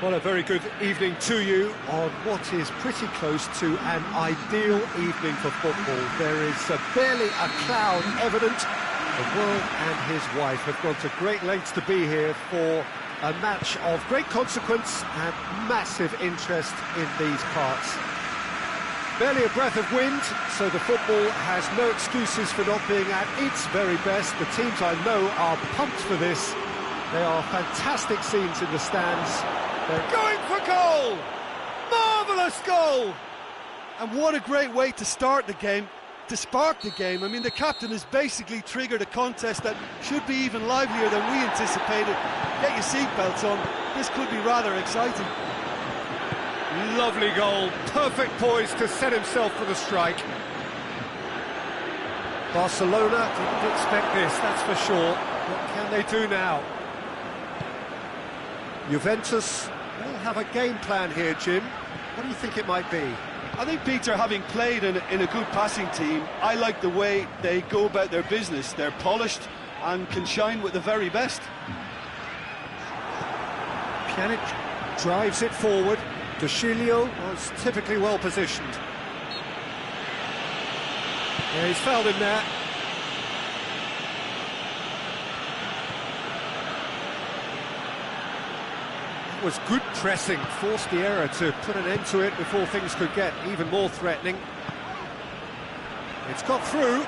Well, a very good evening to you on what is pretty close to an ideal evening for football. There is barely a cloud evident. The world and his wife have gone to great lengths to be here for a match of great consequence and massive interest in these parts. Barely a breath of wind, so the football has no excuses for not being at its very best. The teams I know are pumped for this. There are fantastic scenes in the stands. They're going for goal! Marvellous goal! And what a great way to start the game, to spark the game. I mean, the captain has basically triggered a contest that should be even livelier than we anticipated. Get your seatbelts on, this could be rather exciting. Lovely goal, perfect poise to set himself for the strike. Barcelona didn't expect this, that's for sure. What can they do now? Juventus will have a game plan here, Jim. What do you think it might be? I think, Peter, having played in a good passing team, I like the way they go about their business. They're polished and can shine with the very best. Pjanic drives it forward. De Sciglio was typically well positioned. Yeah, he's fouled him there. It was good pressing, forced the error to put an end to it before things could get even more threatening. It's got through.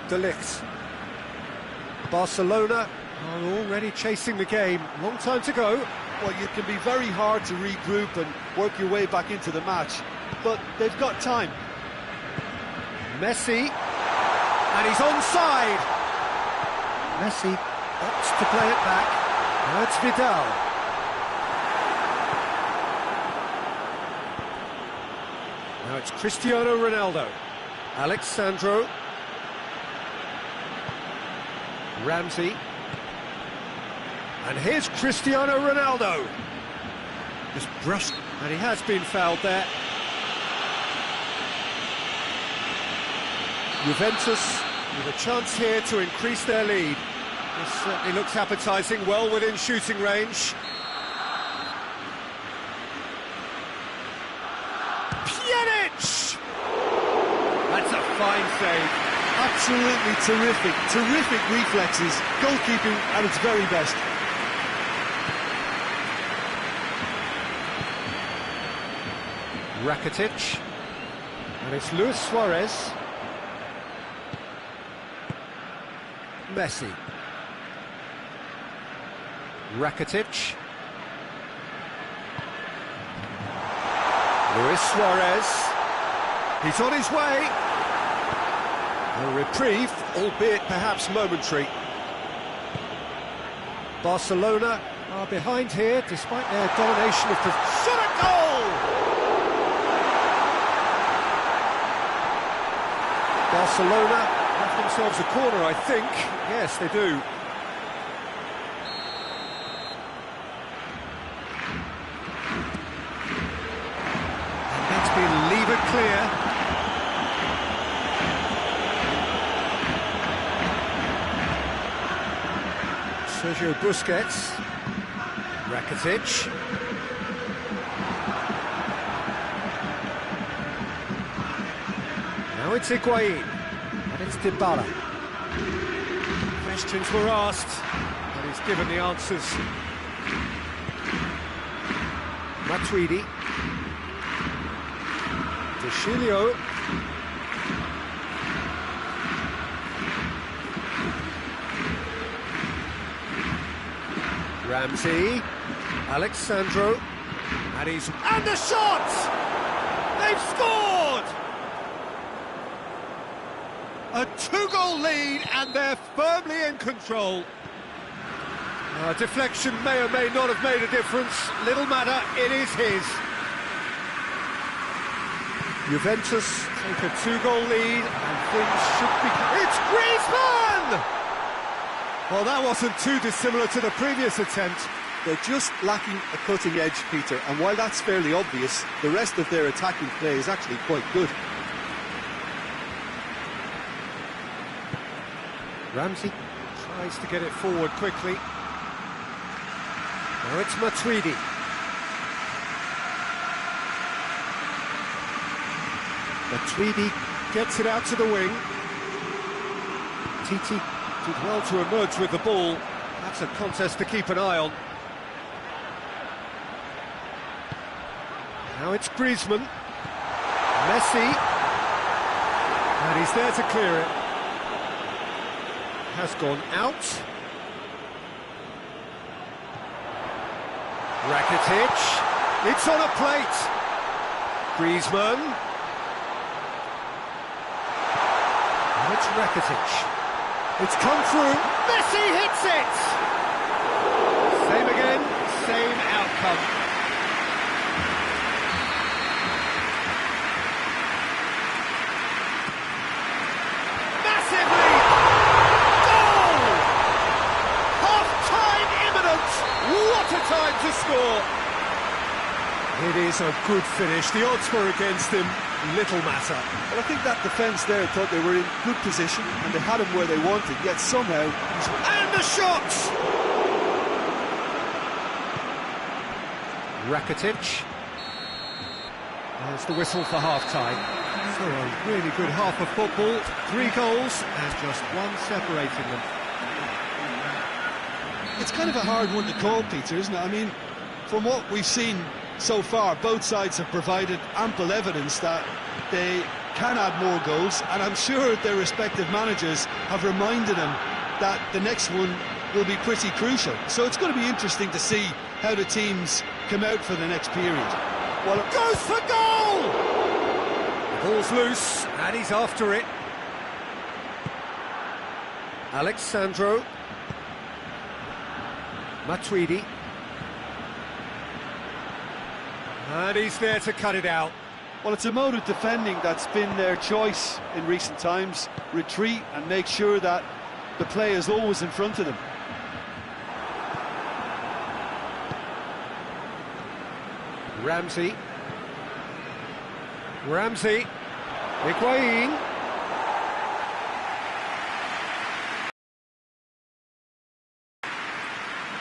De Ligt. Barcelona are already chasing the game. Long time to go. Well, it can be very hard to regroup and work your way back into the match, but they've got time. Messi, and he's onside. Messi opts to play it back. Now it's Vidal. Now it's Cristiano Ronaldo. Alexandro. Ramsey. And here's Cristiano Ronaldo. Just brushed, and he has been fouled there. Juventus with a chance here to increase their lead. This certainly looks appetising, well within shooting range. Pjanic! That's a fine save. Absolutely terrific reflexes, goalkeeping at its very best. Rakitic, and it's Luis Suarez. Messi. Rakitic. Luis Suarez. He's on his way. A reprieve, albeit perhaps momentary. Barcelona are behind here, despite their domination of the... Shot a goal! Barcelona have themselves a corner, I think. Yes, they do. And that's been levered clear. Sergio Busquets, Rakitic, now it's Higuain, and it's Dybala. Questions were asked, and he's given the answers. Matuidi, De Sciglio. Ramsey, Alexandro, and the shot! They've scored! A two-goal lead, and they're firmly in control. Deflection may or may not have made a difference. Little matter, it is his. Juventus take a two-goal lead, and things should be... It's Griezmann! Well, that wasn't too dissimilar to the previous attempt. They're just lacking a cutting edge, Peter, and while that's fairly obvious, the rest of their attacking play is actually quite good. Ramsey tries to get it forward quickly. Now it's Matuidi. Matuidi gets it out to the wing. Titi did well to emerge with the ball. That's a contest to keep an eye on. Now it's Griezmann. Messi. And he's there to clear it. Has gone out. Rakitic. It's on a plate. Griezmann. And it's Rakitic. It's come through. Messi hits it! Same again, same outcome. Massive lead! Goal! Half-time imminent! What a time to score! It is a good finish. The odds were against him. Little matter. But I think that defence there thought they were in good position and they had him where they wanted, yet somehow... And the shot! Rakitic. There's the whistle for half-time. So a really good half of football. 3 goals and just one separating them. It's kind of a hard one to call, Peter, isn't it? I mean, from what we've seen so far, both sides have provided ample evidence that they can add more goals, and I'm sure their respective managers have reminded them that the next one will be pretty crucial. So it's going to be interesting to see how the teams come out for the next period. Well, it goes for goal! The ball's loose, and he's after it. Alexandro. Matuidi. And he's there to cut it out. Well, it's a mode of defending that's been their choice in recent times. Retreat and make sure that the play is always in front of them. Ramsey. Higuain.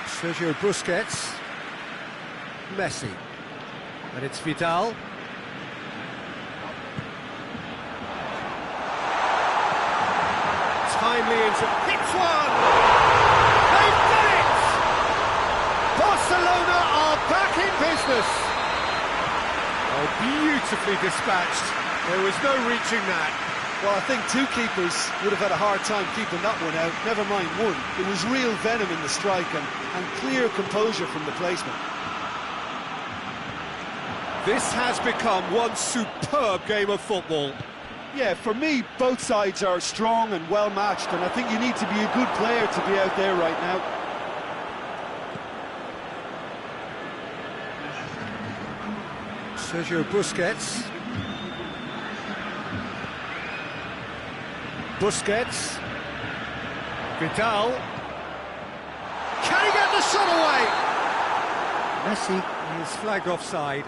Sergio Busquets. Messi. And it's Vidal. Timely into... Hits one! They've done it! Barcelona are back in business! Oh, beautifully dispatched. There was no reaching that. Well, I think 2 keepers would have had a hard time keeping that one out, never mind 1. It was real venom in the strike and clear composure from the placement. This has become one superb game of football. Yeah, for me, both sides are strong and well matched, and I think you need to be a good player to be out there right now. Sergio Busquets. Vidal. Can he get the shot away? Messi is flagged offside.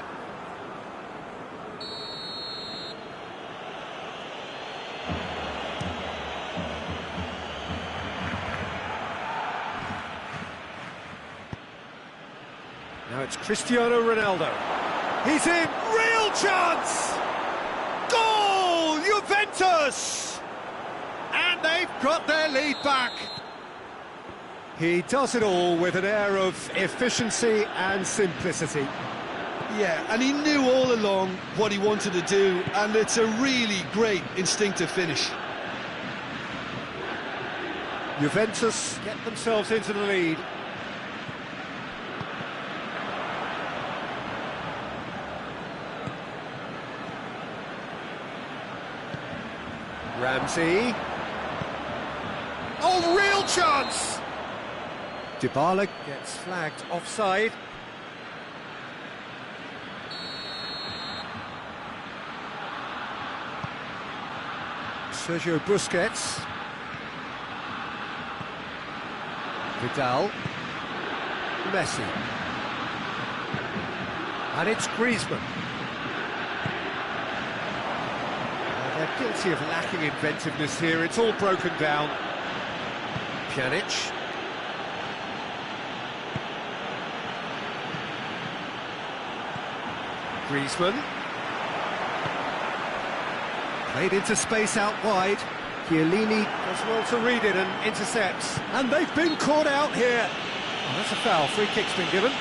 Now it's Cristiano Ronaldo. He's in, real chance! Goal, Juventus! And they've got their lead back. He does it all with an air of efficiency and simplicity. Yeah, and he knew all along what he wanted to do, and it's a really great instinctive finish. Juventus get themselves into the lead. Ramsey. Oh, real chance! Dybala gets flagged offside. Sergio Busquets. Vidal. Messi. And it's Griezmann. They're guilty of lacking inventiveness here. It's all broken down. Pjanic. Griezmann. Played into space out wide. Chiellini does well to read it and intercepts. And they've been caught out here. Oh, that's a foul. Free kick's been given.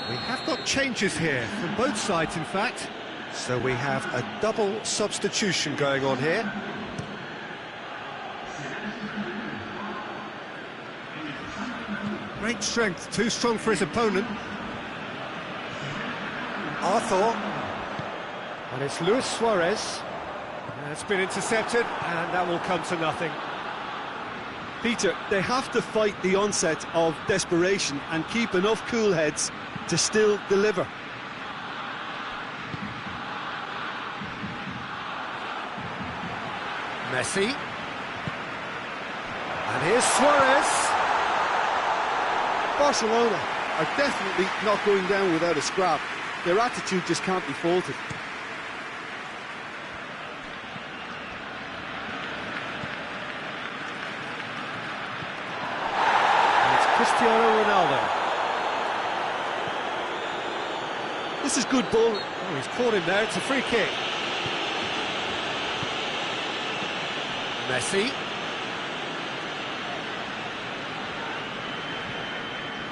We have got changes here, from both sides in fact. So we have a double substitution going on here. Great strength, too strong for his opponent. Arthur. And it's Luis Suarez. It's been intercepted, and that will come to nothing. Peter, they have to fight the onset of desperation and keep enough cool heads to still deliver. Messi. And here's Suarez. Barcelona are definitely not going down without a scrap. Their attitude just can't be faulted. And it's Cristiano Ronaldo. This is good ball. Oh, he's caught him there. It's a free kick. Messi.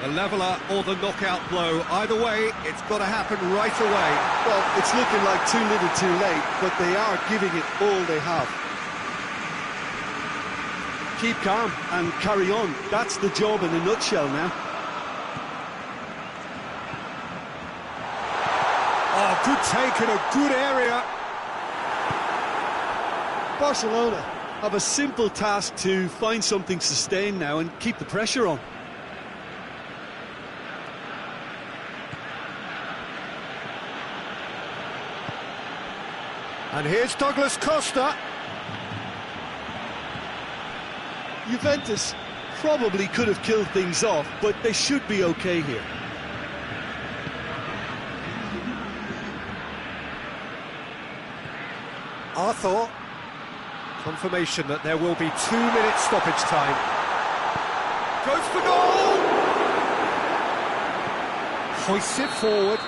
The leveller or the knockout blow. Either way, it's got to happen right away. Well, it's looking like too little too late, but they are giving it all they have. Keep calm and carry on. That's the job in a nutshell now. Oh, good take in a good area. Barcelona have a simple task to find something sustained now and keep the pressure on. And here's Douglas Costa. Juventus probably could have killed things off, but they should be okay here. Arthur. Confirmation that there will be 2 minutes stoppage time. Goes for goal! Hoists it forward.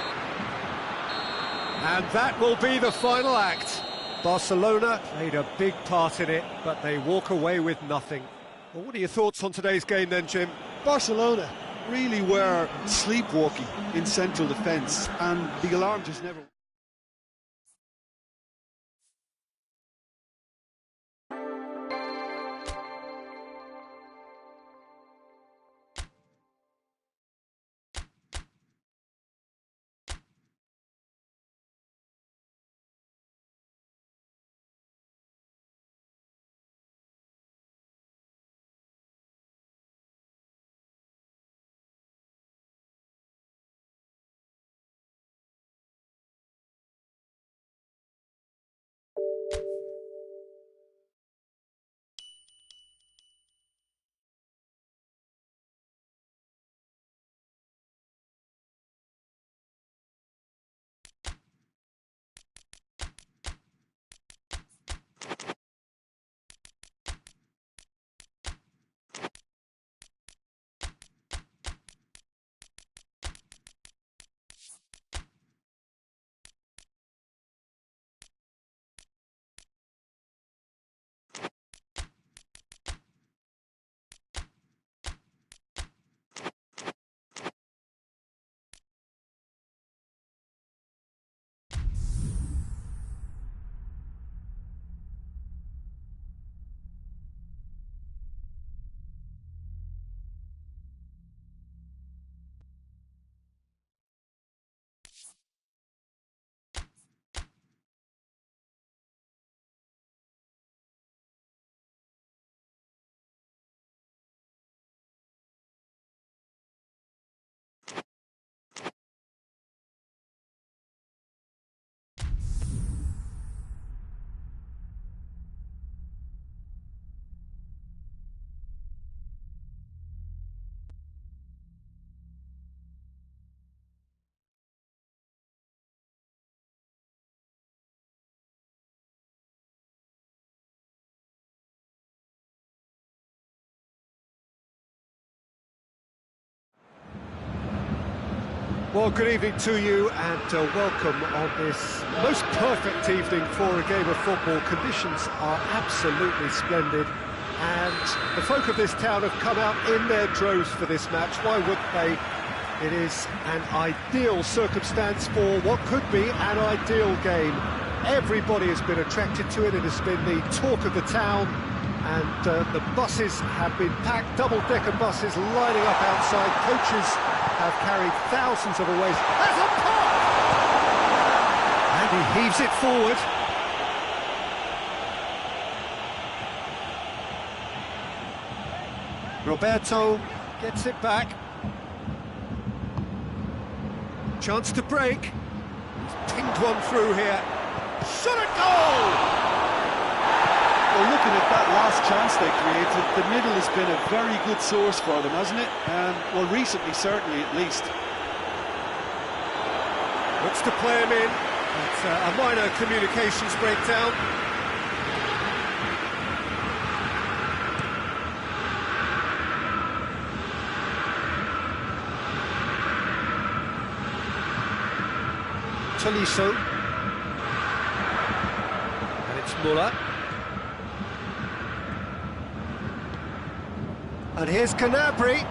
And that will be the final act. Barcelona played a big part in it, but they walk away with nothing. Well, what are your thoughts on today's game then, Jim? Barcelona really were sleepwalking in central defence, and the alarm just never... Well, good evening to you and welcome on this most perfect evening for a game of football. Conditions are absolutely splendid and the folk of this town have come out in their droves for this match. Why wouldn't they? It is an ideal circumstance for what could be an ideal game. Everybody has been attracted to it. It has been the talk of the town, and the buses have been packed, double-decker buses lining up outside. Coaches have carried thousands of aways. There's a pop! And he heaves it forward. Roberto gets it back. Chance to break. He's pinged one through here. Shot at goal! Well, looking at that last chance they created, the middle has been a very good source for them, hasn't it? Well, recently, certainly, at least. Looks to play him in. It's a minor communications breakdown. Tolisso. And it's Muller. And here's Canabria.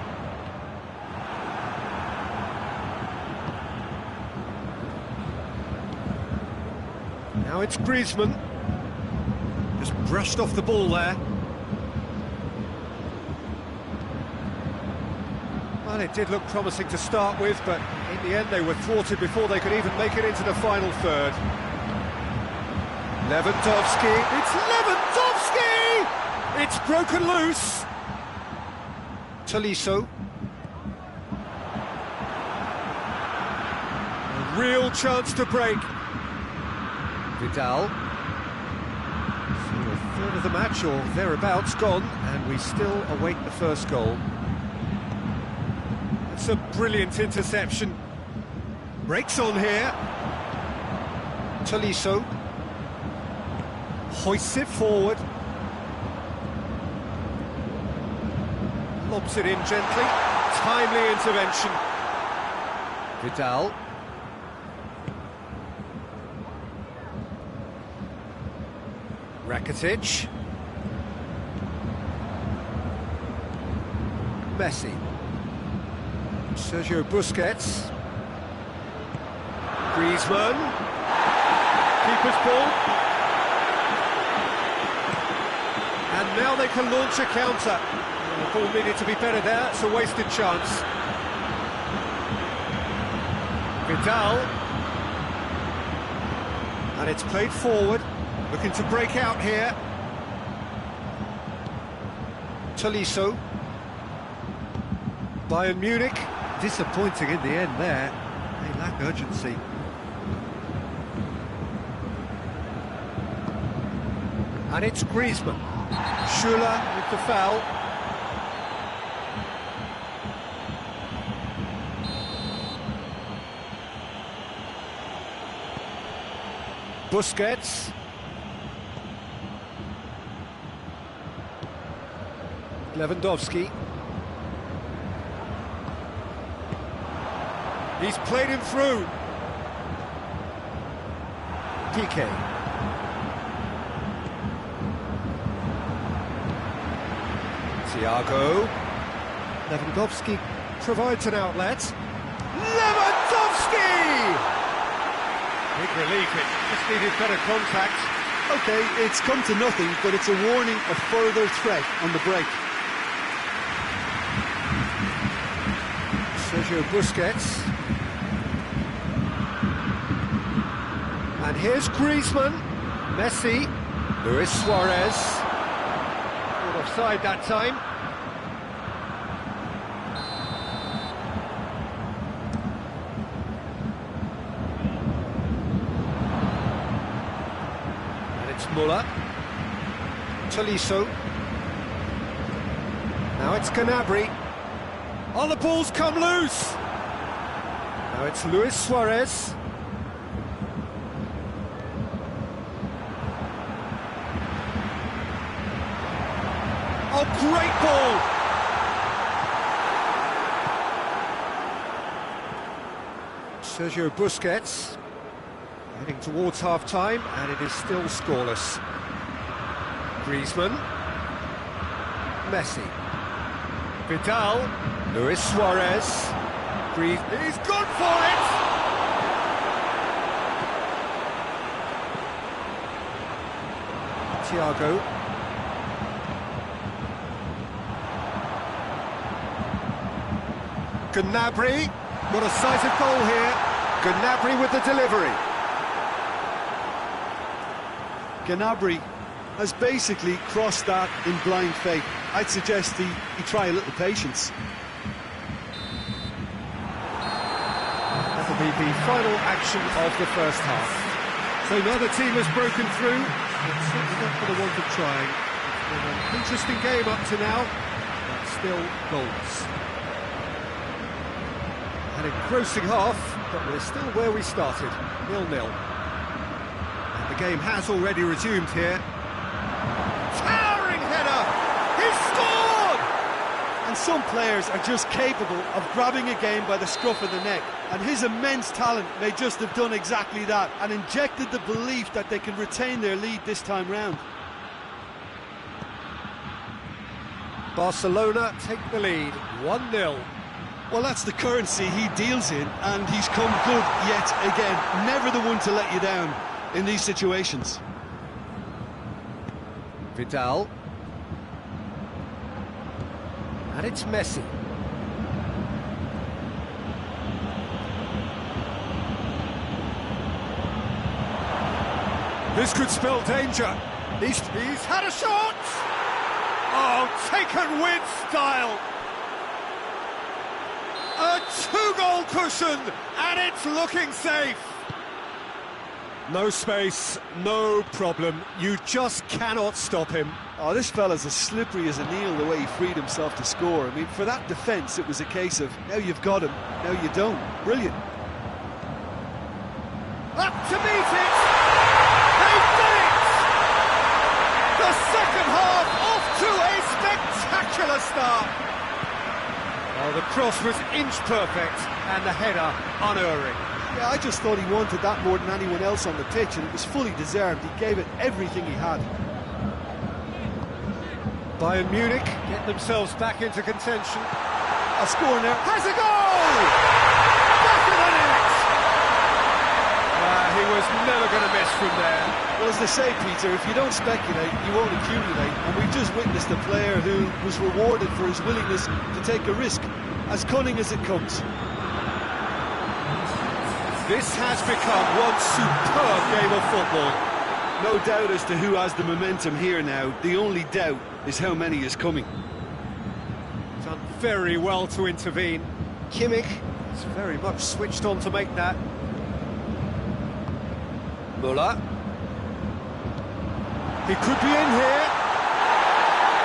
Now it's Griezmann. Just brushed off the ball there. Well, it did look promising to start with, but in the end they were thwarted before they could even make it into the final third. Lewandowski. It's Lewandowski! It's broken loose. Tolisso. A real chance to break. Vidal. So a third of the match or thereabouts gone, and we still await the first goal. It's a brilliant interception. Breaks on here. Tolisso. Hoists it forward. Lobs it in gently. Timely intervention. Vidal. Rakitic. Messi. Sergio Busquets. Griezmann. Keeper's ball. And now they can launch a counter. The ball needed to be better there, it's a wasted chance. Vidal. And it's played forward, looking to break out here. Tolisso. Bayern Munich, disappointing in the end there. They lack urgency. And it's Griezmann. Schüller with the foul. Busquets. Lewandowski. He's played him through. Piqué. Thiago. Lewandowski provides an outlet. Lewandowski! Big relief, it just needed better contact. OK, it's come to nothing, but it's a warning of further threat on the break. Sergio Busquets. And here's Griezmann. Messi. Luis Suarez. Not offside that time. And it's Muller. Tolisso. Now it's Canabria. Oh, the ball's come loose! Now it's Luis Suarez. Oh, great ball! Sergio Busquets heading towards half-time, and it is still scoreless. Griezmann, Messi, Vidal, Luis Suarez, he's gone for it! Thiago, Gnabry, got a sighted goal here. Gnabry with the delivery. Gnabry has basically crossed that in blind faith. I'd suggest he try a little patience. That'll be the final action of the first half. So neither team has broken through. It's certainly not for the want of trying. It's been an interesting game up to now, but still goals. An engrossing half, but we're still where we started, 0-0. And the game has already resumed here. Towering header! He's scored! And some players are just capable of grabbing a game by the scruff of the neck, and his immense talent may just have done exactly that and injected the belief that they can retain their lead this time round. Barcelona take the lead, 1-0. Well, that's the currency he deals in, and he's come good yet again. Never the one to let you down in these situations. Vidal. And it's Messi. This could spell danger. He's had a shot! Oh, taken with style! A two-goal cushion, and it's looking safe. No space, no problem. You just cannot stop him. Oh, this fella's as slippery as an eel the way he freed himself to score. I mean, for that defence, it was a case of, now you've got him, now you don't. Brilliant. Up to meet it! They've done it! The second half off to a spectacular start. Oh, the cross was inch perfect, and the header unerring. Yeah, I just thought he wanted that more than anyone else on the pitch, and it was fully deserved. He gave it everything he had. Bayern Munich get themselves back into contention. A score now. Has a goal! Back of the net! He was never going to miss from there. Well, as they say, Peter, if you don't speculate, you won't accumulate. And we've just witnessed a player who was rewarded for his willingness to take a risk, as cunning as it comes. This has become one superb game of football. No doubt as to who has the momentum here now. The only doubt is how many is coming. Done very well to intervene. Kimmich is very much switched on to make that. Müller. He could be in here.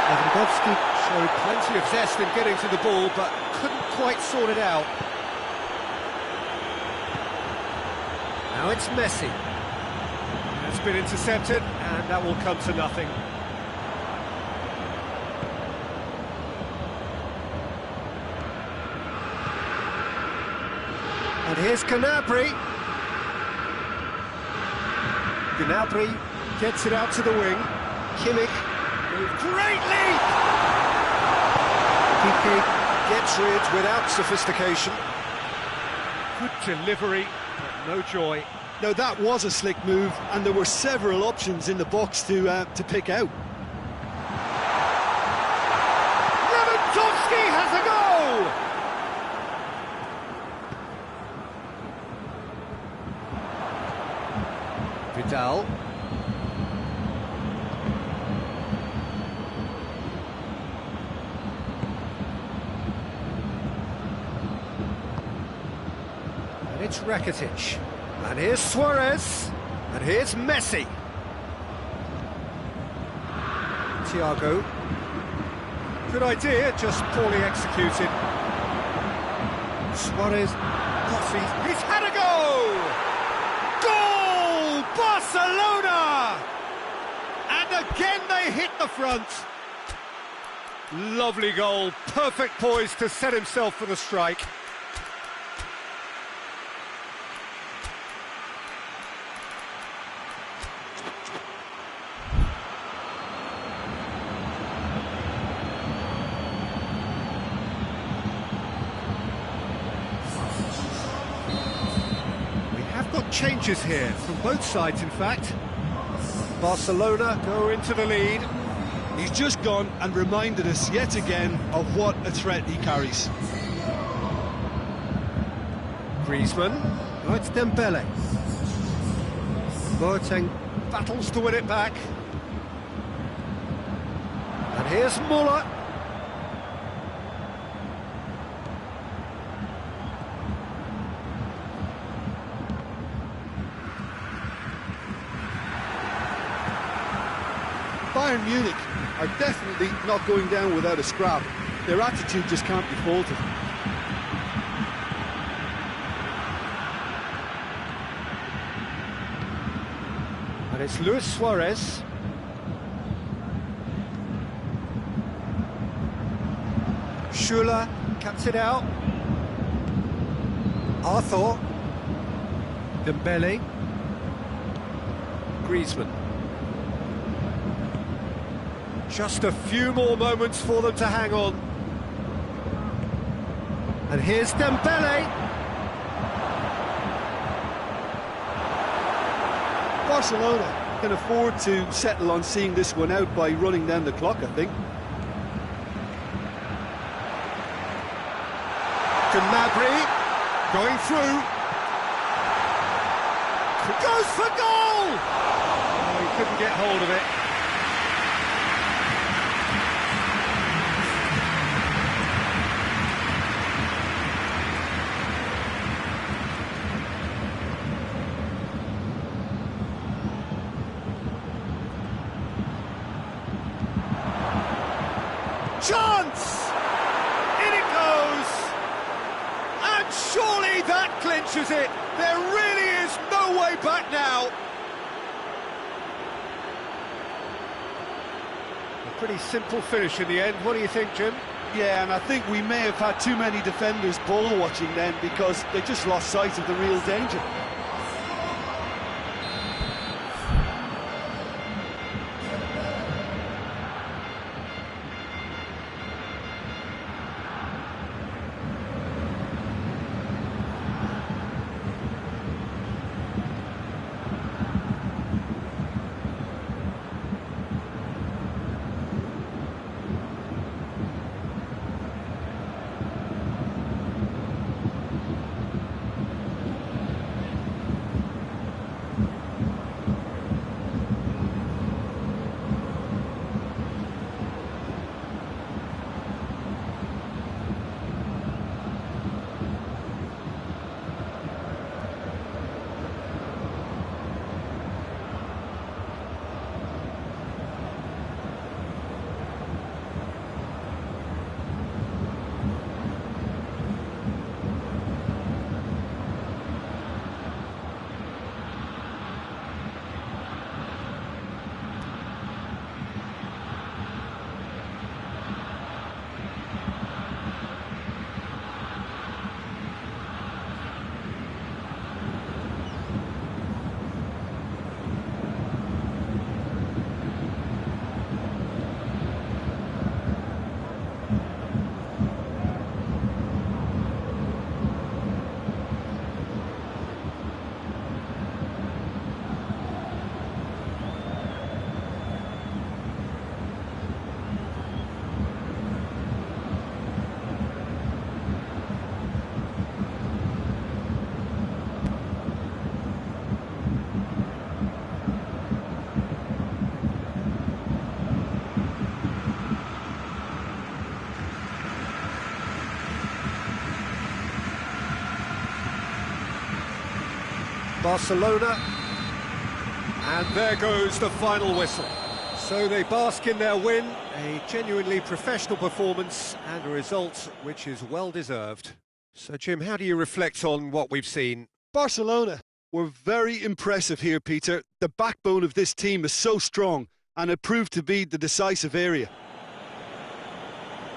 Lewandowski showed plenty of zest in getting to the ball, but couldn't quite sort it out. Now it's Messi. It's been intercepted, and that will come to nothing. And here's Gnabry. Gnabry gets it out to the wing. Kimmich, great leap! Piqué gets rid without sophistication. Good delivery, but no joy. Now that was a slick move, and there were several options in the box to pick out. Lewandowski has a goal! Vidal. And it's Rakitic. And here's Suarez. And here's Messi. Thiago. Good idea, just poorly executed. Suarez. He's had a goal! Goal! Barcelona! And again they hit the front. Lovely goal, perfect poise to set himself for the strike. changes here, from both sides in fact. Barcelona go into the lead. He's just gone and reminded us yet again of what a threat he carries. Griezmann, oh, it's Dembele. Boateng battles to win it back. And here's Muller. Bayern Munich are definitely not going down without a scrap. Their attitude just can't be faulted. And it's Luis Suarez. Schuller cuts it out. Arthur. Dembele. Griezmann. Just a few more moments for them to hang on. And here's Dembele. Barcelona can afford to settle on seeing this one out by running down the clock, I think. Gnabry going through. Goes for goal! Oh, he couldn't get hold of it. Chance! In it goes! And surely that clinches it! There really is no way back now! A pretty simple finish in the end. What do you think, Jim? Yeah, and I think we may have had too many defenders ball watching then because they just lost sight of the real danger. Barcelona, and there goes the final whistle. So they bask in their win, a genuinely professional performance and a result which is well deserved. So Jim, how do you reflect on what we've seen? Barcelona were very impressive here, Peter. The backbone of this team is so strong and it proved to be the decisive area.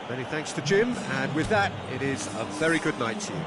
Many thanks to Jim, and with that, it is a very good night to you.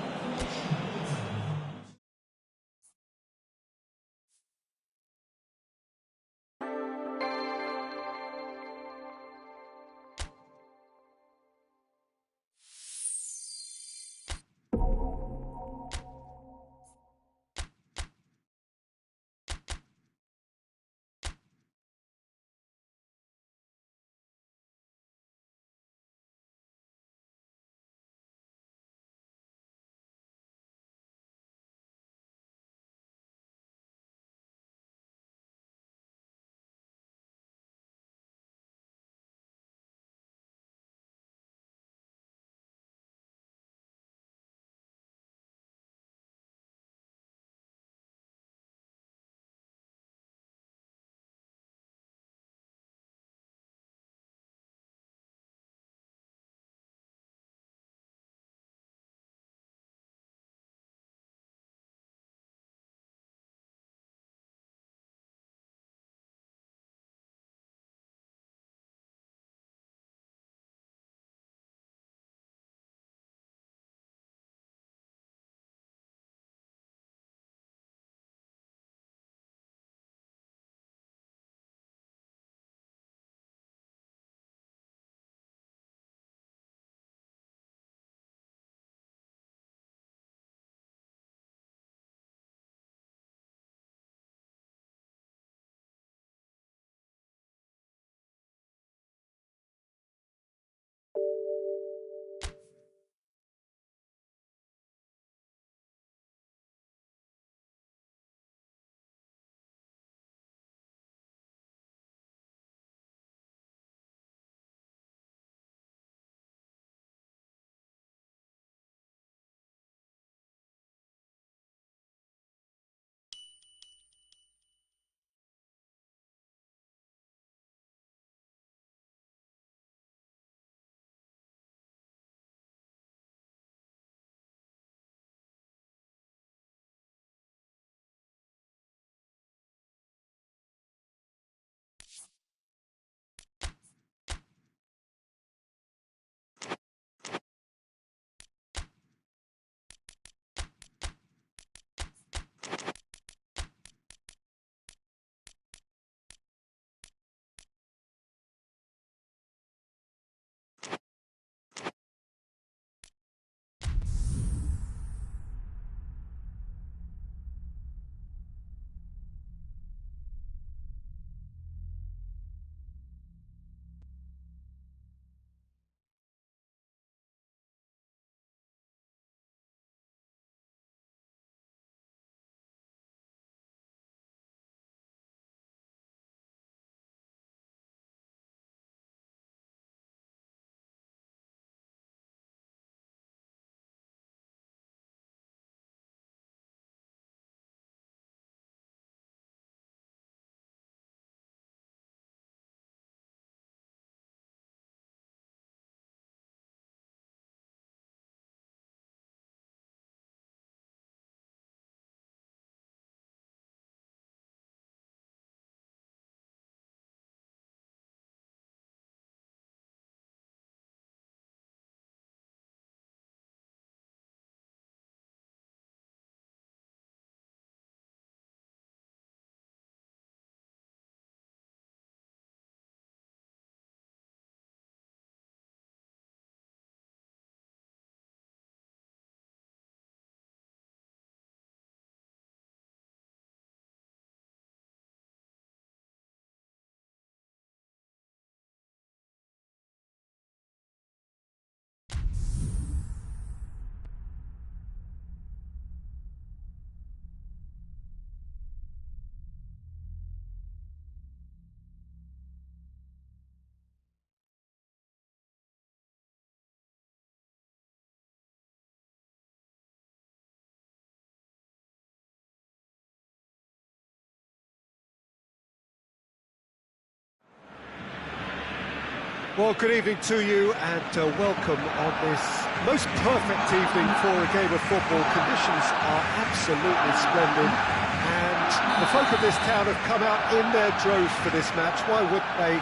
Well, good evening to you and welcome on this most perfect evening for a game of football. Conditions are absolutely splendid and the folk of this town have come out in their droves for this match. Why wouldn't they?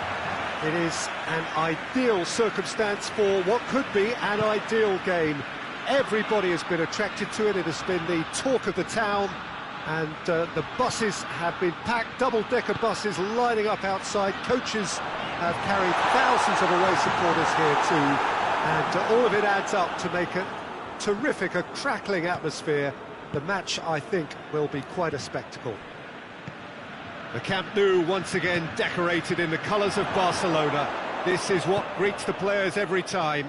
It is an ideal circumstance for what could be an ideal game. Everybody has been attracted to it. It has been the talk of the town. And the buses have been packed, double-decker buses lining up outside. Coaches have carried thousands of away supporters here too. And all of it adds up to make a terrific, a crackling atmosphere. The match, I think, will be quite a spectacle. The Camp Nou once again decorated in the colours of Barcelona. This is what greets the players every time.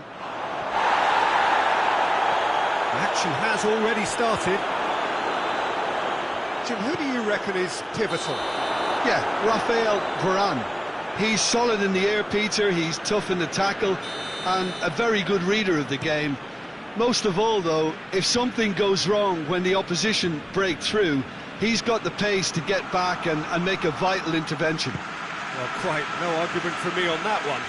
The action has already started. Jim, who do you reckon is pivotal? Yeah, Rafael Varane. He's solid in the air, Peter, he's tough in the tackle, and a very good reader of the game. Most of all, though, if something goes wrong when the opposition break through, he's got the pace to get back and make a vital intervention. Well, quite no argument for me on that one.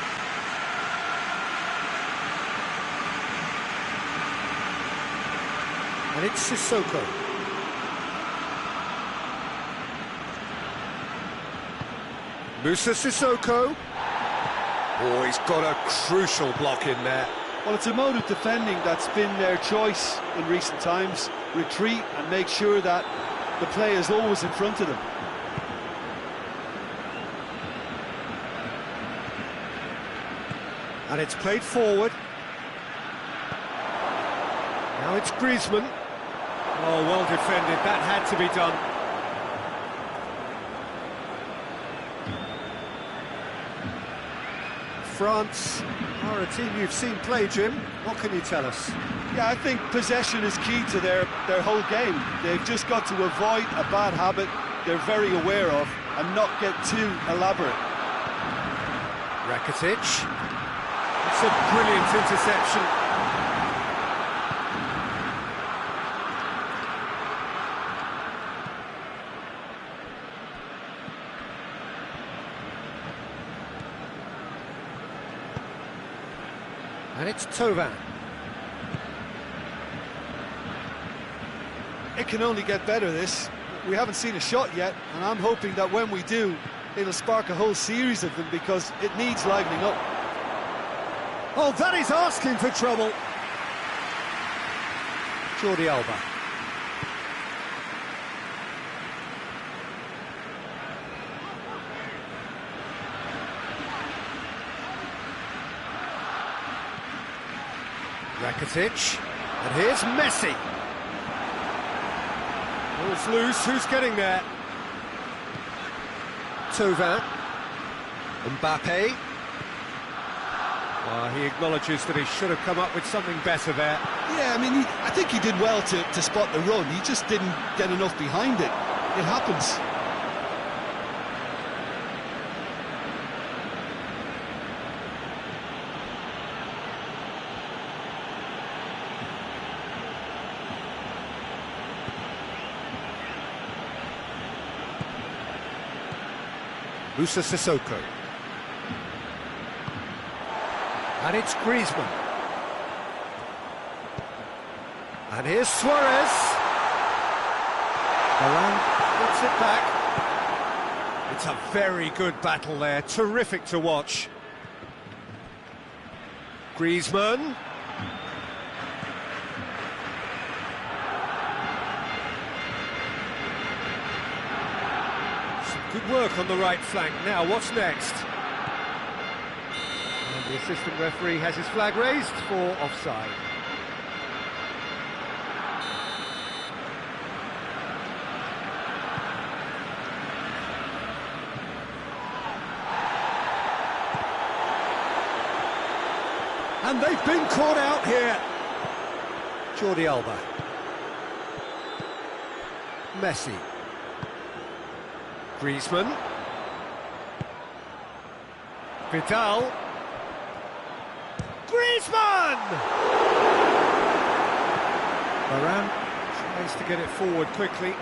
And it's Sissoko. Moussa Sissoko. Oh, he's got a crucial block in there. Well, it's a mode of defending that's been their choice in recent times. Retreat and make sure that the play is always in front of them. And it's played forward. Now it's Griezmann. Oh, well defended. That had to be done. France are a team you've seen play, Jim. What can you tell us? Yeah, I think possession is key to their whole game. They've just got to avoid a bad habit they're very aware of and not get too elaborate. Rakitic. It's a brilliant interception. And it's Tovan. It can only get better, this. We haven't seen a shot yet, and I'm hoping that when we do, it'll spark a whole series of them because it needs livening up. Oh, that is asking for trouble. Jordi Alba. Rakitic, and here's Messi. Ball's loose, who's getting there? Tovan. Mbappe. Well, he acknowledges that he should have come up with something better there. Yeah, I mean, I think he did well to spot the run. He just didn't get enough behind it. It happens. Moussa Sissoko. And it's Griezmann. And here's Suarez. Varane gets it back. It's a very good battle there, terrific to watch. Griezmann. Good work on the right flank. Now, what's next? And the assistant referee has his flag raised for offside. And they've been caught out here. Jordi Alba. Messi. Griezmann. Vidal. Griezmann! Varane tries to get it forward quickly.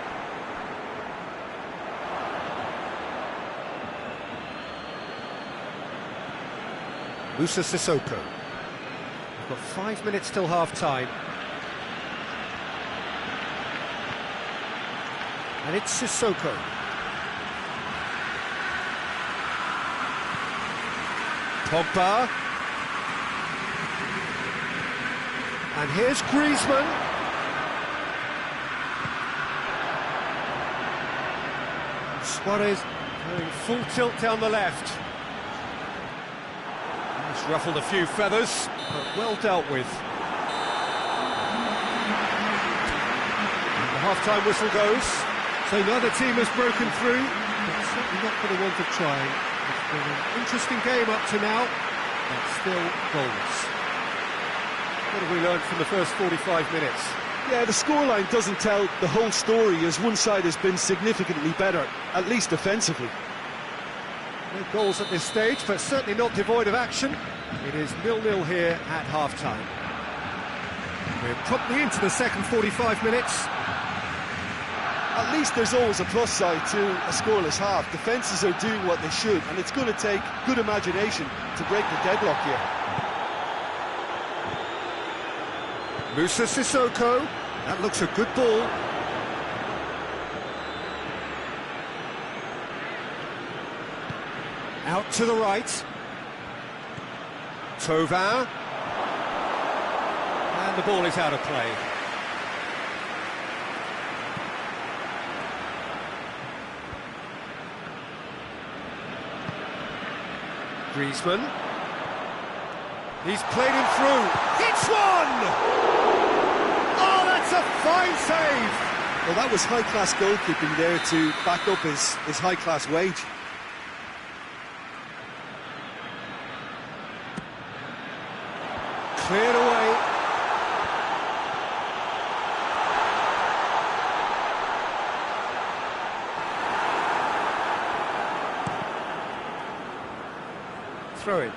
Musa Sissoko. We've got 5 minutes till half-time. And it's Sissoko. Pogba. And here's Griezmann. Suarez going full tilt down the left. He's ruffled a few feathers, but well dealt with. And the half-time whistle goes. So neither team has broken through, but certainly not for the want of trying. It's been an interesting game up to now, but still goals. What have we learned from the first 45 minutes? Yeah, the scoreline doesn't tell the whole story, as one side has been significantly better, at least defensively. No goals at this stage, but certainly not devoid of action. It is 0-0 here at half-time. We're promptly into the second 45 minutes. At least there's always a plus side to a scoreless half. Defences are doing what they should, and it's going to take good imagination to break the deadlock here. Musa Sissoko, that looks a good ball. Out to the right. Thauvin. And the ball is out of play. Griezmann. He's played him through. Hits one! Oh, that's a fine save! Well, that was high-class goalkeeping there to back up his high-class wage. Cleared away. Throw in.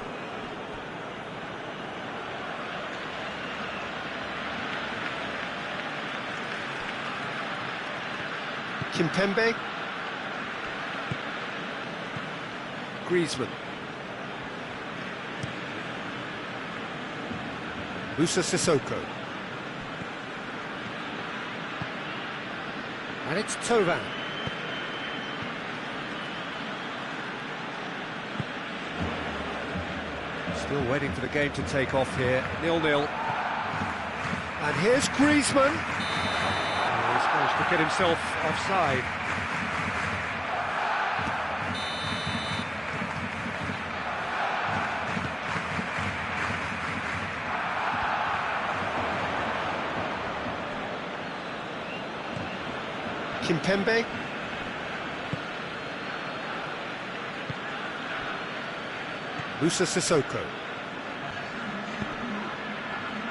Kimpembe. Griezmann. Musa Sissoko. And it's Thauvin. Still waiting for the game to take off here. 0-0. And here's Griezmann. Oh, he's managed to get himself offside. Kimpembe. Musa Sissoko.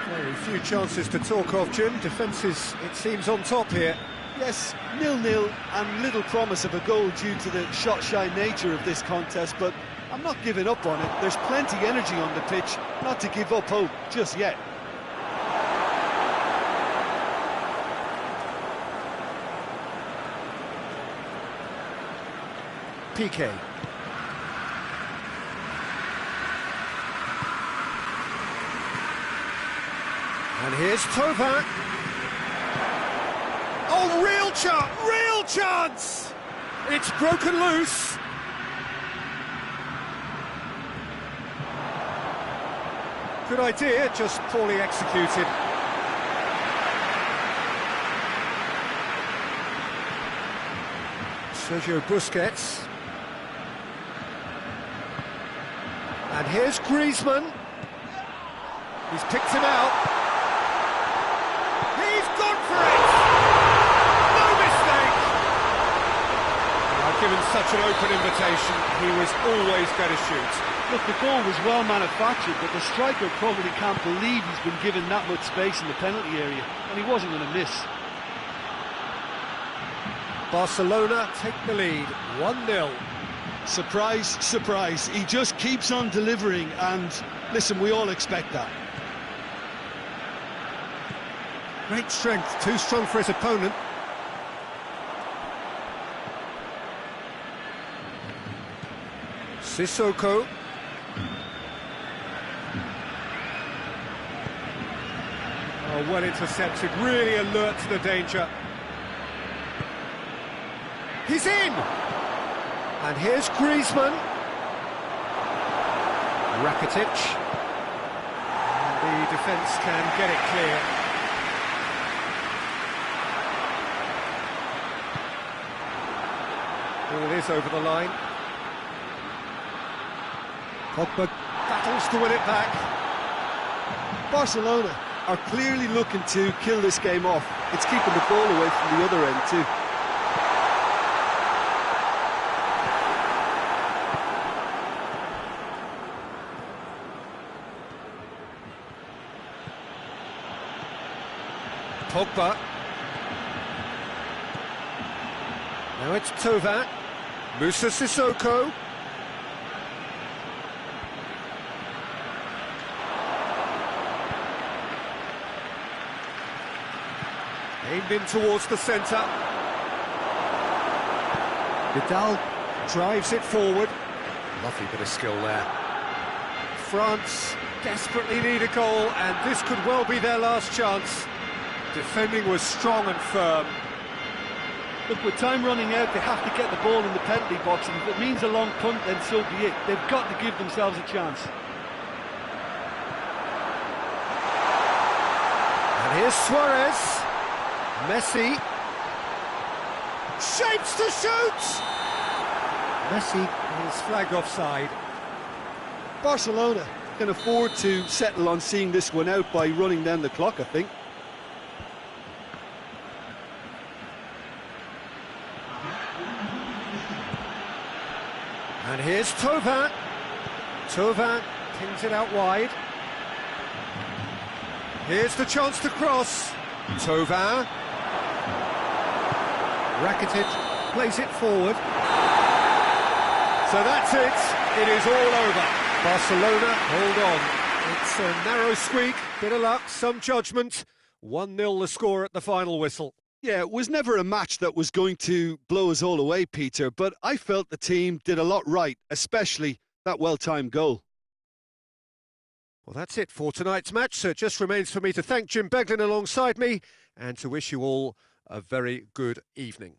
Very few chances to talk of, Jim. Defence is, it seems, on top here. Yes, 0-0 and little promise of a goal due to the shot-shy nature of this contest, but I'm not giving up on it. There's plenty energy on the pitch, not to give up hope just yet. PK. And here's Thauvin. Oh, real chance! It's broken loose. Good idea, just poorly executed. Sergio Busquets. And here's Griezmann. He's picked him out. He's gone for it! No mistake! I've given such an open invitation, he was always going to shoot. Look, the goal was well manufactured, but the striker probably can't believe he's been given that much space in the penalty area, and he wasn't going to miss. Barcelona take the lead, 1-0. Surprise, surprise, he just keeps on delivering, and listen, we all expect that. Great strength, too strong for his opponent. Sissoko. Oh, well intercepted, really alert to the danger. He's in! And here's Griezmann. Rakitic. The defence can get it clear. Ball is over the line. Pogba battles to win it back. Barcelona are clearly looking to kill this game off. It's keeping the ball away from the other end too. Pogba. Now it's Thauvin. Moussa Sissoko. Aimed in towards the centre. Vidal drives it forward. Lovely bit of skill there. France desperately need a goal, and this could well be their last chance. Defending was strong and firm. Look, with time running out, they have to get the ball in the penalty box, and if it means a long punt, then so be it. They've got to give themselves a chance. And here's Suarez. Messi. Shapes to shoot! Messi is flagged offside. Barcelona can afford to settle on seeing this one out by running down the clock, I think. And here's Thauvin. Thauvin pings it out wide. Here's the chance to cross. Thauvin. Rakitic plays it forward. So that's it. It is all over. Barcelona hold on. It's a narrow squeak, bit of luck, some judgment. 1-0 the score at the final whistle. Yeah, it was never a match that was going to blow us all away, Peter, but I felt the team did a lot right, especially that well-timed goal. Well, that's it for tonight's match, so it just remains for me to thank Jim Beglin alongside me and to wish you all a very good evening.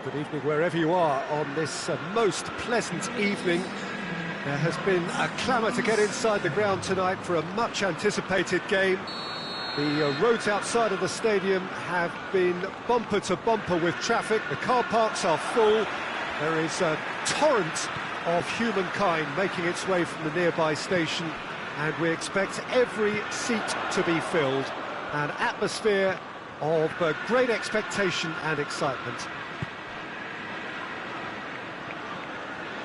Good evening wherever you are on this most pleasant evening. There has been a clamour to get inside the ground tonight for a much-anticipated game. The roads outside of the stadium have been bumper to bumper with traffic. The car parks are full. There is a torrent of humankind making its way from the nearby station, and we expect every seat to be filled. An atmosphere of great expectation and excitement.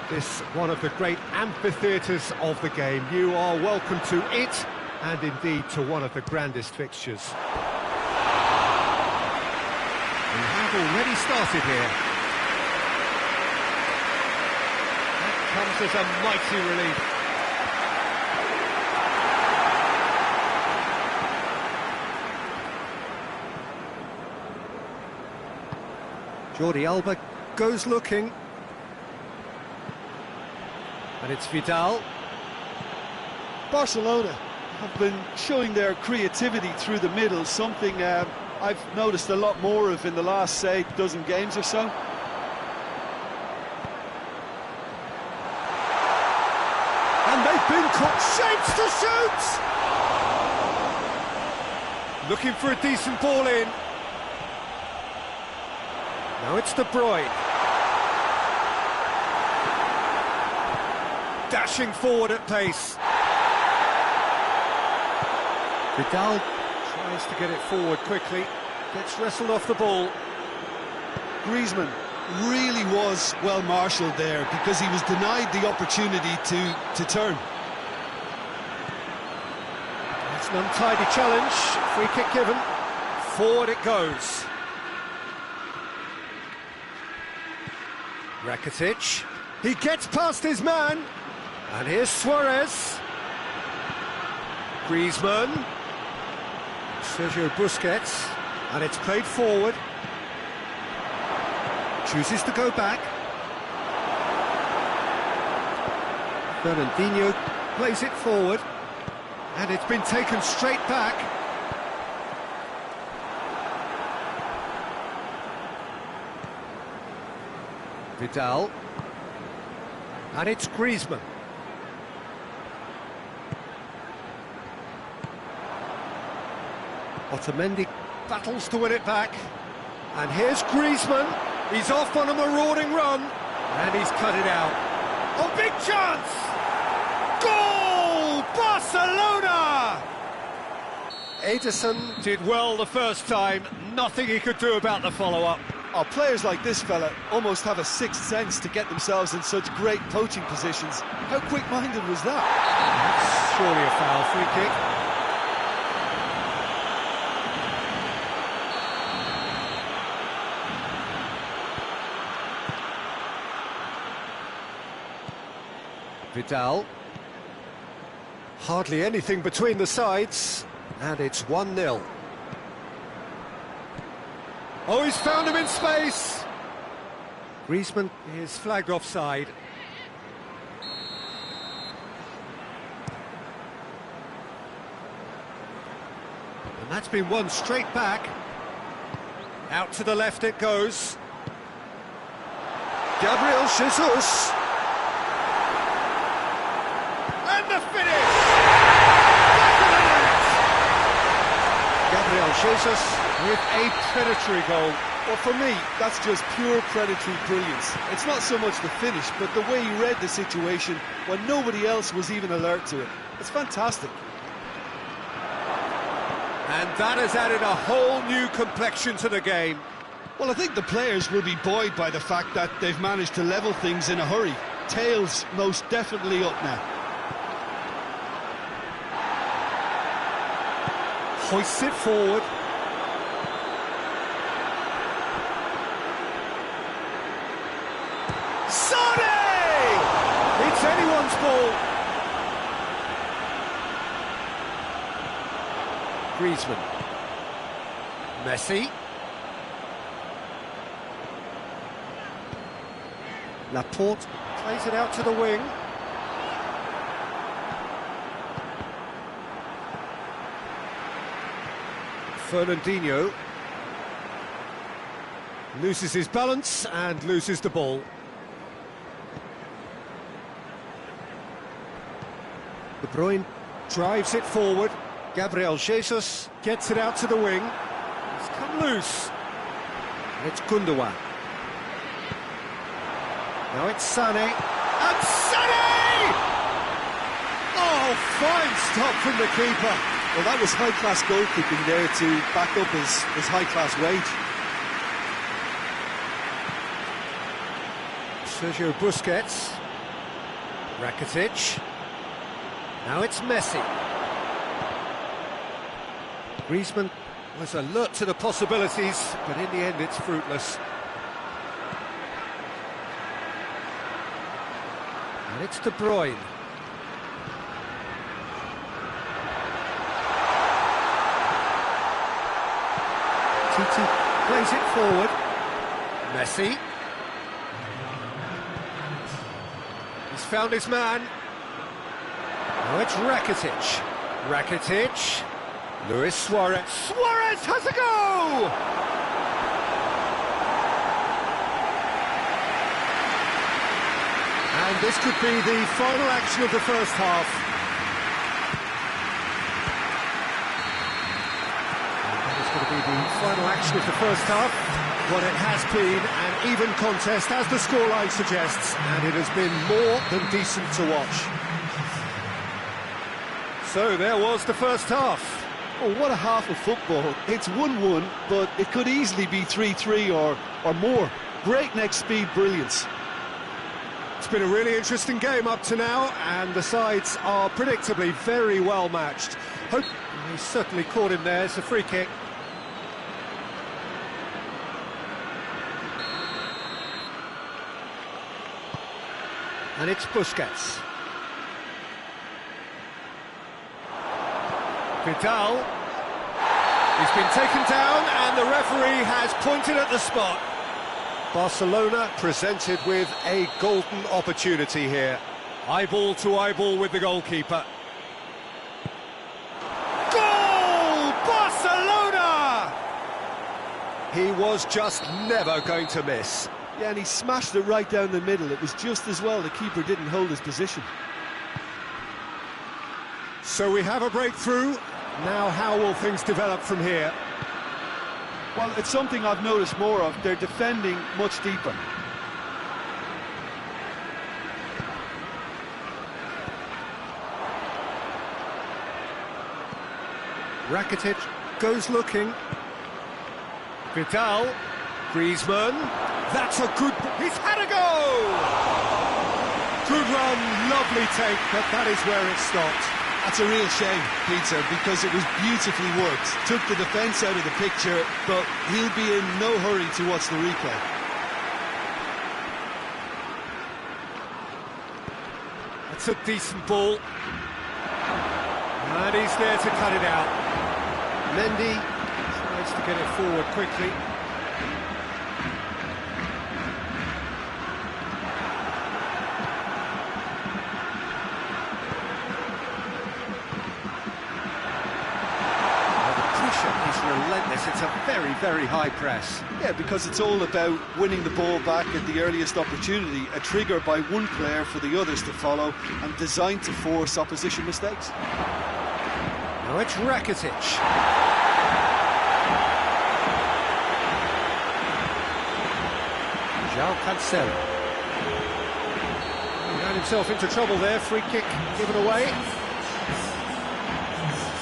This one of the great amphitheatres of the game. You are welcome to it, and indeed to one of the grandest fixtures. We have already started here. That comes as a mighty relief. Jordi Alba goes looking. And it's Vidal. Barcelona have been showing their creativity through the middle, something I've noticed a lot more of in the last, say, dozen games or so. And they've been caught. Shapes to shoot! Looking for a decent ball in. Now it's De Bruyne. Dashing forward at pace. Vidal tries to get it forward quickly. Gets wrestled off the ball. Griezmann really was well marshalled there because he was denied the opportunity to turn. It's an untidy challenge. Free kick given. Forward it goes. Rakitic. He gets past his man. And here's Suarez. Griezmann. Sergio Busquets. And it's played forward. Chooses to go back. Fernandinho plays it forward. And it's been taken straight back. Vidal. And it's Griezmann. Otamendi battles to win it back. And here's Griezmann. He's off on a marauding run. And he's cut it out. Oh, big chance! Goal! Barcelona! Ederson did well the first time. Nothing he could do about the follow-up. Oh, players like this fella almost have a sixth sense to get themselves in such great poaching positions. How quick-minded was that? That's surely a foul. Free kick. Vidal. Hardly anything between the sides, and it's 1-0. Oh, he's found him in space! Griezmann is flagged offside. And that's been won straight back. Out to the left it goes. Gabriel Jesus! And the finish! Back of the net! Gabriel Jesus with a predatory goal. Well, for me, that's just pure predatory brilliance. It's not so much the finish, but the way he read the situation when nobody else was even alert to it. It's fantastic. And that has added a whole new complexion to the game. Well, I think the players will be buoyed by the fact that they've managed to level things in a hurry. Tails most definitely up now. Hoists it forward. Sane! It's anyone's ball. Griezmann. Messi. Laporte plays it out to the wing. Fernandinho. Loses his balance and loses the ball. De Bruyne drives it forward. Gabriel Jesus gets it out to the wing. It's come loose. And it's Gundogan. Now it's Sané. And Sané! Oh, fine stop from the keeper. Well, that was high-class goalkeeping there to back up his high-class wage. Sergio Busquets. Rakitic. Now it's Messi. Griezmann was alert to the possibilities, but in the end it's fruitless. And it's De Bruyne. Titi plays it forward. Messi. He's found his man. Now it's Rakitic. Rakitic. Luis Suarez. Suarez has a go! And this could be the final action of the first half. And that is going to be the final action of the first half. Well, it has been an even contest, as the scoreline suggests, and it has been more than decent to watch. So there was the first half. Oh, what a half of football. It's 1-1, but it could easily be 3-3 or more. Breakneck speed brilliance. It's been a really interesting game up to now, and the sides are predictably very well matched. He certainly caught him there. It's a free kick. And it's Busquets. Vidal. He's been taken down and the referee has pointed at the spot. Barcelona presented with a golden opportunity here. Eyeball to eyeball with the goalkeeper. Goal! Barcelona! He was just never going to miss. Yeah, and he smashed it right down the middle. It was just as well the keeper didn't hold his position. So we have a breakthrough. Now how will things develop from here? Well, it's something I've noticed more of. They're defending much deeper. Rakitic goes looking. Vidal. Griezmann. That's a good... He's had a go! Good run, lovely take, but that is where it stopped. That's a real shame, Peter, because it was beautifully worked. Took the defence out of the picture, but he'll be in no hurry to watch the replay. That's a decent ball. And he's there to cut it out. Mendy tries to get it forward quickly. Relentless. It's a very, very high press. Yeah, because it's all about winning the ball back at the earliest opportunity, a trigger by one player for the others to follow, and designed to force opposition mistakes. Now it's Rakitic. João Cancelo. He got himself into trouble there. Free kick given away.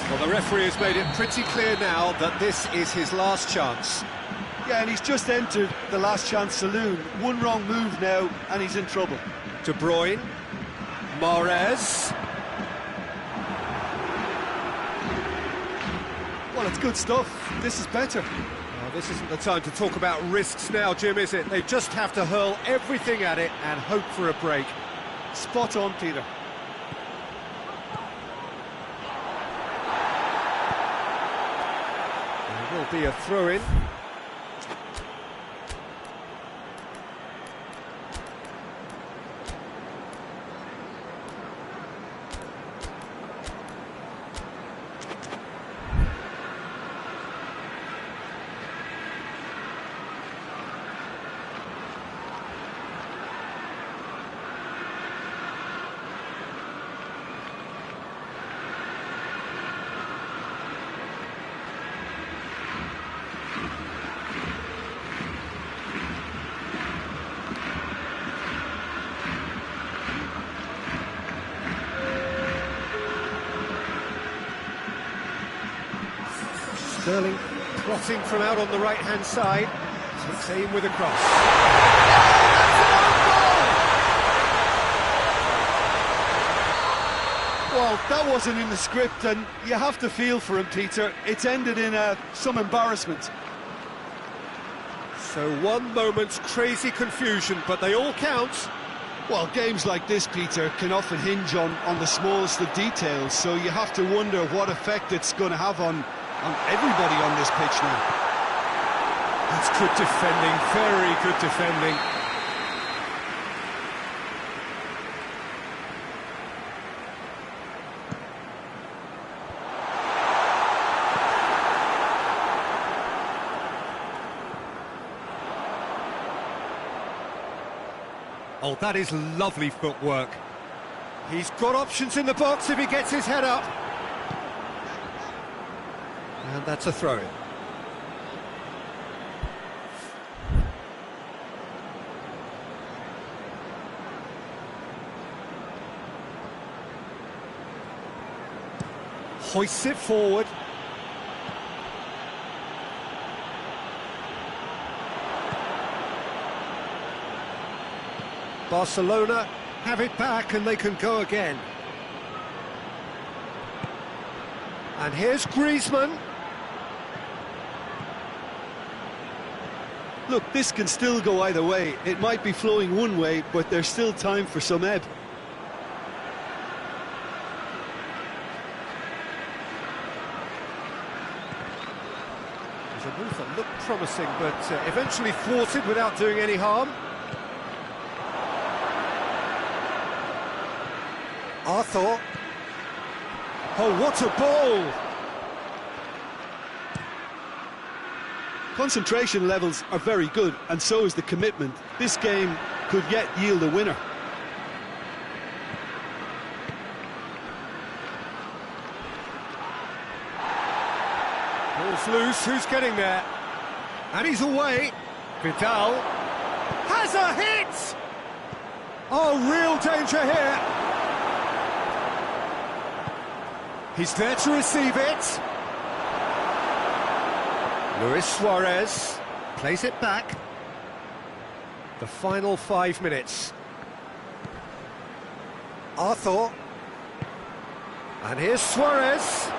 Well, the referee has made it pretty clear now that this is his last chance. Yeah, and he's just entered the last chance saloon. One wrong move now, and he's in trouble. De Bruyne. Mahrez. Well, it's good stuff. This is better. Well, this isn't the time to talk about risks now, Jim, is it? They just have to hurl everything at it and hope for a break. Spot on, Peter. Will be a throw-in. Sterling plotting from out on the right-hand side. Takes aim with a cross. Well, that wasn't in the script, and you have to feel for him, Peter. It's ended in some embarrassment. So one moment's crazy confusion, but they all count. Well, games like this, Peter, can often hinge on the smallest of details, so you have to wonder what effect it's going to have on everybody on this pitch now. That's good defending, very good defending. Oh, that is lovely footwork. He's got options in the box if he gets his head up. And that's a throw-in. Hoists it forward. Barcelona have it back and they can go again. And here's Griezmann. Look, this can still go either way. It might be flowing one way, but there's still time for some ebb. There's a move that looked promising, but eventually thwarted without doing any harm. Arthur. Oh, what a ball! Concentration levels are very good, and so is the commitment. This game could yet yield a winner. Ball's loose, who's getting there? And he's away. Vidal has a hit! Oh, real danger here. He's there to receive it. Luis Suarez plays it back. The final 5 minutes. Arthur. And here's Suarez.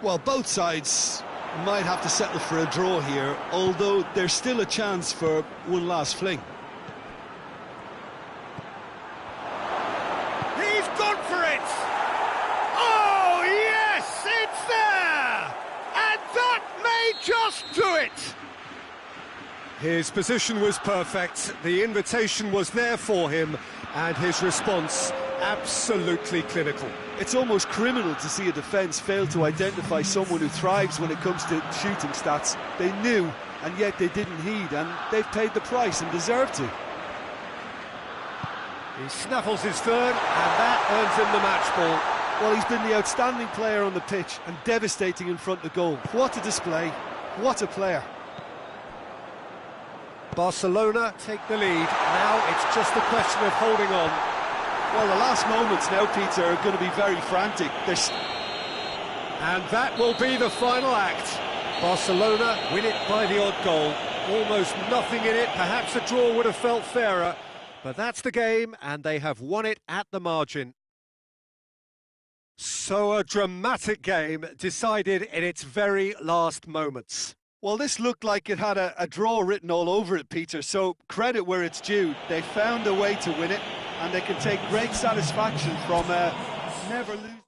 Well, both sides might have to settle for a draw here, although there's still a chance for one last fling. He's gone for it! Oh, yes, it's there! And that may just do it! His position was perfect, the invitation was there for him, and his response absolutely clinical. It's almost criminal to see a defence fail to identify someone who thrives when it comes to shooting stats. They knew, and yet they didn't heed, and they've paid the price and deserve to. He snaffles his third, and that earns him the match ball. Well, he's been the outstanding player on the pitch and devastating in front of goal. What a display, what a player. Barcelona take the lead. Now it's just a question of holding on. Well, the last moments now, Peter, are going to be very frantic. And that will be the final act. Barcelona win it by the odd goal. Almost nothing in it. Perhaps a draw would have felt fairer. But that's the game, and they have won it at the margin. So a dramatic game decided in its very last moments. Well, this looked like it had a draw written all over it, Peter, so credit where it's due. They found a way to win it, and they can take great satisfaction from never losing.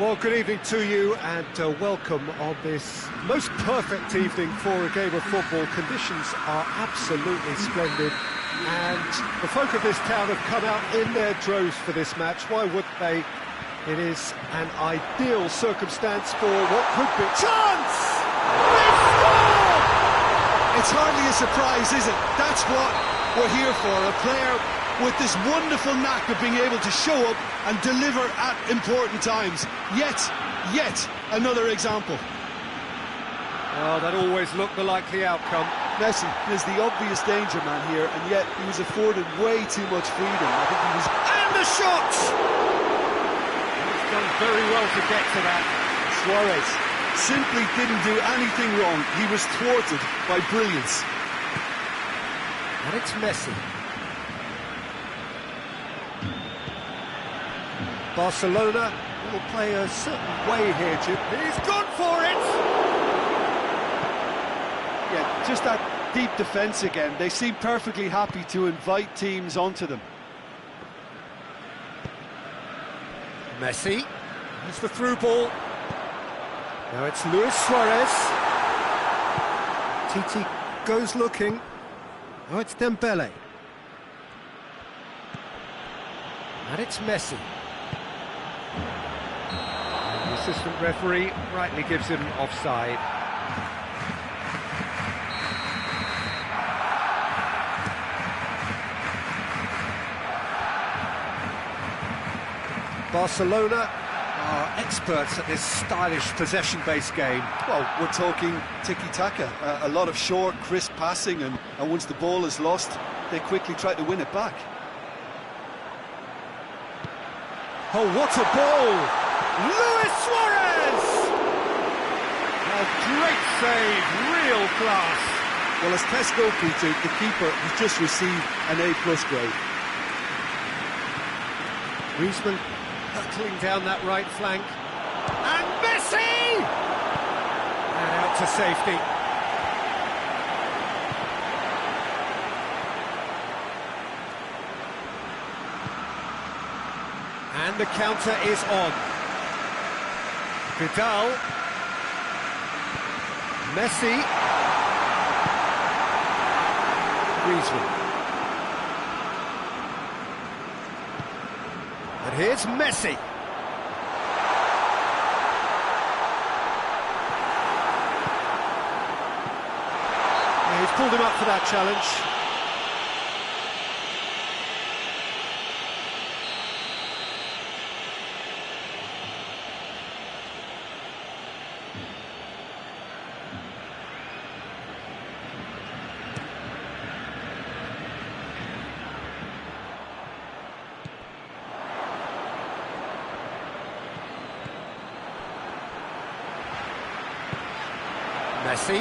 Well, good evening to you and welcome on this most perfect evening for a game of football. Conditions are absolutely splendid and the folk of this town have come out in their droves for this match. Why wouldn't they? It is an ideal circumstance for what could be... Chance! They score! It's hardly a surprise, is it? That's what we're here for, a player with this wonderful knack of being able to show up and deliver at important times. Yet another example. Well, that always looked the likely outcome. Messi is the obvious danger man here, and yet he was afforded way too much freedom. I think he was... And the shot! He's done very well to get to that. Suarez simply didn't do anything wrong. He was thwarted by brilliance. And it's Messi. Barcelona will play a certain way here, Jim. He's gone for it! Yeah, just that deep defence again. They seem perfectly happy to invite teams onto them. Messi. Here's the through ball. Now it's Luis Suarez. Titi goes looking. Now it's Dembele. And it's Messi. The assistant referee rightly gives him offside. Barcelona are experts at this stylish possession-based game. Well, we're talking tiki-taka, a lot of short, crisp passing, and once the ball is lost, they quickly try to win it back. Oh, what a ball! Luis Suarez! A great save, real class. Well, as test goalkeeper, the keeper has just received an A+ grade. Griezmann hurtling down that right flank. And Messi! And out to safety. And the counter is on. Vidal. Messi. Griezmann. And here's Messi. Yeah, he's pulled him up for that challenge. Messi.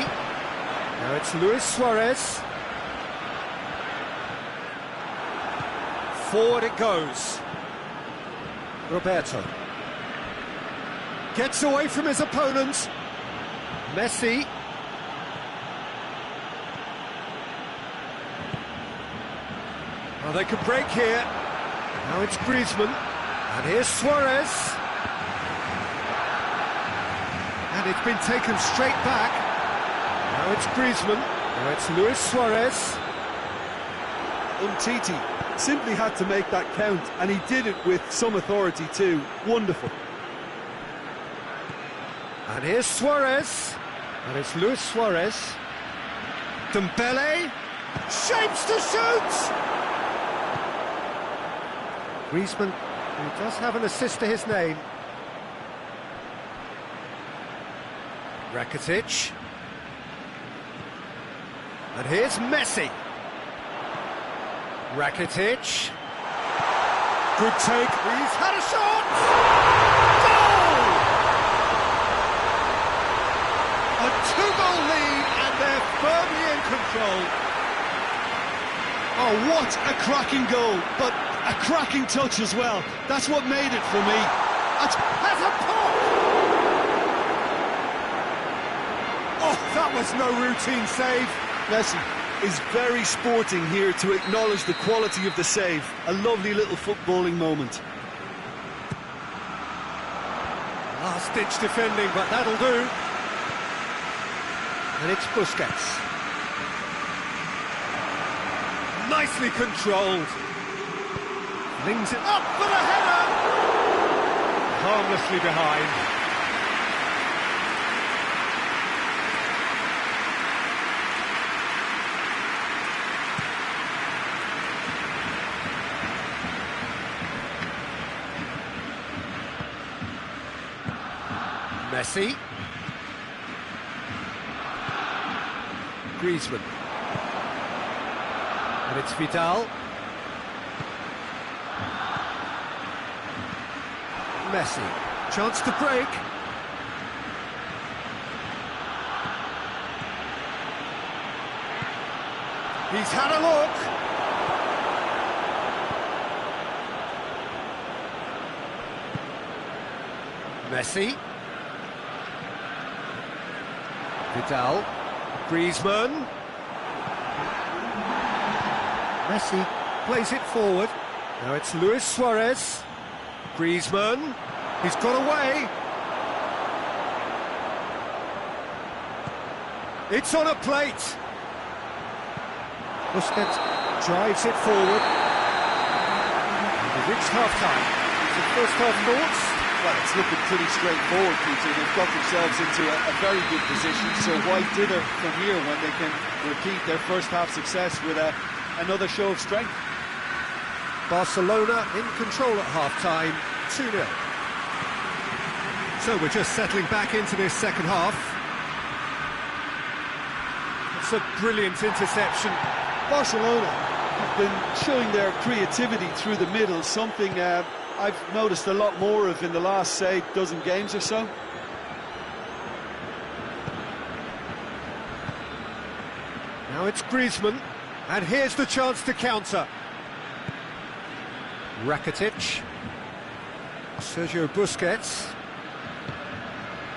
Now it's Luis Suarez. Forward it goes. Roberto. Gets away from his opponent. Messi. Well, they could break here. Now it's Griezmann. And here's Suarez. And it's been taken straight back. Now it's Griezmann. Now it's Luis Suarez. Titi simply had to make that count, and he did it with some authority too. Wonderful. And here's Suarez. And it's Luis Suarez. Dembele. Shapes to shoot! Griezmann, who does have an assist to his name. Rakitic. And here's Messi. Rakitic. Good take. He's had a shot! Goal! A two-goal lead and they're firmly in control. Oh, what a cracking goal, but a cracking touch as well. That's what made it for me. Has a pop! Oh, that was no routine save. Messi is very sporting here to acknowledge the quality of the save. A lovely little footballing moment. Last-ditch defending, but that'll do. And it's Busquets. Nicely controlled. Flings it up for the header! Harmlessly behind. Messi. Griezmann. And it's Vidal. Messi. Chance to break. He's had a look. Messi. Vidal. Griezmann. Messi plays it forward. Now it's Luis Suarez. Griezmann. He's got away. It's on a plate. Busquets drives it forward. We've reached half-time. The first half thoughts? Well, it's looking pretty straightforward, Peter. They've got themselves into a very good position, so why dither from here when they can repeat their first half success with another show of strength? Barcelona in control at half-time, 2-0. So we're just settling back into this second half. It's a brilliant interception. Barcelona have been showing their creativity through the middle, something I've noticed a lot more of in the last, say, dozen games or so. Now it's Griezmann, and here's the chance to counter. Rakitic. Sergio Busquets.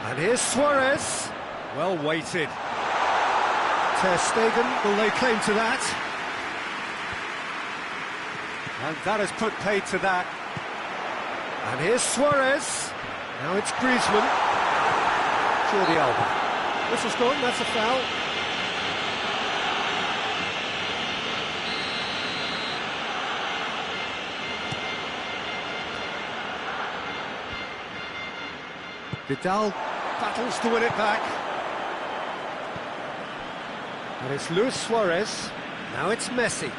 And here's Suarez. Well weighted. Ter Stegen, will lay claim to that? And that has put paid to that. And here's Suarez. Now it's Griezmann. Jordi Alba. Whistle's gone, that's a foul. Vidal battles to win it back. And it's Luis Suarez. Now it's Messi.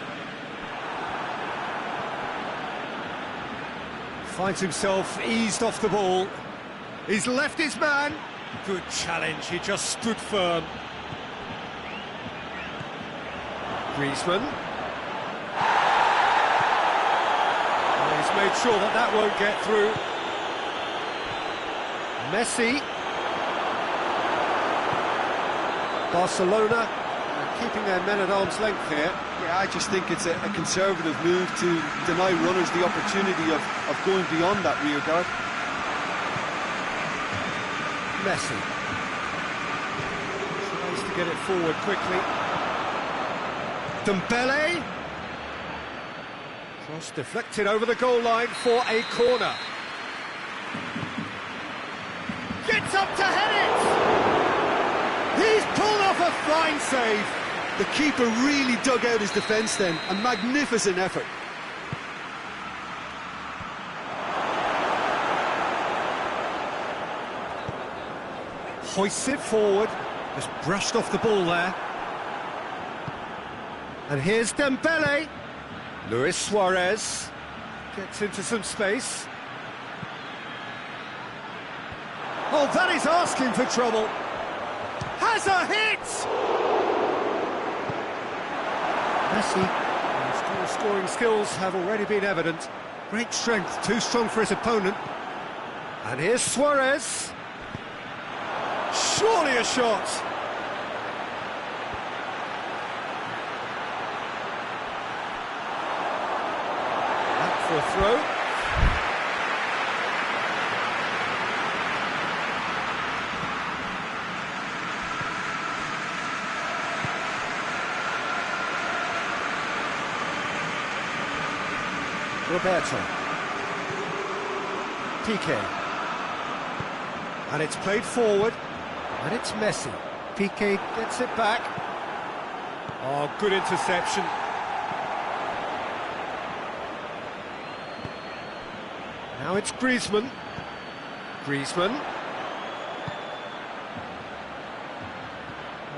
Finds himself eased off the ball. He's left his man. Good challenge, he just stood firm. Griezmann. Oh, he's made sure that that won't get through. Messi. Barcelona keeping their men at arm's length here. Yeah, I just think it's a conservative move to deny runners the opportunity of going beyond that rear guard. Messi tries to get it forward quickly. Dembele. Cross deflected over the goal line for a corner. Gets up to head it! He's pulled off a fine save. The keeper really dug out his defence then. A magnificent effort. Hoists it forward. Just brushed off the ball there. And here's Dembele. Luis Suarez gets into some space. Oh, that is asking for trouble. Has a hit! Messi, his scoring skills have already been evident. Great strength, too strong for his opponent. And here's Suarez. Surely a shot. Back for a throw. Roberto. Piqué. And it's played forward, and it's Messi. Piqué gets it back. Oh, good interception. Now it's Griezmann. Griezmann.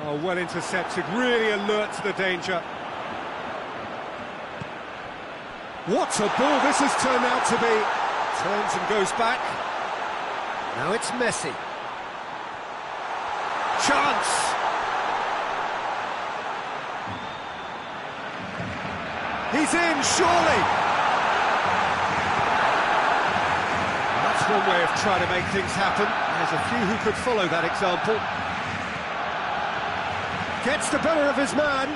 Oh, well intercepted, really alert to the danger. What a ball this has turned out to be. Turns and goes back. Now it's Messi. Chance! He's in, surely! That's one way of trying to make things happen. There's a few who could follow that example. Gets the better of his man.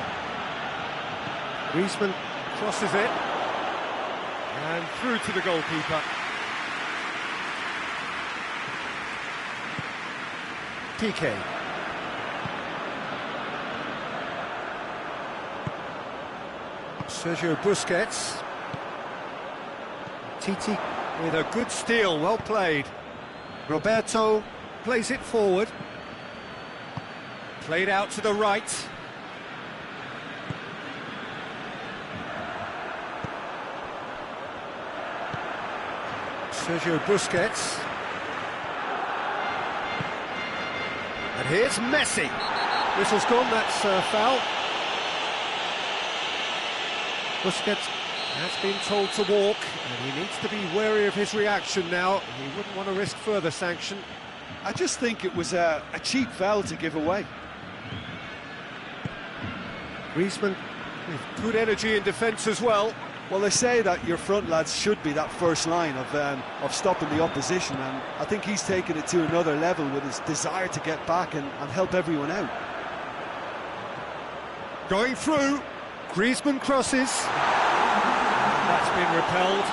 Griezmann crosses it. And through to the goalkeeper. Piqué. Sergio Busquets. Titi with a good steal, well played. Roberto plays it forward. Played out to the right. Sergio Busquets. And here's Messi. Whistle's gone, that's foul. Busquets has been told to walk, and he needs to be wary of his reaction now. He wouldn't want to risk further sanction. I just think it was a cheap foul to give away. Griezmann with good energy in defence as well. Well, they say that your front lads should be that first line of stopping the opposition, and I think he's taken it to another level with his desire to get back and help everyone out. Going through, Griezmann crosses. That's been repelled.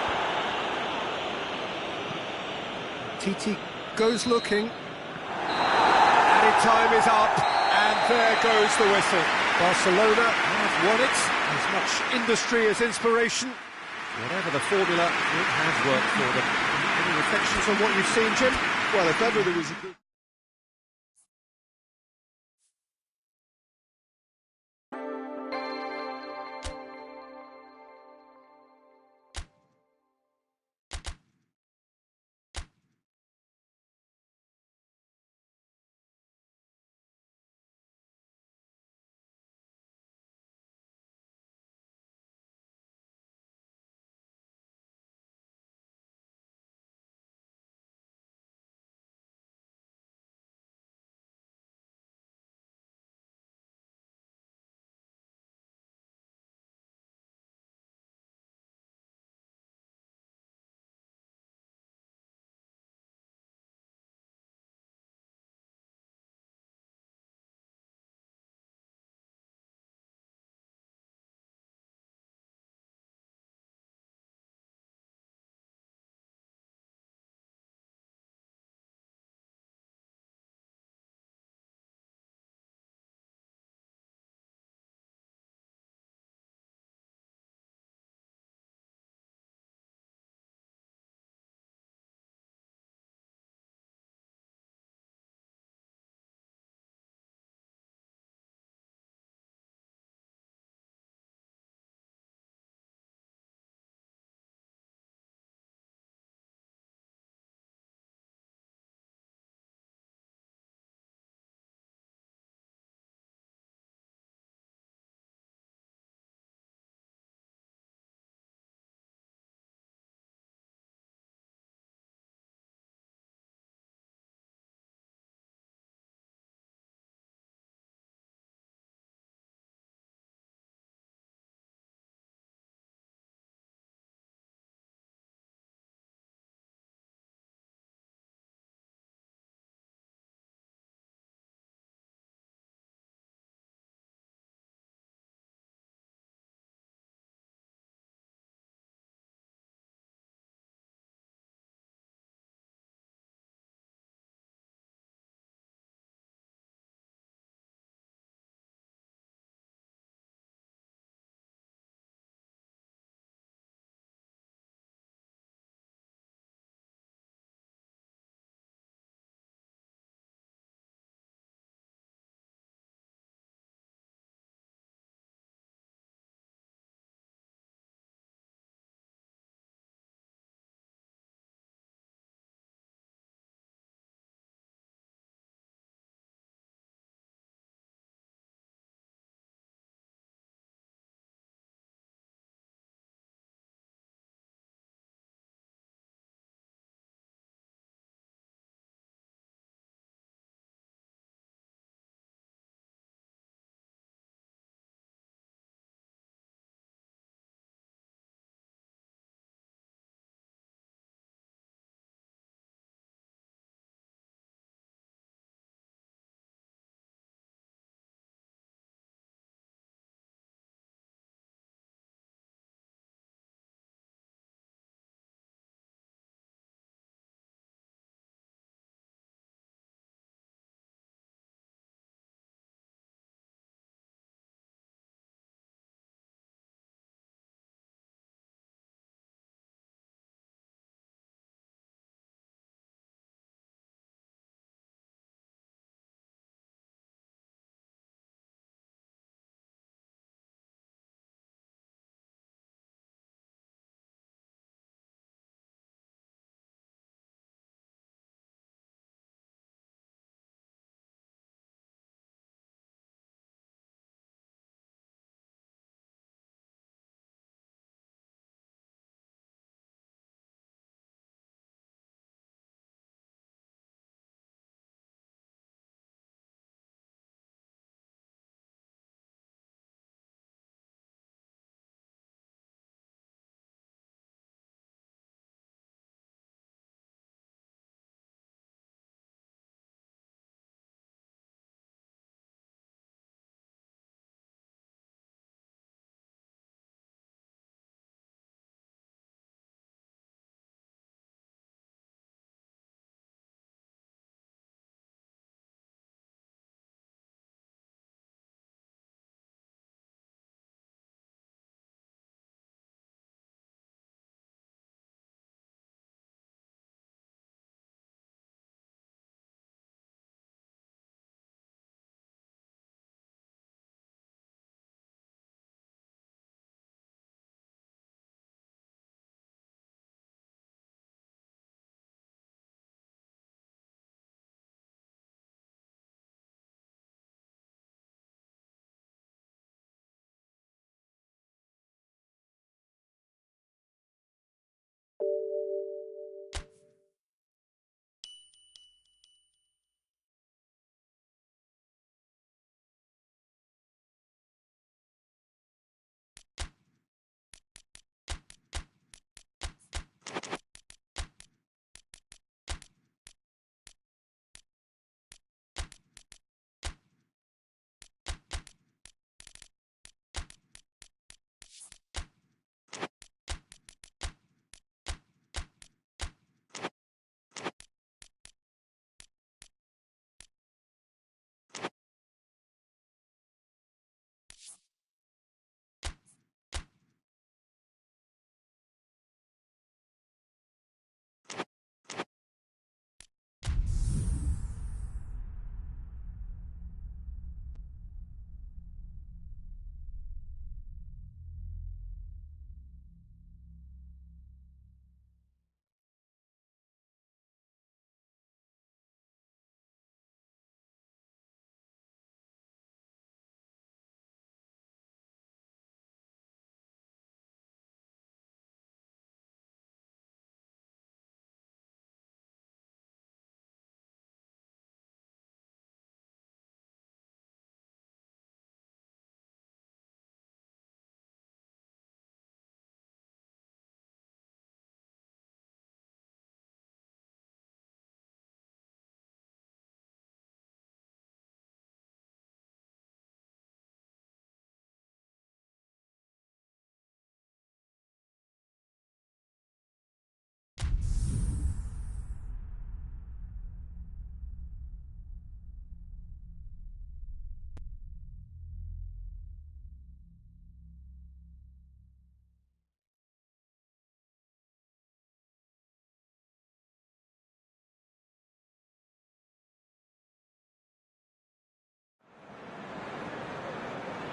Titi goes looking. Added time is up, and there goes the whistle. Barcelona have won it. As much industry as inspiration. Whatever the formula, it has worked for them. Any reflections on what you've seen, Jim? Well, if ever there was a good...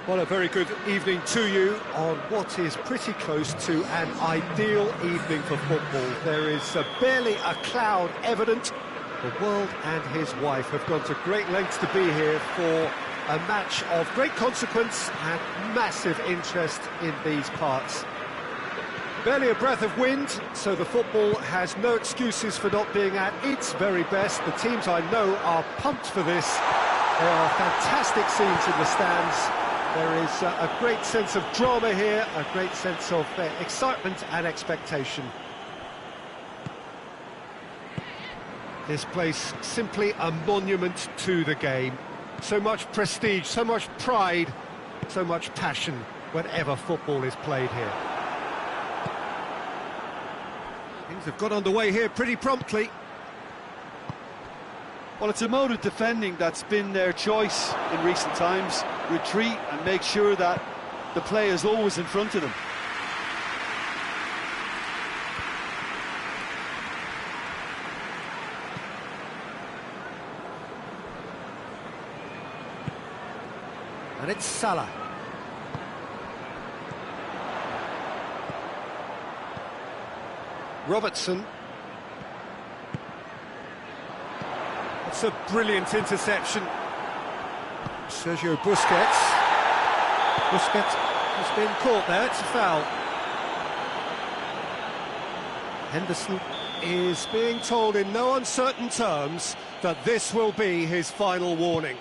Well, a very good evening to you on what is pretty close to an ideal evening for football. There is barely a cloud evident. The world and his wife have gone to great lengths to be here for a match of great consequence and massive interest in these parts. Barely a breath of wind, so the football has no excuses for not being at its very best. The teams I know are pumped for this. There are fantastic scenes in the stands. There is a great sense of drama here, a great sense of excitement and expectation. This place simply a monument to the game. So much prestige, so much pride, so much passion whenever football is played here. Things have got underway here pretty promptly. Well, it's a mode of defending that's been their choice in recent times. Retreat and make sure that the play is always in front of them. And it's Salah. Robertson. That's a brilliant interception. Sergio Busquets. Busquets has been caught there, it's a foul. Henderson is being told in no uncertain terms that this will be his final warning.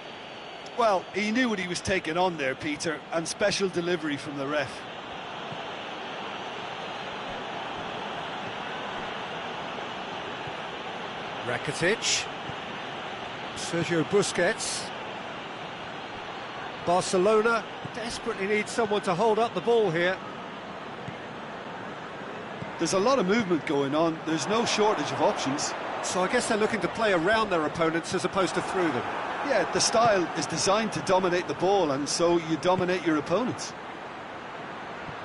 Well, he knew what he was taking on there, Peter, and special delivery from the ref. Rakitic. Sergio Busquets. Barcelona desperately need someone to hold up the ball here. There's a lot of movement going on. There's no shortage of options. So I guess they're looking to play around their opponents as opposed to through them. Yeah, the style is designed to dominate the ball, and so you dominate your opponents.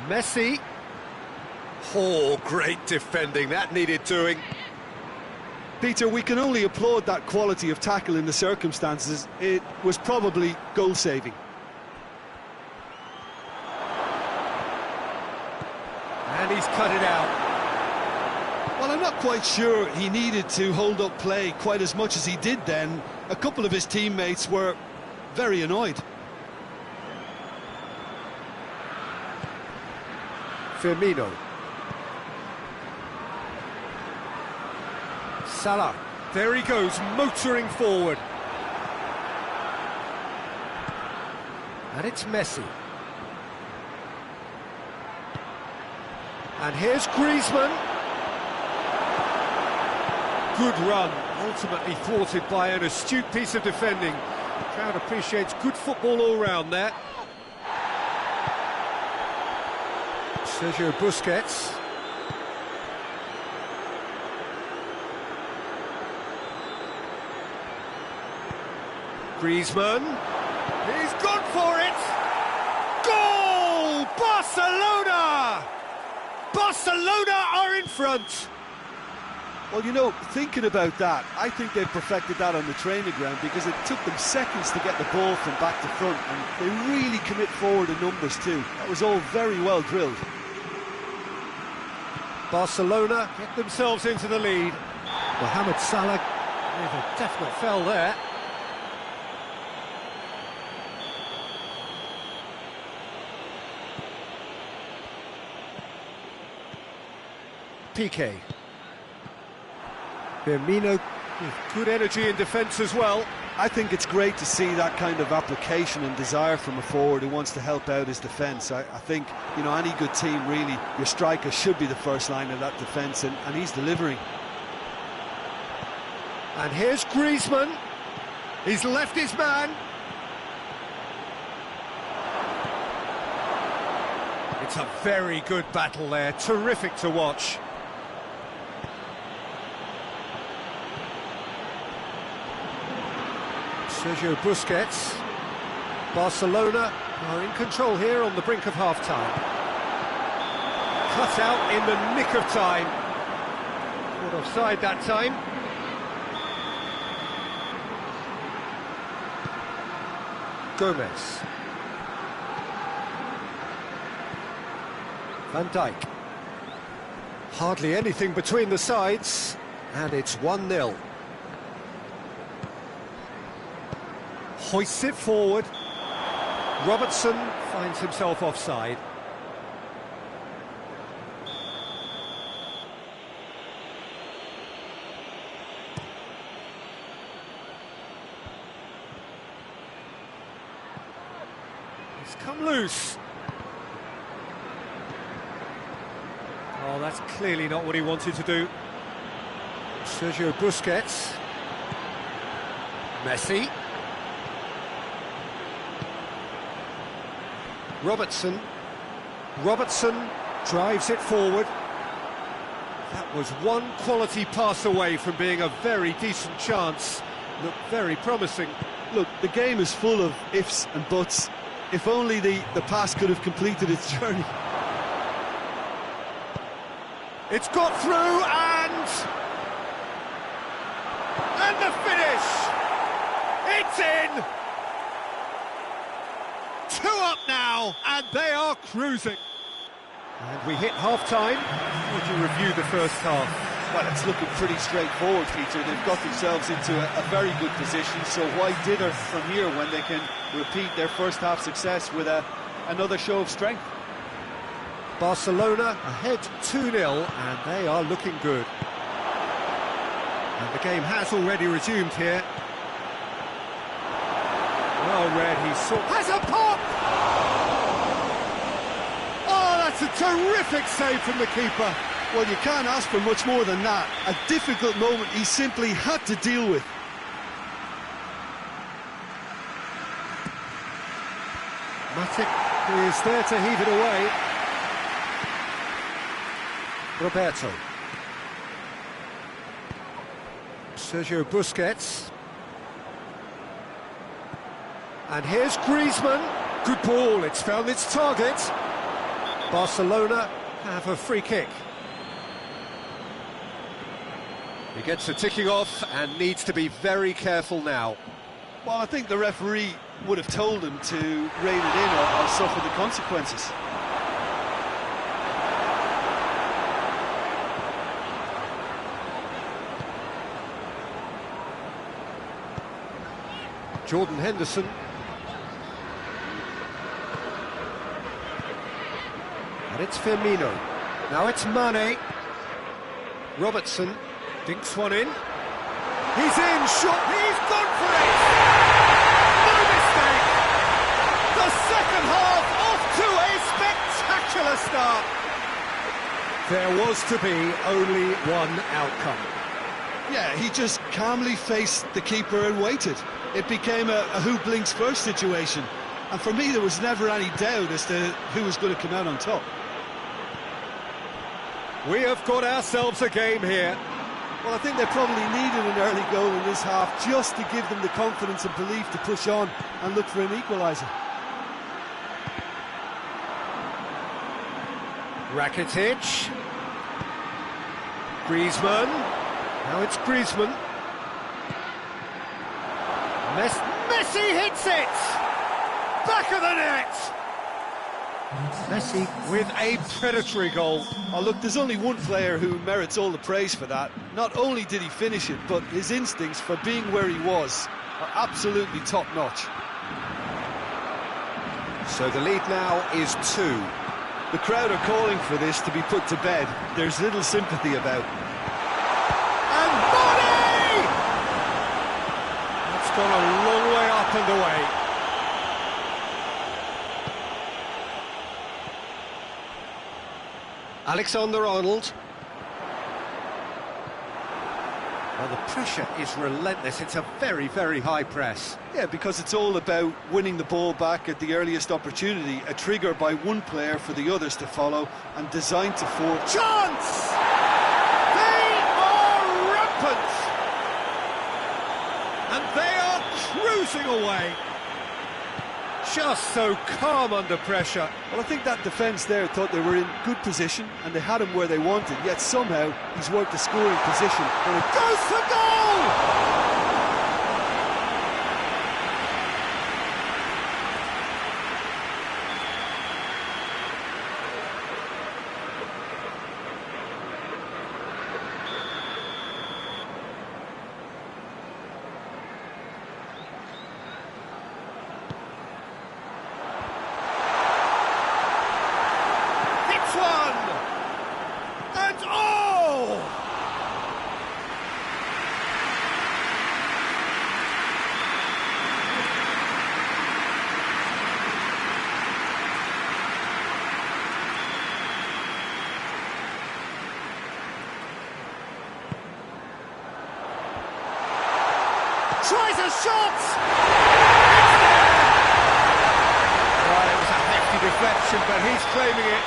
Messi. Oh, great defending. That needed doing. Peter, we can only applaud that quality of tackle in the circumstances. It was probably goal-saving. And he's cut it out. Well, I'm not quite sure he needed to hold up play quite as much as he did then. A couple of his teammates were very annoyed. Firmino. Salah. There he goes, motoring forward. And it's Messi. And here's Griezmann. Good run, ultimately thwarted by an astute piece of defending. The crowd appreciates good football all round there. Sergio Busquets. Griezmann. He's gone for it! Goal! Barcelona! Barcelona are in front! Well, you know, thinking about that, I think they've perfected that on the training ground because it took them seconds to get the ball from back to front, and they really commit forward in numbers too. That was all very well drilled. Barcelona get themselves into the lead. Mohamed Salah with a definite foul there. Piqué. Firmino with good energy in defence as well. I think it's great to see that kind of application and desire from a forward who wants to help out his defence. I think, you know, any good team really, your striker should be the first line of that defence, and he's delivering. And here's Griezmann. He's left his man. It's a very good battle there, terrific to watch. Sergio Busquets. Barcelona are in control here on the brink of half-time. Cut out in the nick of time. Caught offside that time. Gomez. Van Dijk. Hardly anything between the sides, and it's 1-0. Hoists it forward. Robertson finds himself offside. He's come loose. Oh, that's clearly not what he wanted to do. Sergio Busquets. Messi. Robertson drives it forward. That was one quality pass away from being a very decent chance. Looked very promising. Look, the game is full of ifs and buts. If only the pass could have completed its journey. It's got through and the finish! It's in! 2 up now, and they are cruising. And we hit half-time. Would you review the first half? Well, it's looking pretty straightforward, Peter. They've got themselves into a very good position, so why dither from here when they can repeat their first half success with another show of strength? Barcelona ahead 2-0, and they are looking good. And the game has already resumed here. Well read, has a pop! Oh, that's a terrific save from the keeper. Well, you can't ask for much more than that. A difficult moment he simply had to deal with. Matic is there to heave it away. Roberto. Sergio Busquets. And here's Griezmann. Good ball, it's found its target. Barcelona have a free kick. He gets the ticking off and needs to be very careful now. Well, I think the referee would have told him to rein it in or suffer the consequences. Jordan Henderson. And it's Firmino. Now it's Mane. Robertson dinks one in. He's in, shot, he's gone for it! No mistake! The second half off to a spectacular start! There was to be only one outcome. Yeah, he just calmly faced the keeper and waited. It became a who blinks first situation. And for me, there was never any doubt as to who was going to come out on top. We have got ourselves a game here. Well, I think they probably needed an early goal in this half just to give them the confidence and belief to push on and look for an equaliser. Rakitic. Griezmann. Now it's Griezmann. Messi hits it! Back of the net! Messi with a predatory goal. Oh, look, there's only one player who merits all the praise for that. Not only did he finish it, but his instincts for being where he was are absolutely top-notch. So the lead now is 2. The crowd are calling for this to be put to bed. There's little sympathy about. And Mane! That's gone a long way up and away. Alexander-Arnold. Well, the pressure is relentless. It's a very, very high press. Yeah, because it's all about winning the ball back at the earliest opportunity, a trigger by one player for the others to follow, and designed to force. Chance! They are rampant! And they are cruising away. Just so calm under pressure. Well, I think that defence there thought they were in good position and they had him where they wanted, yet somehow he's worked the scoring position and it Goes for goal! tries a shot! Well, it was a hefty deflection, but he's claiming it.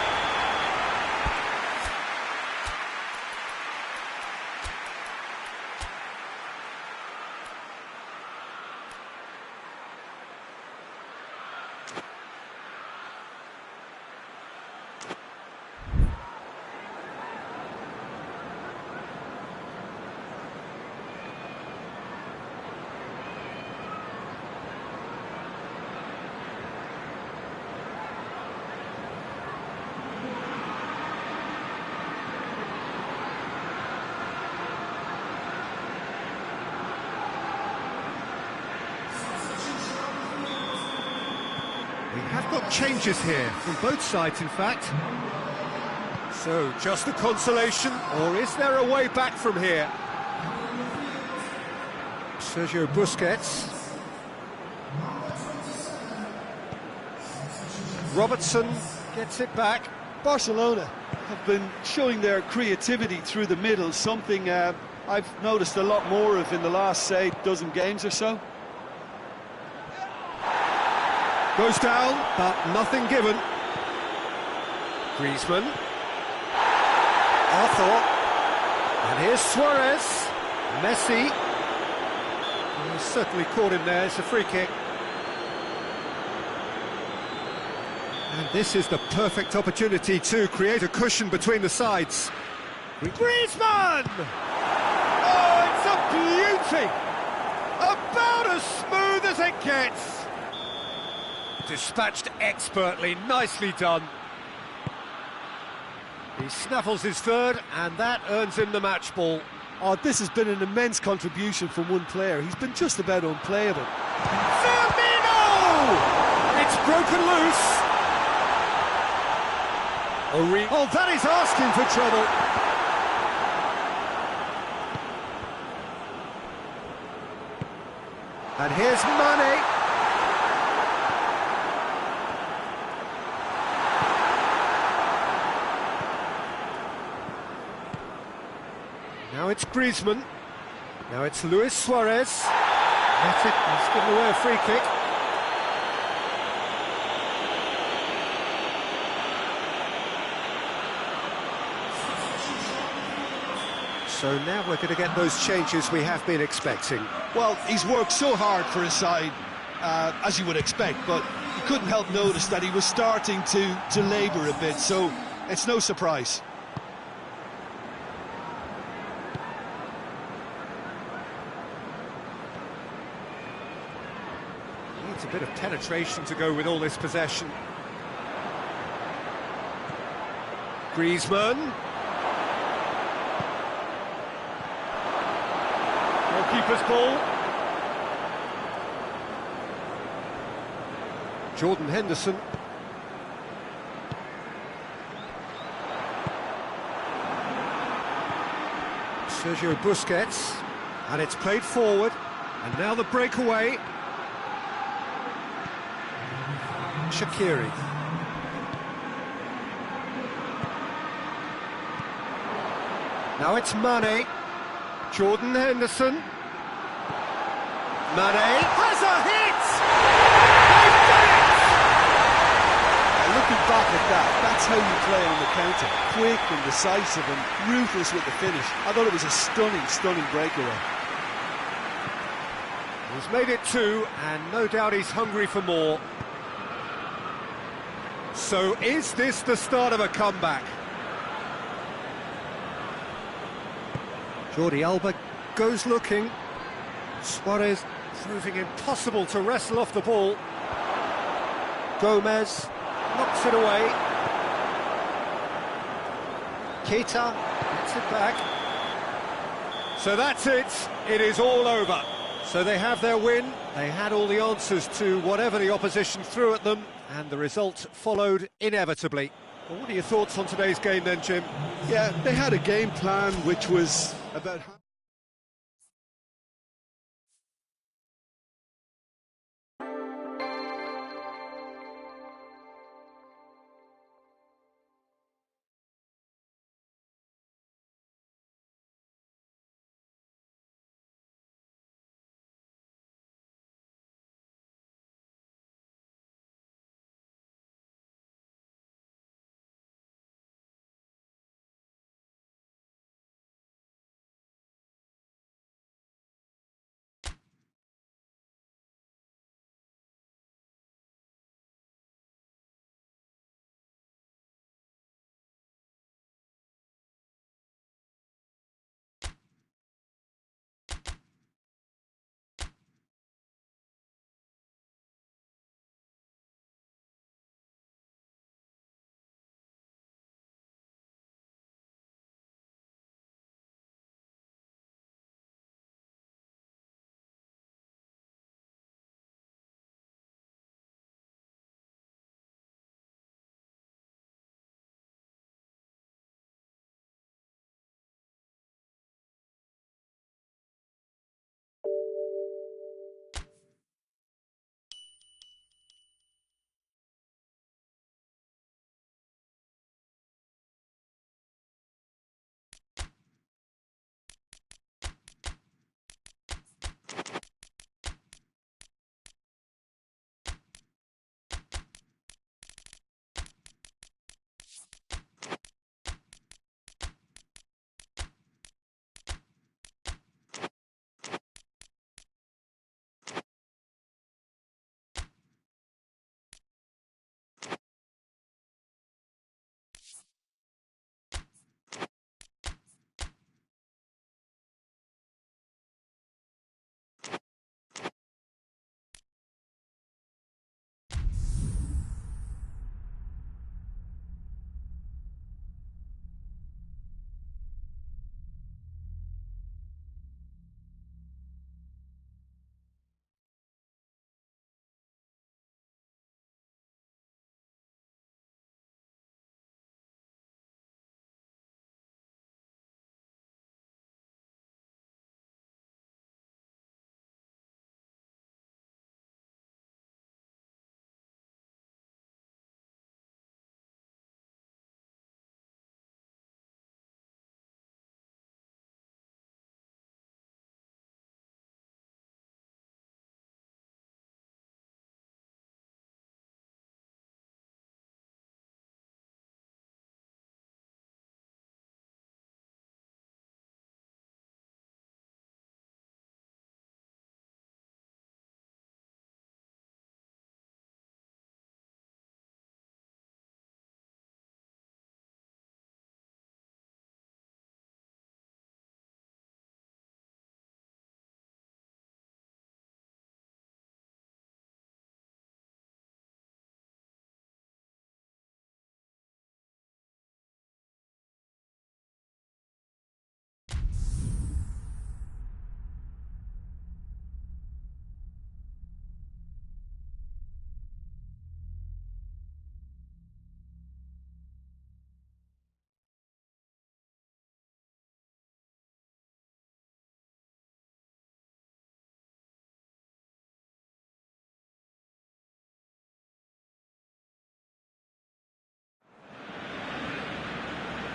We have got changes here, from both sides in fact. So, just a consolation, or is there a way back from here? Sergio Busquets. Robertson gets it back. Barcelona have been showing their creativity through the middle, something I've noticed a lot more of in the last, say, dozen games or so. Goes down, but nothing given. Griezmann. Arthur. And here's Suarez. Messi. He's certainly caught him there, it's a free kick. And this is the perfect opportunity to create a cushion between the sides. Griezmann! Oh, it's a beauty! About as smooth as it gets! Dispatched expertly, nicely done. He snaffles his third, and that earns him the match ball. Oh, this has been an immense contribution from one player. He's been just about unplayable. Firmino! It's broken loose. Oh, that is asking for trouble. And here's Mane. Now it's Griezmann. Now it's Luis Suarez. That's it, he's given away a free kick. So now we're going to get those changes we have been expecting. Well, he's worked so hard for his side, as you would expect, but you couldn't help notice that he was starting to labour a bit, so it's no surprise. Needs a bit of penetration to go with all this possession. Griezmann. Goalkeeper's ball. Jordan Henderson. Sergio Busquets. And it's played forward. And now the breakaway. Shaqiri. Now it's Mane. Jordan Henderson. Mane has a hit! They've done it! Looking back at that, that's how you play on the counter. Quick and decisive and ruthless with the finish. I thought it was a stunning, stunning breakaway. He's made it two, and no doubt he's hungry for more. So is this the start of a comeback? Jordi Alba goes looking. Suarez proving impossible to wrestle off the ball. Gomez knocks it away. Keita gets it back. So that's it. It is all over. So they have their win. They had all the answers to whatever the opposition threw at them, and the result followed inevitably. Well, what are your thoughts on today's game then, Jim? Yeah, they had a game plan which was about...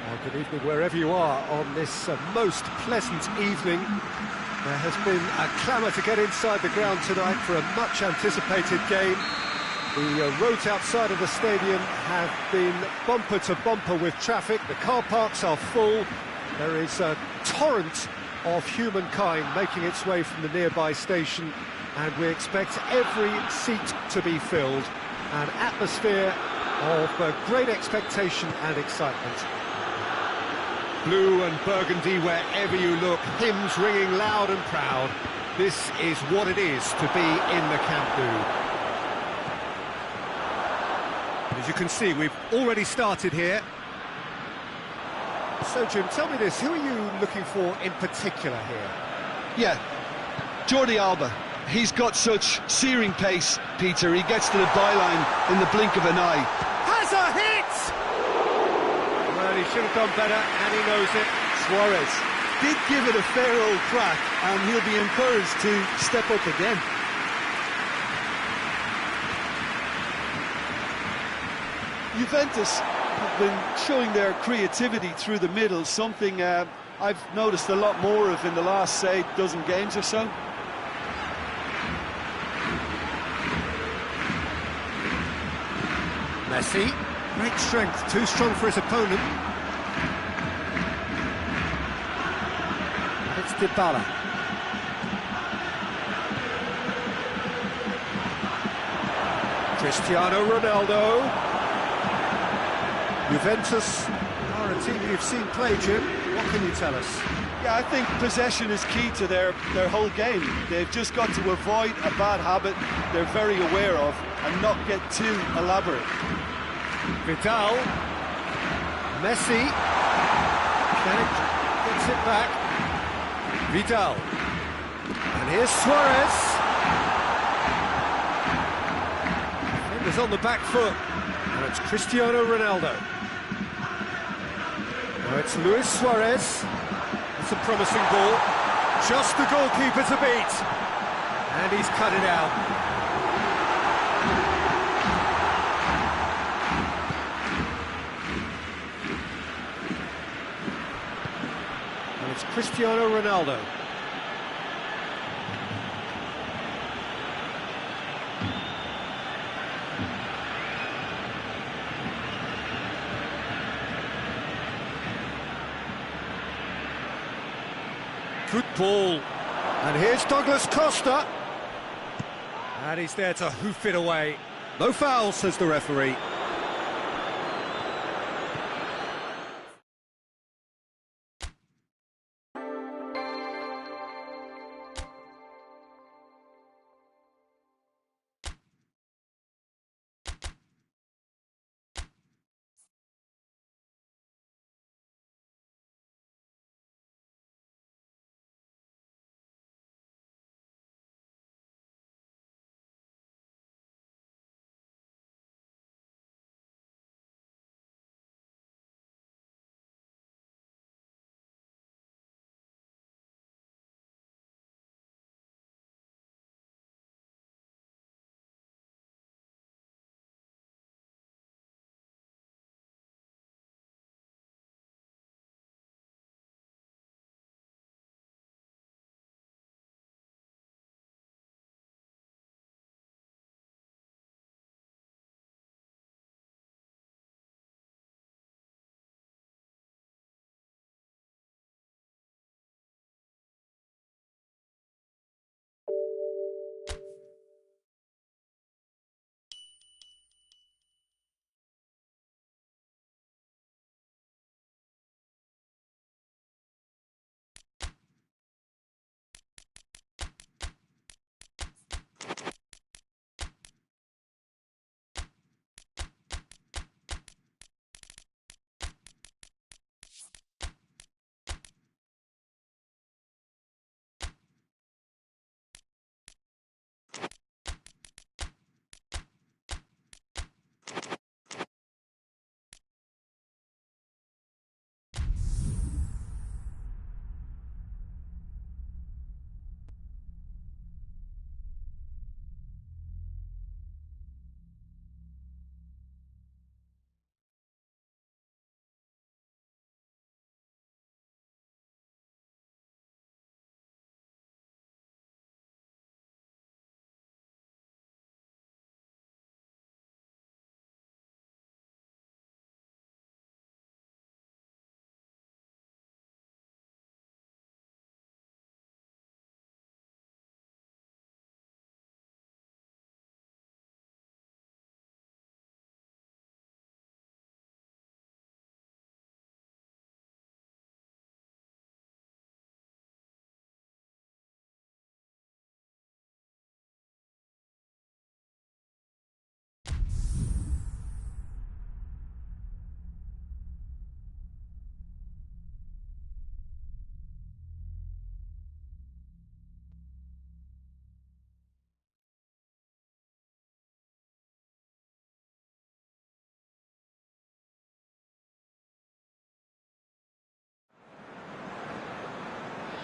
Well, good evening wherever you are on this most pleasant evening. There has been a clamour to get inside the ground tonight for a much anticipated game. The roads outside of the stadium have been bumper to bumper with traffic. The car parks are full. There is a torrent of humankind making its way from the nearby station, and we expect every seat to be filled. An atmosphere of great expectation and excitement. Blue and burgundy wherever you look, hymns ringing loud and proud. This is what it is to be in the Camp Nou. As you can see, we've already started here. So, Jim, tell me this, who are you looking for in particular here? Yeah, Jordi Alba. He's got such searing pace, Peter. He gets to the byline in the blink of an eye. Has a hit! Well, he should have done better, and he knows it. Suarez did give it a fair old crack, and he'll be encouraged to step up again. Juventus have been showing their creativity through the middle, something I've noticed a lot more of in the last, say, dozen games or so. Messi, great strength, too strong for his opponent. It's Dybala. Cristiano Ronaldo. Juventus are a team you've seen play, Jim. What can you tell us? Yeah, I think possession is key to their whole game. They've just got to avoid a bad habit they're very aware of and not get too elaborate. Vidal, Messi, gets it back. Vidal, and here's Suarez. Defenders on the back foot, and it's Cristiano Ronaldo. Now it's Luis Suarez. It's a promising ball. Just the goalkeeper to beat, and he's cut it out. It's Cristiano Ronaldo. Good ball. And here's Douglas Costa. And he's there to hoof it away. No foul, says the referee.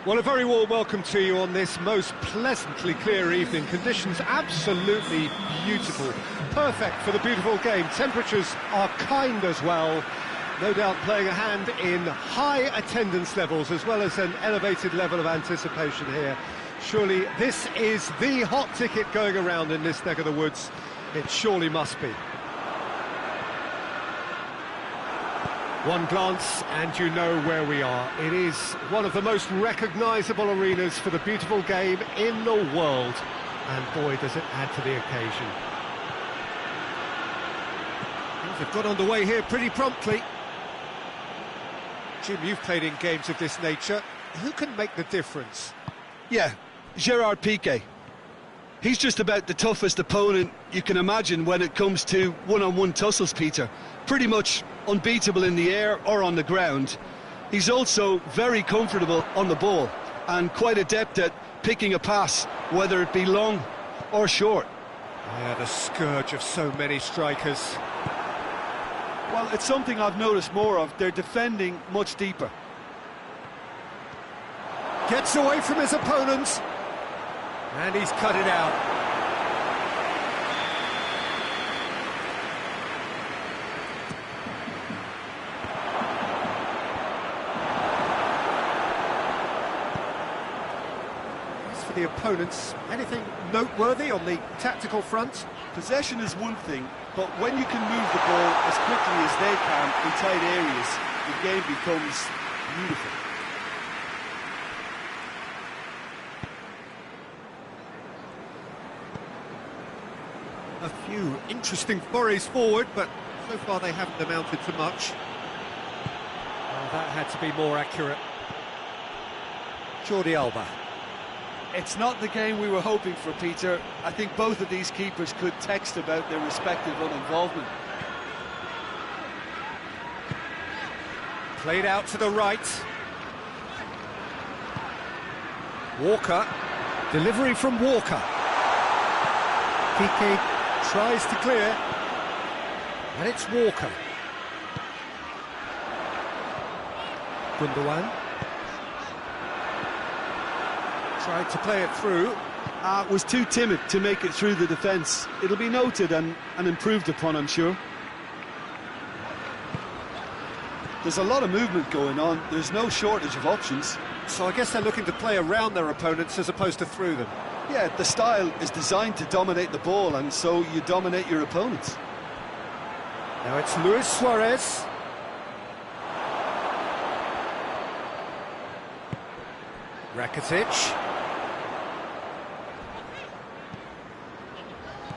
Well, a very warm welcome to you on this most pleasantly clear evening. Conditions absolutely beautiful. Perfect for the beautiful game. Temperatures are kind as well. No doubt playing a hand in high attendance levels as well as an elevated level of anticipation here. Surely this is the hot ticket going around in this neck of the woods. It surely must be. One glance and you know where we are. It is one of the most recognisable arenas for the beautiful game in the world. And boy, does it add to the occasion. Things have got underway here pretty promptly. Jim, you've played in games of this nature. Who can make the difference? Yeah, Gerard Piqué. He's just about the toughest opponent you can imagine when it comes to one-on-one tussles, Peter. Pretty much unbeatable in the air or on the ground. He's also very comfortable on the ball and quite adept at picking a pass, whether it be long or short. Yeah, the scourge of so many strikers. Well, it's something I've noticed more of. They're defending much deeper. Gets away from his opponents. And he's cut it out. As for the opponents, anything noteworthy on the tactical front? Possession is one thing, but when you can move the ball as quickly as they can in tight areas, the game becomes beautiful. A few interesting forays forward, but so far they haven't amounted to much. Oh, that had to be more accurate. Jordi Alba. It's not the game we were hoping for, Peter. I think both of these keepers could text about their respective uninvolvement. Played out to the right. Walker. Delivery from Walker. Piqué tries to clear, and it's Walker. Gundogan tried to play it through. Was too timid to make it through the defence. It'll be noted and improved upon, I'm sure. There's a lot of movement going on. There's no shortage of options. So I guess they're looking to play around their opponents as opposed to through them. Yeah, the style is designed to dominate the ball, and so you dominate your opponents. Now it's Luis Suarez. Rakitic.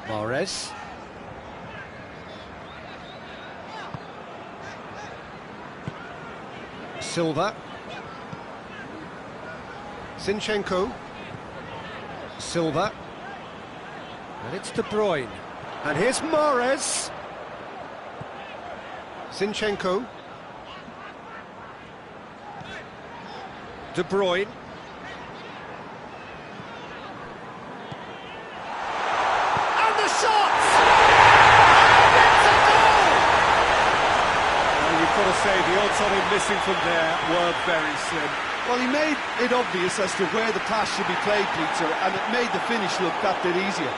Mahrez. Silva. Zinchenko. Silva. And it's De Bruyne. And here's Mahrez. Zinchenko. De Bruyne. And the shot! And it's a goal! Well, you've got to say the odds on him missing from there were very slim. Well, he made it obvious as to where the pass should be played, Peter, and it made the finish look that bit easier.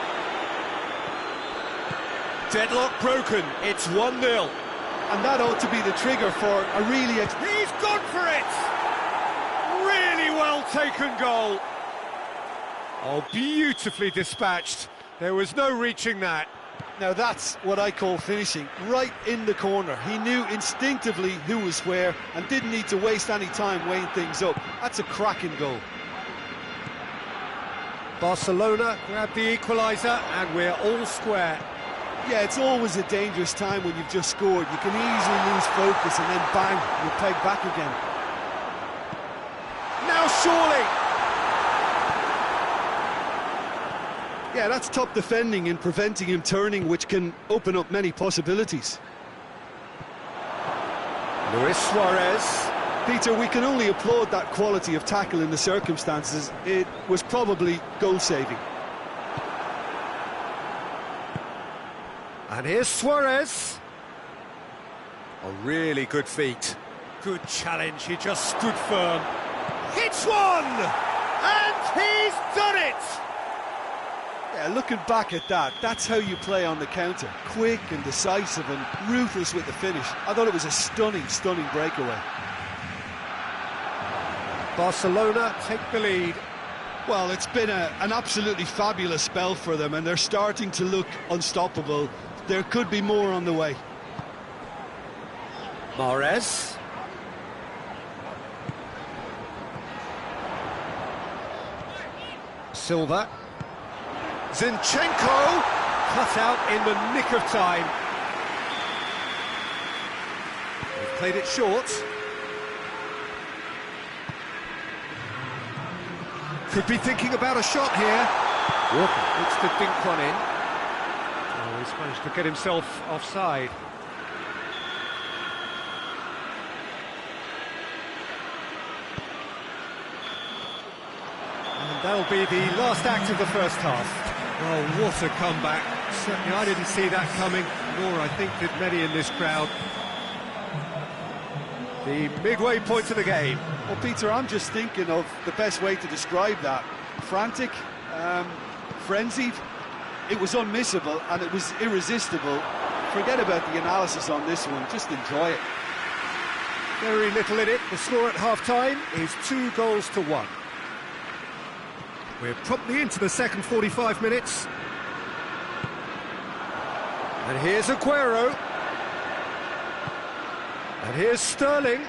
Deadlock broken, it's 1-0. And that ought to be the trigger for a really... He's gone for it! Really well taken goal. Oh, beautifully dispatched. There was no reaching that. Now that's what I call finishing, right in the corner. He knew instinctively who was where and didn't need to waste any time weighing things up. That's a cracking goal. Barcelona grabbed the equaliser and we're all square. Yeah, it's always a dangerous time when you've just scored. You can easily lose focus and then bang, you're pegged back again. Now surely! Yeah, that's top defending and preventing him turning, which can open up many possibilities. Luis Suarez. Peter, we can only applaud that quality of tackle in the circumstances. It was probably goal-saving. And here's Suarez. A really good feat. Good challenge, he just stood firm. hits one! And he's done it! Yeah, looking back at that, that's how you play on the counter. Quick and decisive and ruthless with the finish. I thought it was a stunning, stunning breakaway. Barcelona take the lead. Well, it's been an absolutely fabulous spell for them, and they're starting to look unstoppable. There could be more on the way. Mahrez. Silva. Zinchenko, cut out in the nick of time. They've played it short. Could be thinking about a shot here. Walker looks to dink one in. Oh, he's managed to get himself offside. And that'll be the last act of the first half. Oh, what a comeback. Certainly I didn't see that coming, nor I think did many in this crowd. The midway point of the game. Well, Peter, I'm just thinking of the best way to describe that. Frantic, frenzied. It was unmissable and it was irresistible. Forget about the analysis on this one, just enjoy it. Very little in it. The score at half-time is 2-1. We're promptly into the second 45 minutes. And here's Aguero. And here's Sterling.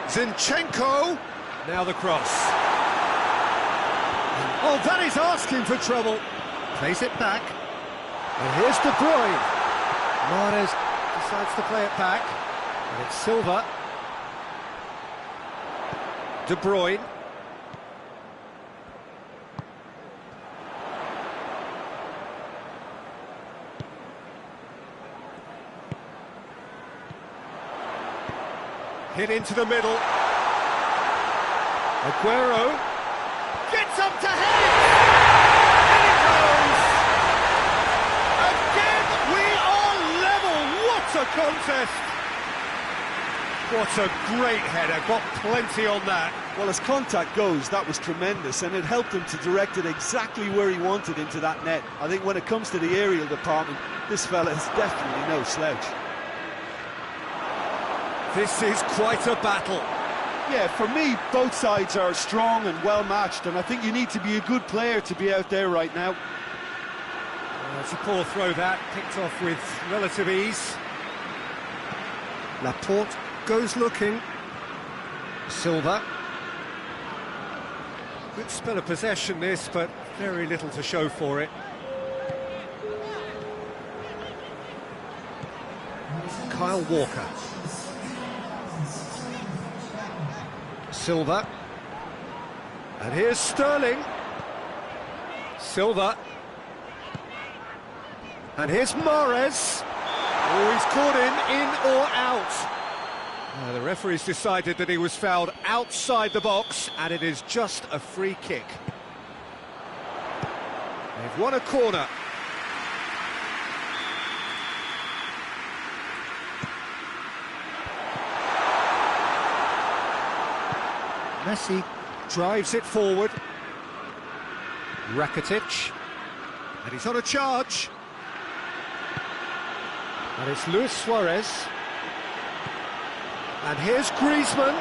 Zinchenko. Now the cross. Oh, that is asking for trouble. Plays it back. And here's De Bruyne. Mahrez decides to play it back. And it's Silva. De Bruyne. Hit into the middle. Aguero gets up to head it! And it goes! Again, we are level! What a contest! What a great header, got plenty on that. Well, as contact goes, that was tremendous, and it helped him to direct it exactly where he wanted into that net. I think when it comes to the aerial department, this fella is definitely no slouch. This is quite a battle. Yeah, for me, both sides are strong and well-matched, and I think you need to be a good player to be out there right now. It's a poor throw that, picked off with relative ease. Laporte goes looking. Silva. Good spell of possession this, but very little to show for it. Kyle Walker. Silva. And here's Sterling. Silva. And here's Mahrez. Oh, he's caught in or out. The referee's decided that he was fouled outside the box, and it is just a free kick. They've won a corner. Messi drives it forward. Rakitic. And he's on a charge. And it's Luis Suarez. And here's Griezmann.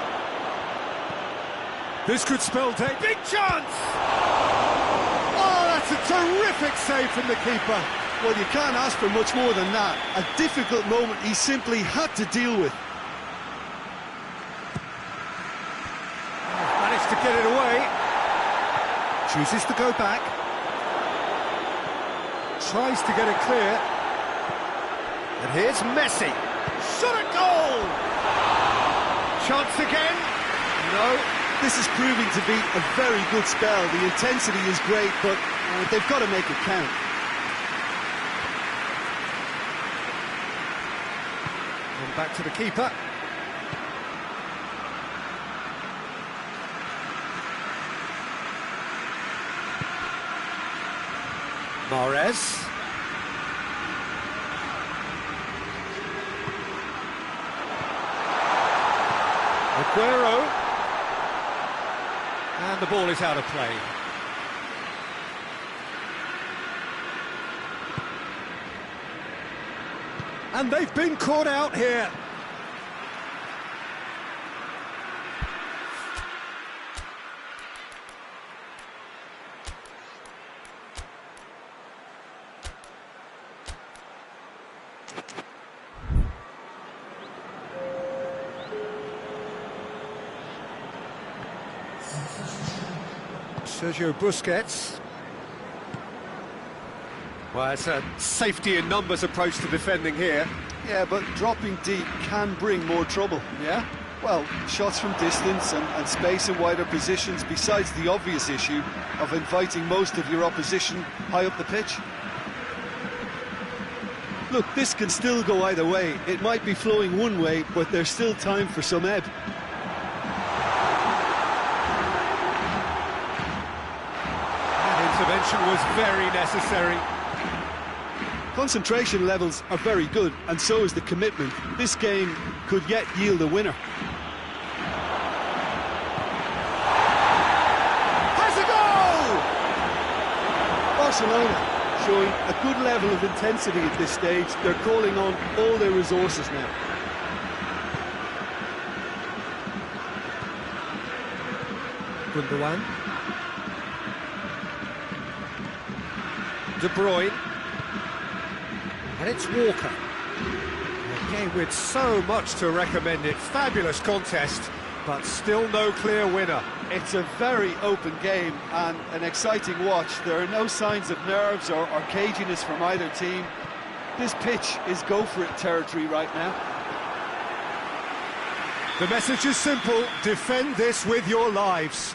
This could spell day. Big chance! Oh, that's a terrific save from the keeper. Well, you can't ask for much more than that. A difficult moment he simply had to deal with. Managed to get it away. Chooses to go back. Tries to get it clear. And here's Messi. Shot at goal! Chance again. No, this is proving to be a very good spell. The intensity is great, but they've got to make it count. And back to the keeper. Mahrez. Aguero. And the ball is out of play. And they've been caught out here. Sergio Busquets. Well, it's a safety in numbers approach to defending here. Yeah, but dropping deep can bring more trouble. Yeah? Well, shots from distance and space in wider positions, besides the obvious issue of inviting most of your opposition high up the pitch. Look, this can still go either way. It might be flowing one way, but there's still time for some ebb. That intervention was very necessary. Concentration levels are very good, and so is the commitment. This game could yet yield a winner. Has a goal! Barcelona showing a good level of intensity at this stage. They're calling on all their resources now. Gundogan. De Bruyne. And it's Walker. A game with so much to recommend it. Fabulous contest, but still no clear winner. It's a very open game and an exciting watch. There are no signs of nerves or caginess from either team. This pitch is go-for-it territory right now. The message is simple: defend this with your lives.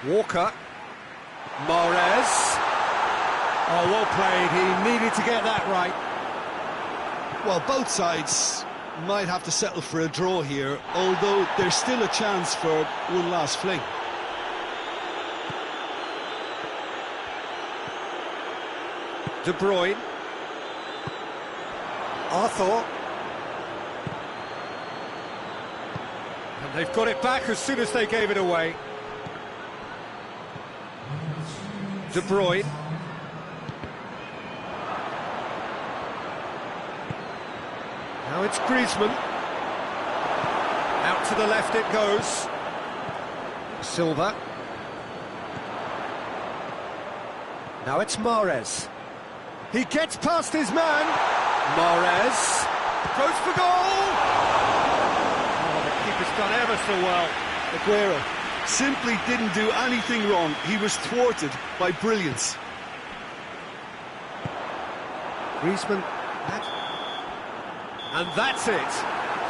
Walker. Mahrez. Oh, well played. He needed to get that right. Well, both sides might have to settle for a draw here, although there's still a chance for one last fling. De Bruyne. Arthur. And they've got it back as soon as they gave it away. De Bruyne. Now it's Griezmann. Out to the left it goes. Silva. Now it's Mahrez. He gets past his man. Mahrez. Goes for goal! Oh, the keeper's done ever so well. Aguero simply didn't do anything wrong. He was thwarted by brilliance. Griezmann. And that's it.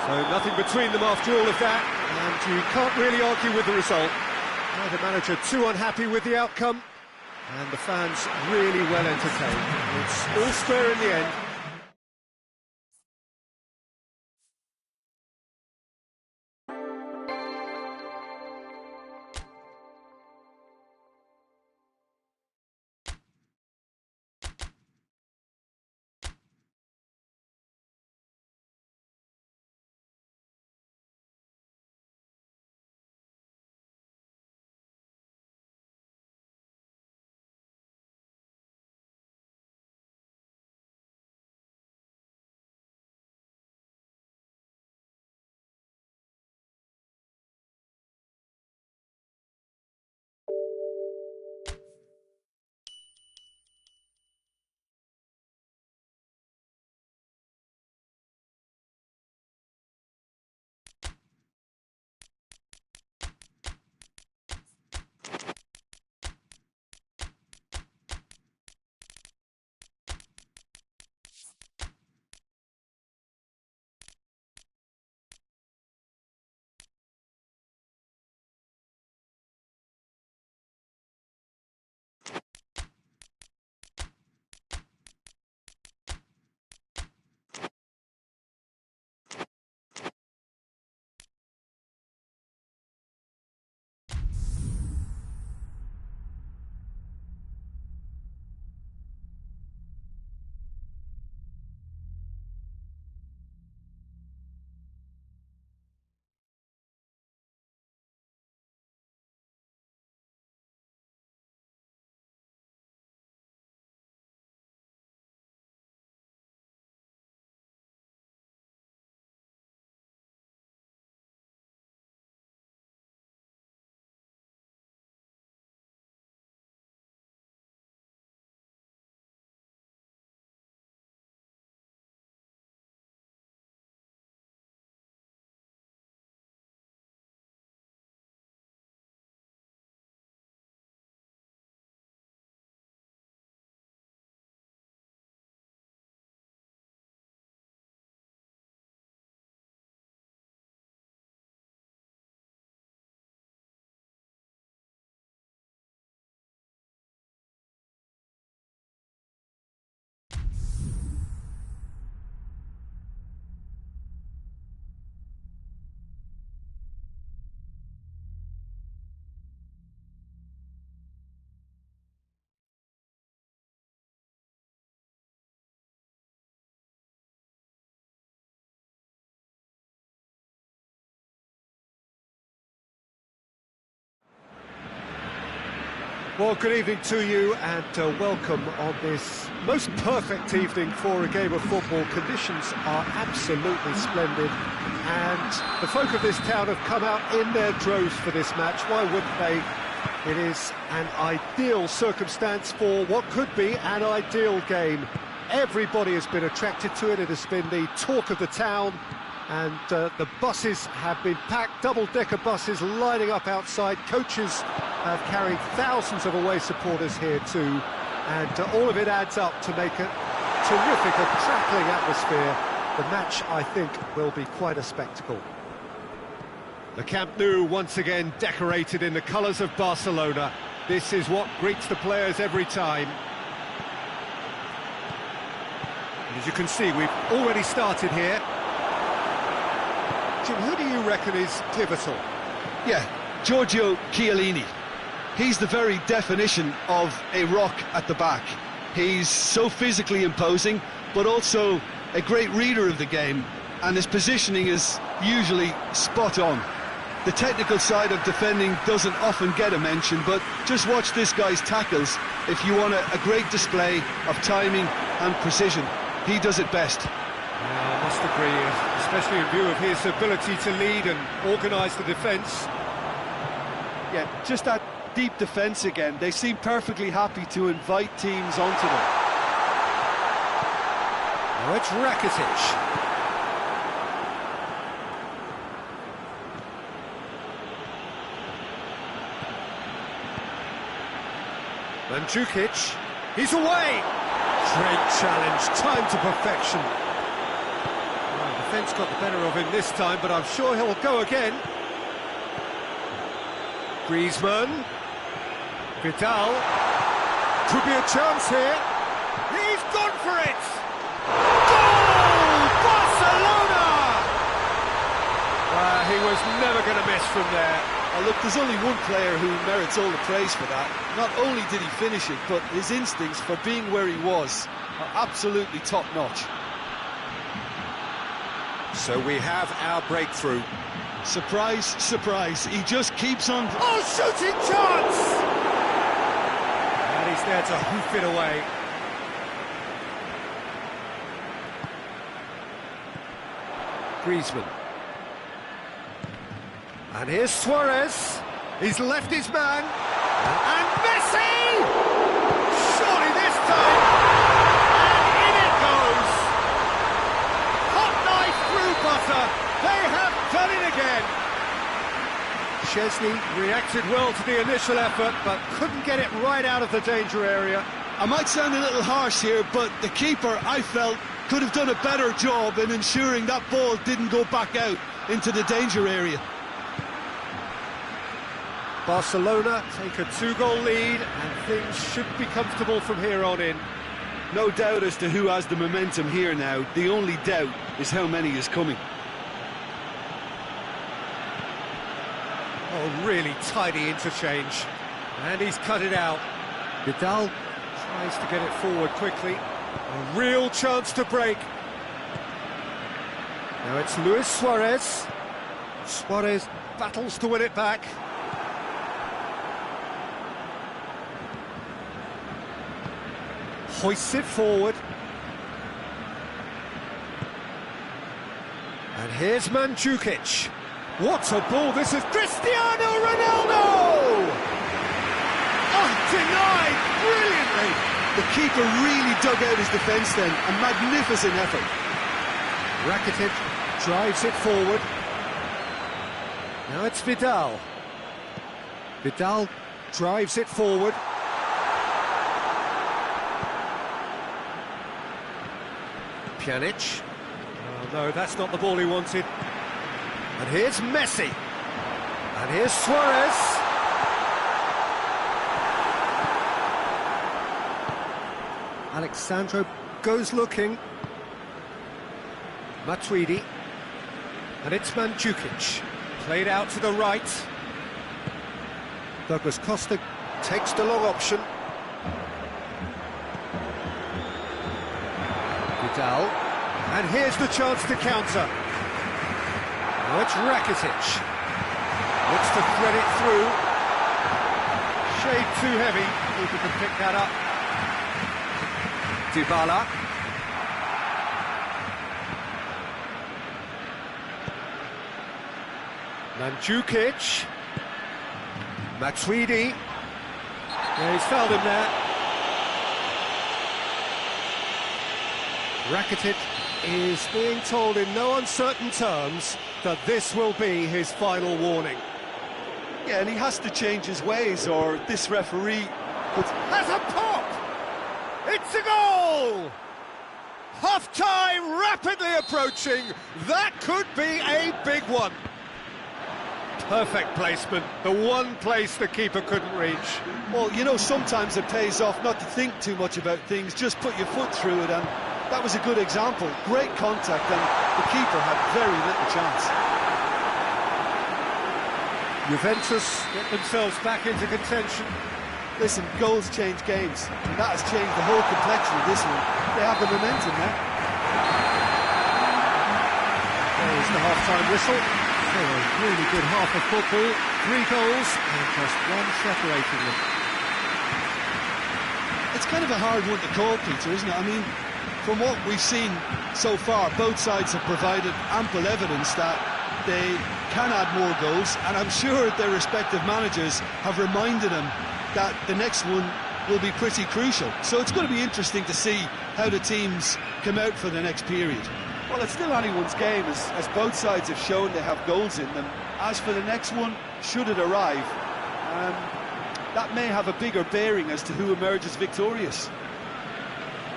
So nothing between them after all of that, and you can't really argue with the result. Now the manager too unhappy with the outcome, and the fans really well entertained. It's all square in the end. Well, good evening to you and welcome on this most perfect evening for a game of football. Conditions are absolutely splendid and the folk of this town have come out in their droves for this match. Why wouldn't they? It is an ideal circumstance for what could be an ideal game. Everybody has been attracted to it. It has been the talk of the town. And the buses have been packed, double-decker buses lining up outside. Coaches have carried thousands of away supporters here too. And all of it adds up to make a terrific, crackling atmosphere. The match, I think, will be quite a spectacle. The Camp Nou once again decorated in the colours of Barcelona. This is what greets the players every time. And as you can see, we've already started here. Jim, who do you reckon is pivotal? Yeah, Giorgio Chiellini. He's the very definition of a rock at the back. He's so physically imposing, but also a great reader of the game, and his positioning is usually spot on. The technical side of defending doesn't often get a mention, but just watch this guy's tackles if you want a great display of timing and precision. He does it best. Yeah, I must agree, especially in view of his ability to lead and organise the defence. Yeah, just that deep defence again. They seem perfectly happy to invite teams onto them. Now it's Rakitic. Mandzukic, he's away! Great challenge, time to perfection. Well, defence got the better of him this time, but I'm sure he'll go again. Griezmann, Vidal, could be a chance here. He's gone for it! Goal! Barcelona! He was never going to miss from there. Oh, look, there's only one player who merits all the praise for that. Not only did he finish it, but his instincts for being where he was are absolutely top-notch. So we have our breakthrough. Surprise, surprise, he just keeps on... Oh, shooting chance! And he's there to hoof it away. Griezmann. And here's Suarez. He's left his man. And Messi! Surely this time. And in it goes. Hot knife through butter. They have done it again. Chesney reacted well to the initial effort, but couldn't get it right out of the danger area. I might sound a little harsh here, but the keeper, I felt, could have done a better job in ensuring that ball didn't go back out into the danger area. Barcelona take a 2-goal lead and things should be comfortable from here on in. No doubt as to who has the momentum here now. The only doubt is how many is coming. Oh, really tidy interchange. And he's cut it out. Vidal tries to get it forward quickly. A real chance to break. Now it's Luis Suarez. Suarez battles to win it back. Hoists it forward. And here's Mandzukic. What a ball, this is Cristiano Ronaldo! Oh, denied brilliantly! The keeper really dug out his defence then, a magnificent effort. Rakitic drives it forward. Now it's Vidal. Vidal drives it forward. Pjanic. Oh no, that's not the ball he wanted. And here's Messi. And here's Suarez. Alexandro goes looking. Matuidi. And it's Mandzukic. Played out to the right. Douglas Costa takes the long option. Vidal. And here's the chance to counter. Now it's Rakitic. Looks to thread it through. played too heavy. Keeper can pick that up. Dybala. Mandzukic. Matuidi. Yeah, he's fouled him there. Rakitic is being told in no uncertain terms that this will be his final warning. Yeah, and he has to change his ways, or this referee has a pop! It's a goal! Half-time rapidly approaching. That could be a big one. Perfect placement, the one place the keeper couldn't reach. Well, you know, sometimes it pays off not to think too much about things, just put your foot through it, and that was a good example. Great contact, and the keeper had very little chance. Juventus get themselves back into contention. Listen, goals change games, and that has changed the whole complexion of this one. They have the momentum now. There's the half-time whistle. So a really good half of football, 3 goals and just one separating them. It's kind of a hard one to call, Peter, isn't it? I mean, from what we've seen so far, both sides have provided ample evidence that they can add more goals, and I'm sure their respective managers have reminded them that the next one will be pretty crucial. So it's going to be interesting to see how the teams come out for the next period. Well, it's still anyone's game, as both sides have shown they have goals in them. As for the next one, should it arrive, that may have a bigger bearing as to who emerges victorious.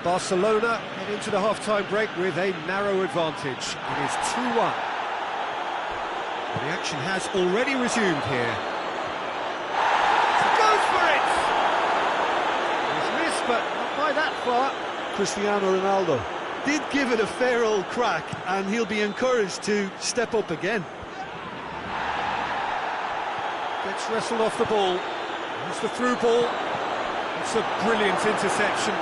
Barcelona head into the half-time break with a narrow advantage. It is 2-1. The action has already resumed here. Goes for it! He's missed, but not by that far. Cristiano Ronaldo did give it a fair old crack, and he'll be encouraged to step up again. Gets wrestled off the ball. It's the through ball. It's a brilliant interception.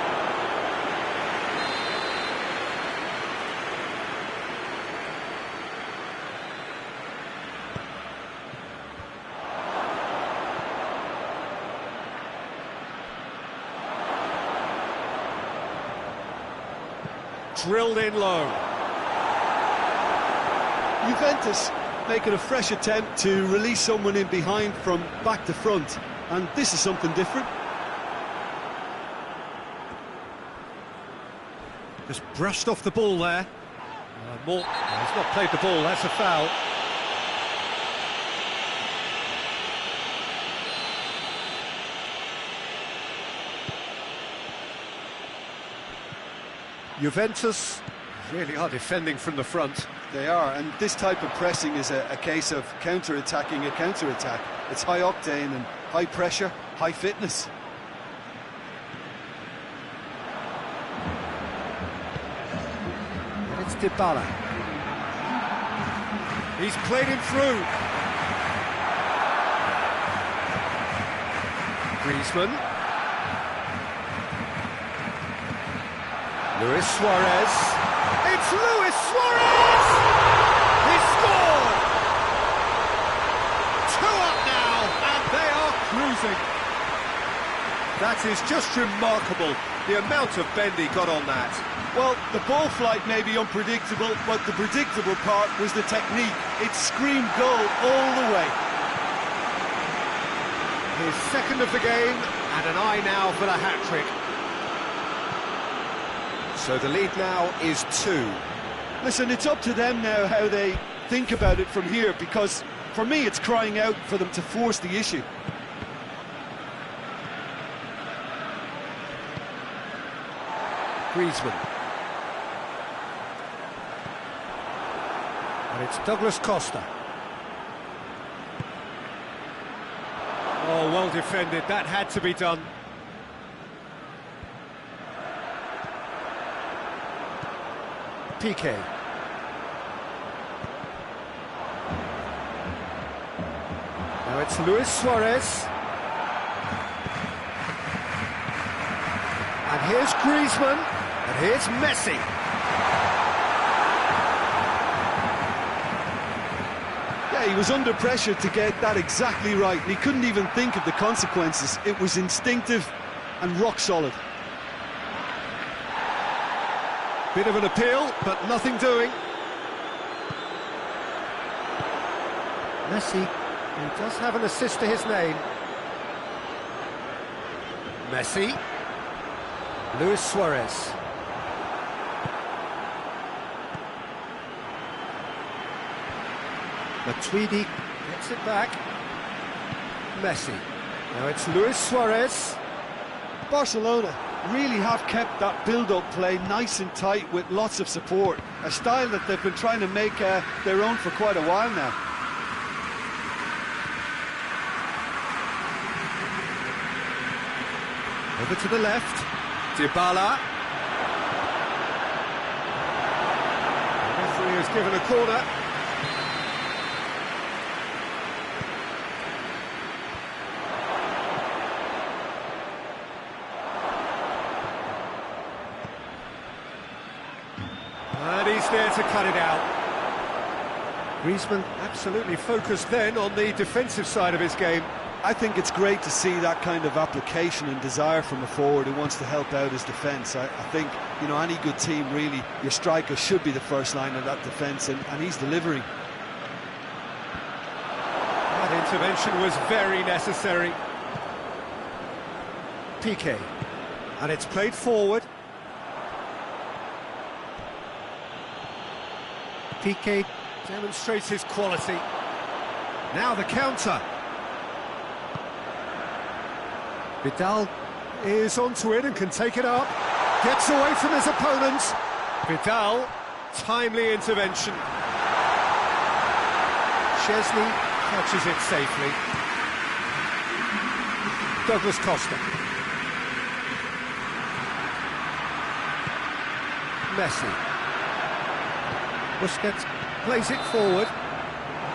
Drilled in low. Juventus making a fresh attempt to release someone in behind from back to front, and this is something different. Just brushed off the ball there. He's not played the ball, that's a foul. Juventus really are defending from the front. They are, and this type of pressing is a case of counter-attacking a counter-attack. It's high octane and high pressure, high fitness. And it's Dybala. He's played him through. Griezmann. Luis Suarez. It's Luis Suarez! He scored! 2 up now, and they are cruising. That is just remarkable, the amount of bend he got on that. Well, the ball flight may be unpredictable, but the predictable part was the technique. It screamed goal all the way. His second of the game, and an eye now for the hat-trick. So the lead now is 2. Listen, it's up to them now how they think about it from here, because for me it's crying out for them to force the issue. Griezmann. And it's Douglas Costa. Oh, well defended, that had to be done. Piqué. Now it's Luis Suarez. And here's Griezmann. And here's Messi. Yeah, Yeah, he was under pressure to get that exactly right, and he couldn't even think of the consequences. It was instinctive and rock solid. Bit of an appeal, but nothing doing. Messi, who does have an assist to his name. Messi. Luis Suarez. Matuidi gets it back. Messi. Now it's Luis Suarez. Barcelona really have kept that build-up play nice and tight with lots of support, a style that they've been trying to make their own for quite a while now. Over to the left, Dybala. The referee has given a corner. And he's there to cut it out. Griezmann absolutely focused then on the defensive side of his game. I think it's great to see that kind of application and desire from a forward who wants to help out his defence. I think, you know, any good team, really, your striker should be the first line of that defence, and he's delivering. That intervention was very necessary. Piqué. And it's played forward. Piqué demonstrates his quality. Now the counter. Vidal is onto it and can take it up. Gets away from his opponents. Vidal, timely intervention. Chesney catches it safely. Douglas Costa. Messi. Busquets plays it forward.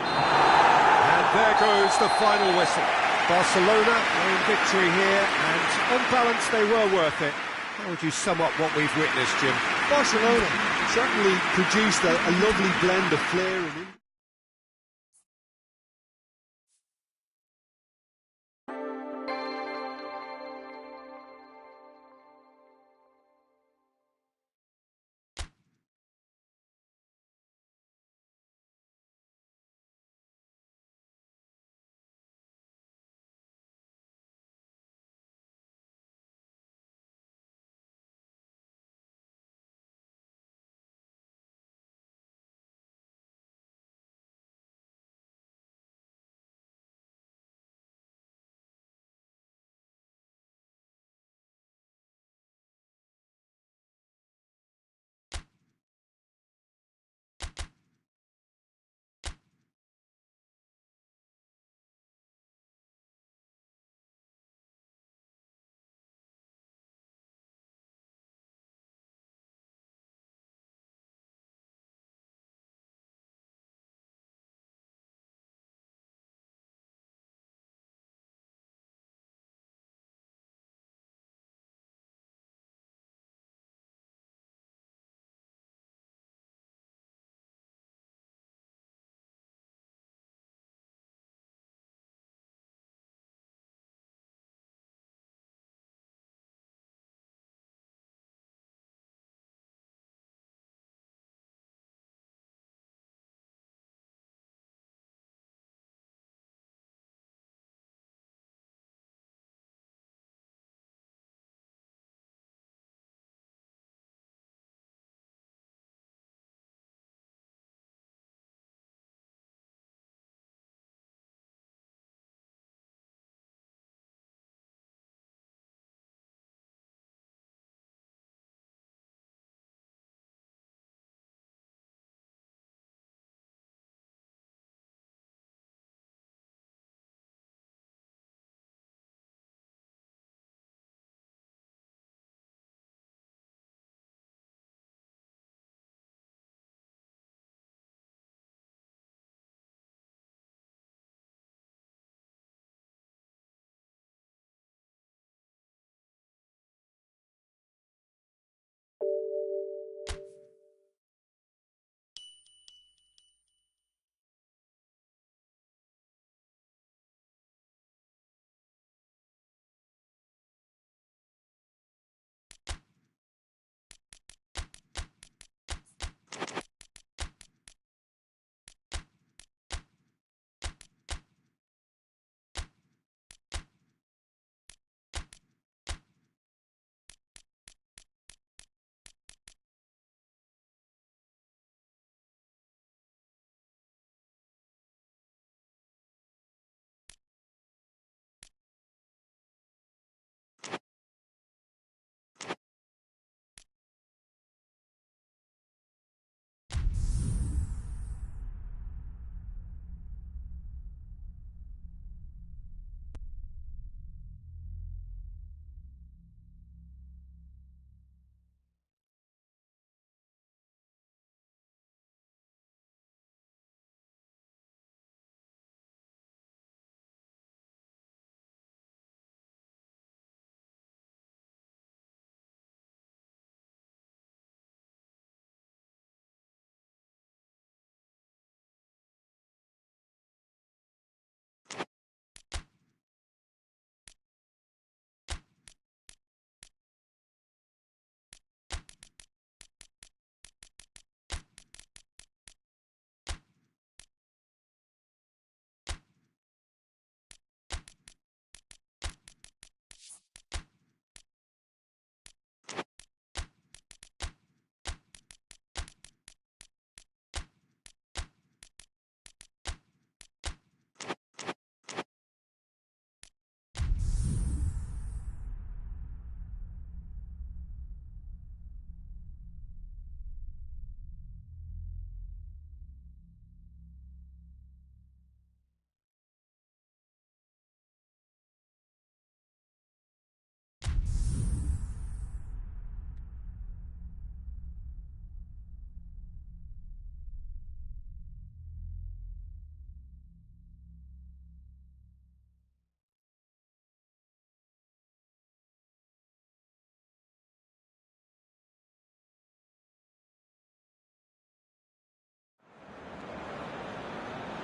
And there goes the final whistle. Barcelona in victory here, and on balance they were worth it. How would you sum up what we've witnessed, Jim? Barcelona certainly produced a lovely blend of flair and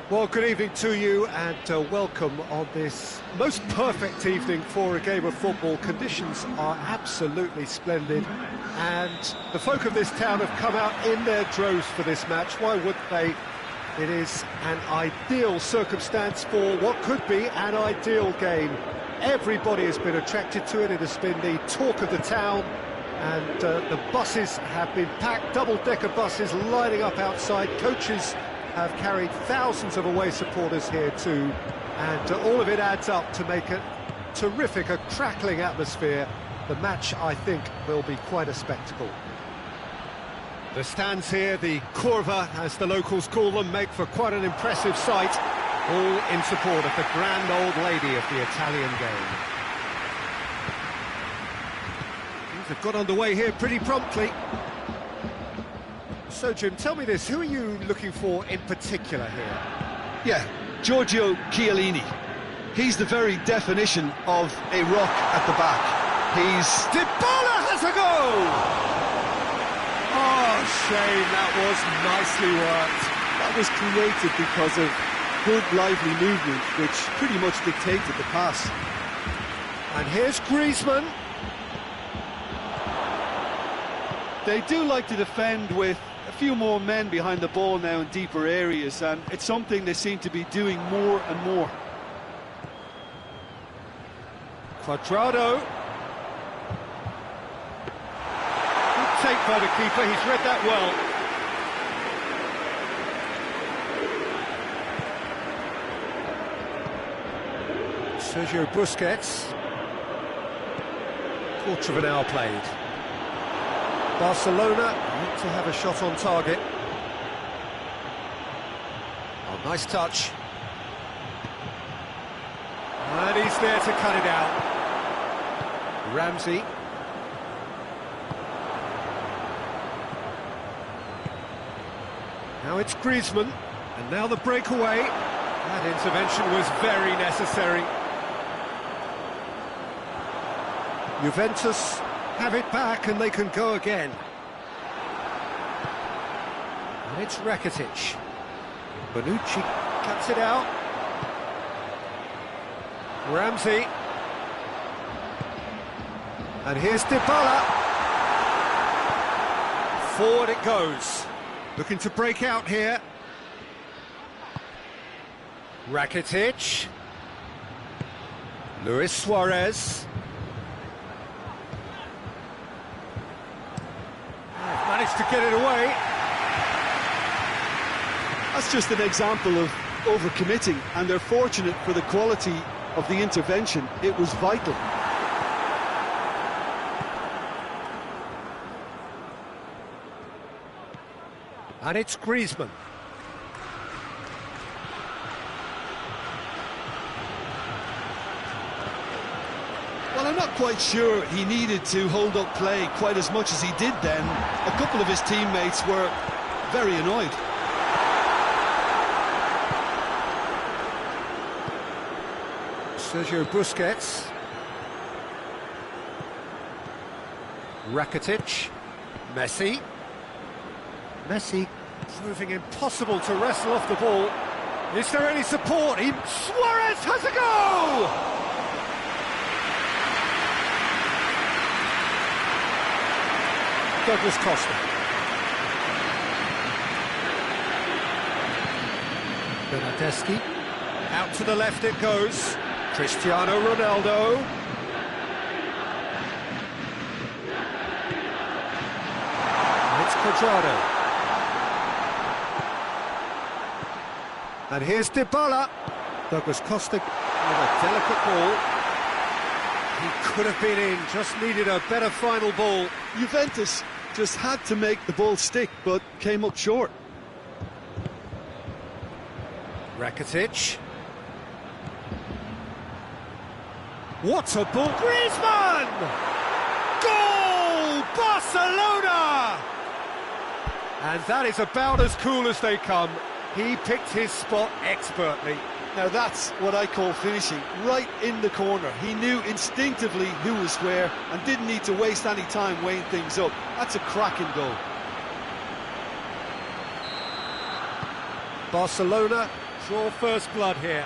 Well, good evening to you and welcome on this most perfect evening for a game of football. Conditions are absolutely splendid and the folk of this town have come out in their droves for this match. Why wouldn't they? It is an ideal circumstance for what could be an ideal game. Everybody has been attracted to it. It has been the talk of the town and the buses have been packed, double-decker buses lining up outside. Coaches have carried thousands of away supporters here too, and all of it adds up to make a terrific, a crackling atmosphere. The match, I think, will be quite a spectacle. The stands here, the curva, as the locals call them, make for quite an impressive sight, all in support of the grand old lady of the Italian game. Things have got underway here pretty promptly. So, Jim, tell me this, who are you looking for in particular here? Yeah, Giorgio Chiellini. He's the very definition of a rock at the back. Dybala has a go! Oh, shame, that was nicely worked. That was created because of good, lively movement, which pretty much dictated the pass. And here's Griezmann. They do like to defend with a few more men behind the ball now in deeper areas, and it's something they seem to be doing more and more. Cuadrado. Good take by the keeper, he's read that well. Sergio Busquets. Quarter of an hour played. Barcelona need to have a shot on target. Oh, nice touch. And he's there to cut it out. Ramsey. Now it's Griezmann, and now the breakaway. That intervention was very necessary. Juventus have it back and they can go again. And it's Rakitic. Bonucci cuts it out. Ramsey. And here's Dybala. Forward it goes. Looking to break out here. Rakitic. Luis Suarez. Managed to get it away. That's just an example of overcommitting, and they're fortunate for the quality of the intervention. It was vital. And it's Griezmann. Well, I'm not quite sure he needed to hold up play quite as much as he did then. A couple of his teammates were very annoyed. Sergio Busquets. Rakitic. Messi. Messi proving impossible to wrestle off the ball. Is there any support? Suarez has a go! Douglas Costa. Bernardeschi. Out to the left it goes. Cristiano Ronaldo. And it's Cuadrado. And here's Dybala. Douglas Costa with a delicate ball. He could have been in, just needed a better final ball. Juventus just had to make the ball stick, but came up short. Rakitic. What a ball! Griezmann! Goal! Barcelona! And that is about as cool as they come. He picked his spot expertly. Now that's what I call finishing, right in the corner. He knew instinctively who was where and didn't need to waste any time weighing things up. That's a cracking goal. Barcelona Draw first blood here.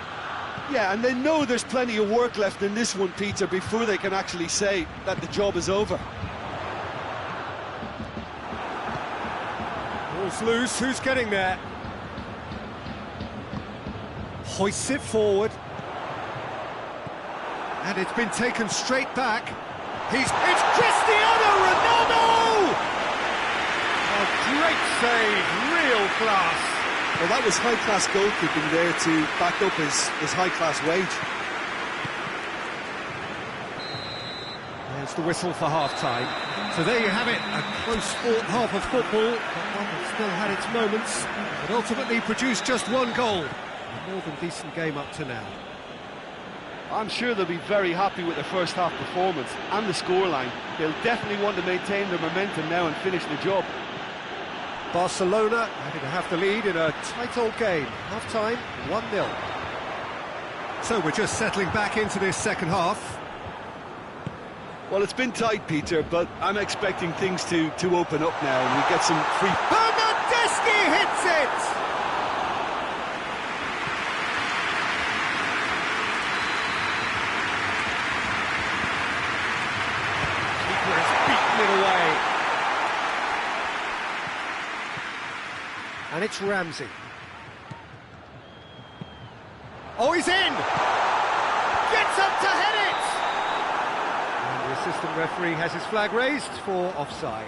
Yeah, and they know there's plenty of work left in this one, Peter, before they can actually say that the job is over. Ball's loose, who's getting there? Hoists it forward. And it's been taken straight back. It's Cristiano Ronaldo! A great save, real class. Well, that was high-class goalkeeping there to back up his high-class wage. There's the whistle for half-time. So there you have it, a close-fought half of football, but one that still had its moments, but ultimately produced just one goal. A more than decent game up to now. I'm sure they'll be very happy with their first-half performance and the scoreline. They'll definitely want to maintain their momentum now and finish the job. Barcelona having to have the lead in a tight old game. Half-time, 1-0. So we're just settling back into this second half. Well, it's been tight, Peter, but I'm expecting things to open up now and we get some free... Bernardeschi hits it! Keeper has beaten it away. And it's Ramsey. Oh, he's in! Gets up to head it! And the assistant referee has his flag raised for offside.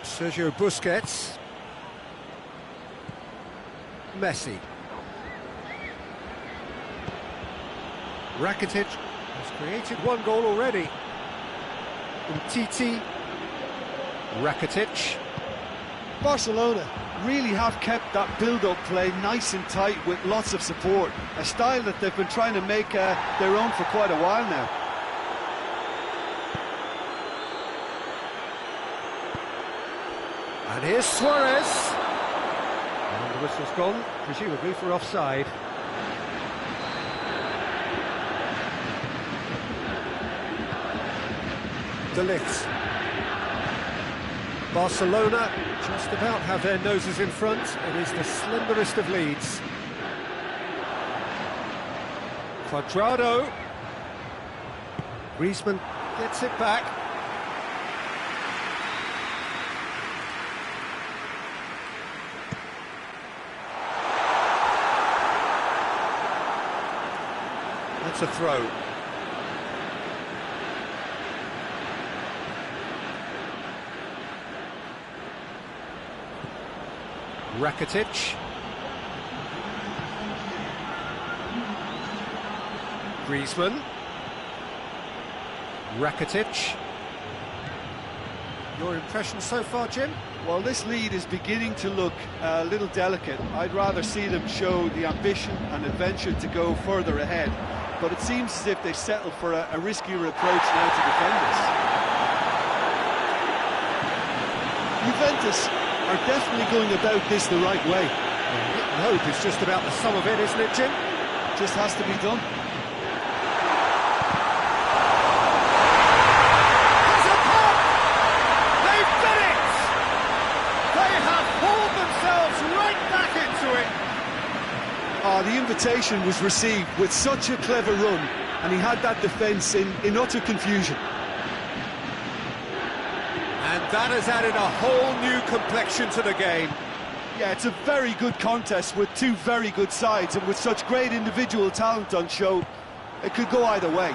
Sergio Busquets. Messi. Rakitic has created one goal already. Umtiti. Rakitic. Barcelona really have kept that build-up play nice and tight with lots of support, a style that they've been trying to make their own for quite a while now. And here's Suarez. And the whistle's gone, presumably for offside. De Ligt. Barcelona just about have their noses in front. It is the slenderest of leads. Cuadrado. Griezmann gets it back. That's a throw. Rakitic. Griezmann. Rakitic. Your impression so far, Jim? Well, this lead is beginning to look a little delicate. I'd rather see them show the ambition and adventure to go further ahead. But it seems as if they settle for a riskier approach now to defend this. Juventus are definitely going about this the right way. I hope it's just about the sum of it, isn't it, Jim? Just has to be done. Has a pop! They've done it! They have pulled themselves right back into it. The invitation was received with such a clever run, and he had that defence in utter confusion. And that has added a whole new complexion to the game. Yeah, it's a very good contest with two very good sides, and with such great individual talent on show, it could go either way.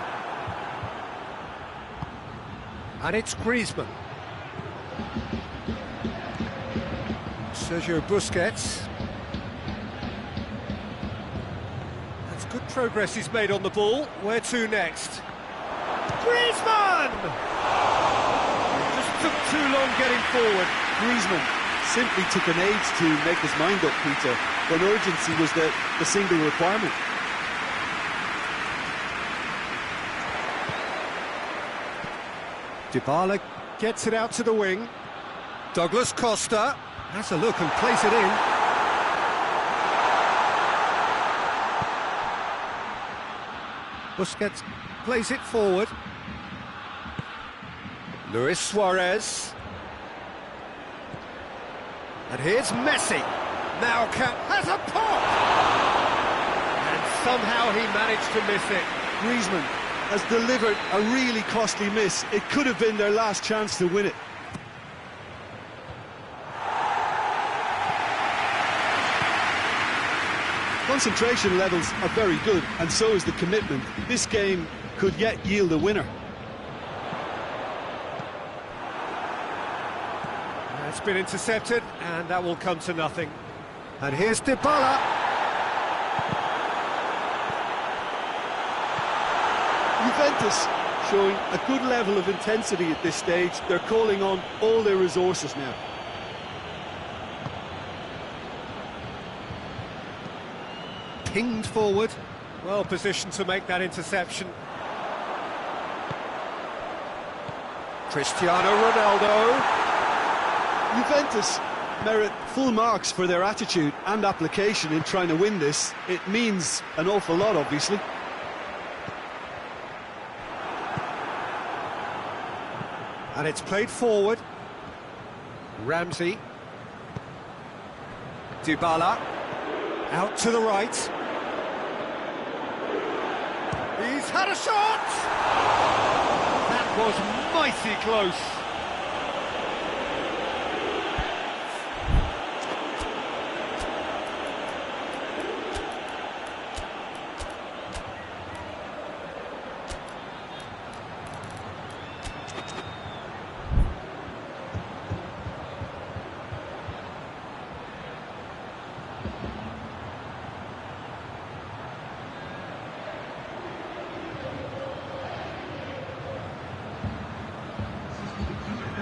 And it's Griezmann. Sergio Busquets. That's good progress he's made on the ball. Where to next? Griezmann! Just took too long getting forward. Griezmann simply took an age to make his mind up, Peter, when urgency was the single requirement. Dybala gets it out to the wing. Douglas Costa has a look and plays it in. Busquets plays it forward. Luis Suarez. And here's Messi. Now has a pop! And somehow he managed to miss it. Griezmann has delivered a really costly miss. It could have been their last chance to win it. Concentration levels are very good, and so is the commitment. This game could yet yield a winner. It's been intercepted, and that will come to nothing. And here's Dybala. Juventus showing a good level of intensity at this stage. They're calling on all their resources now. Pinged forward. Well positioned to make that interception. Cristiano Ronaldo. Juventus merit full marks for their attitude and application in trying to win this. It means an awful lot, obviously. And it's played forward. Ramsey. Dybala. Out to the right. He's had a shot! That was mighty close.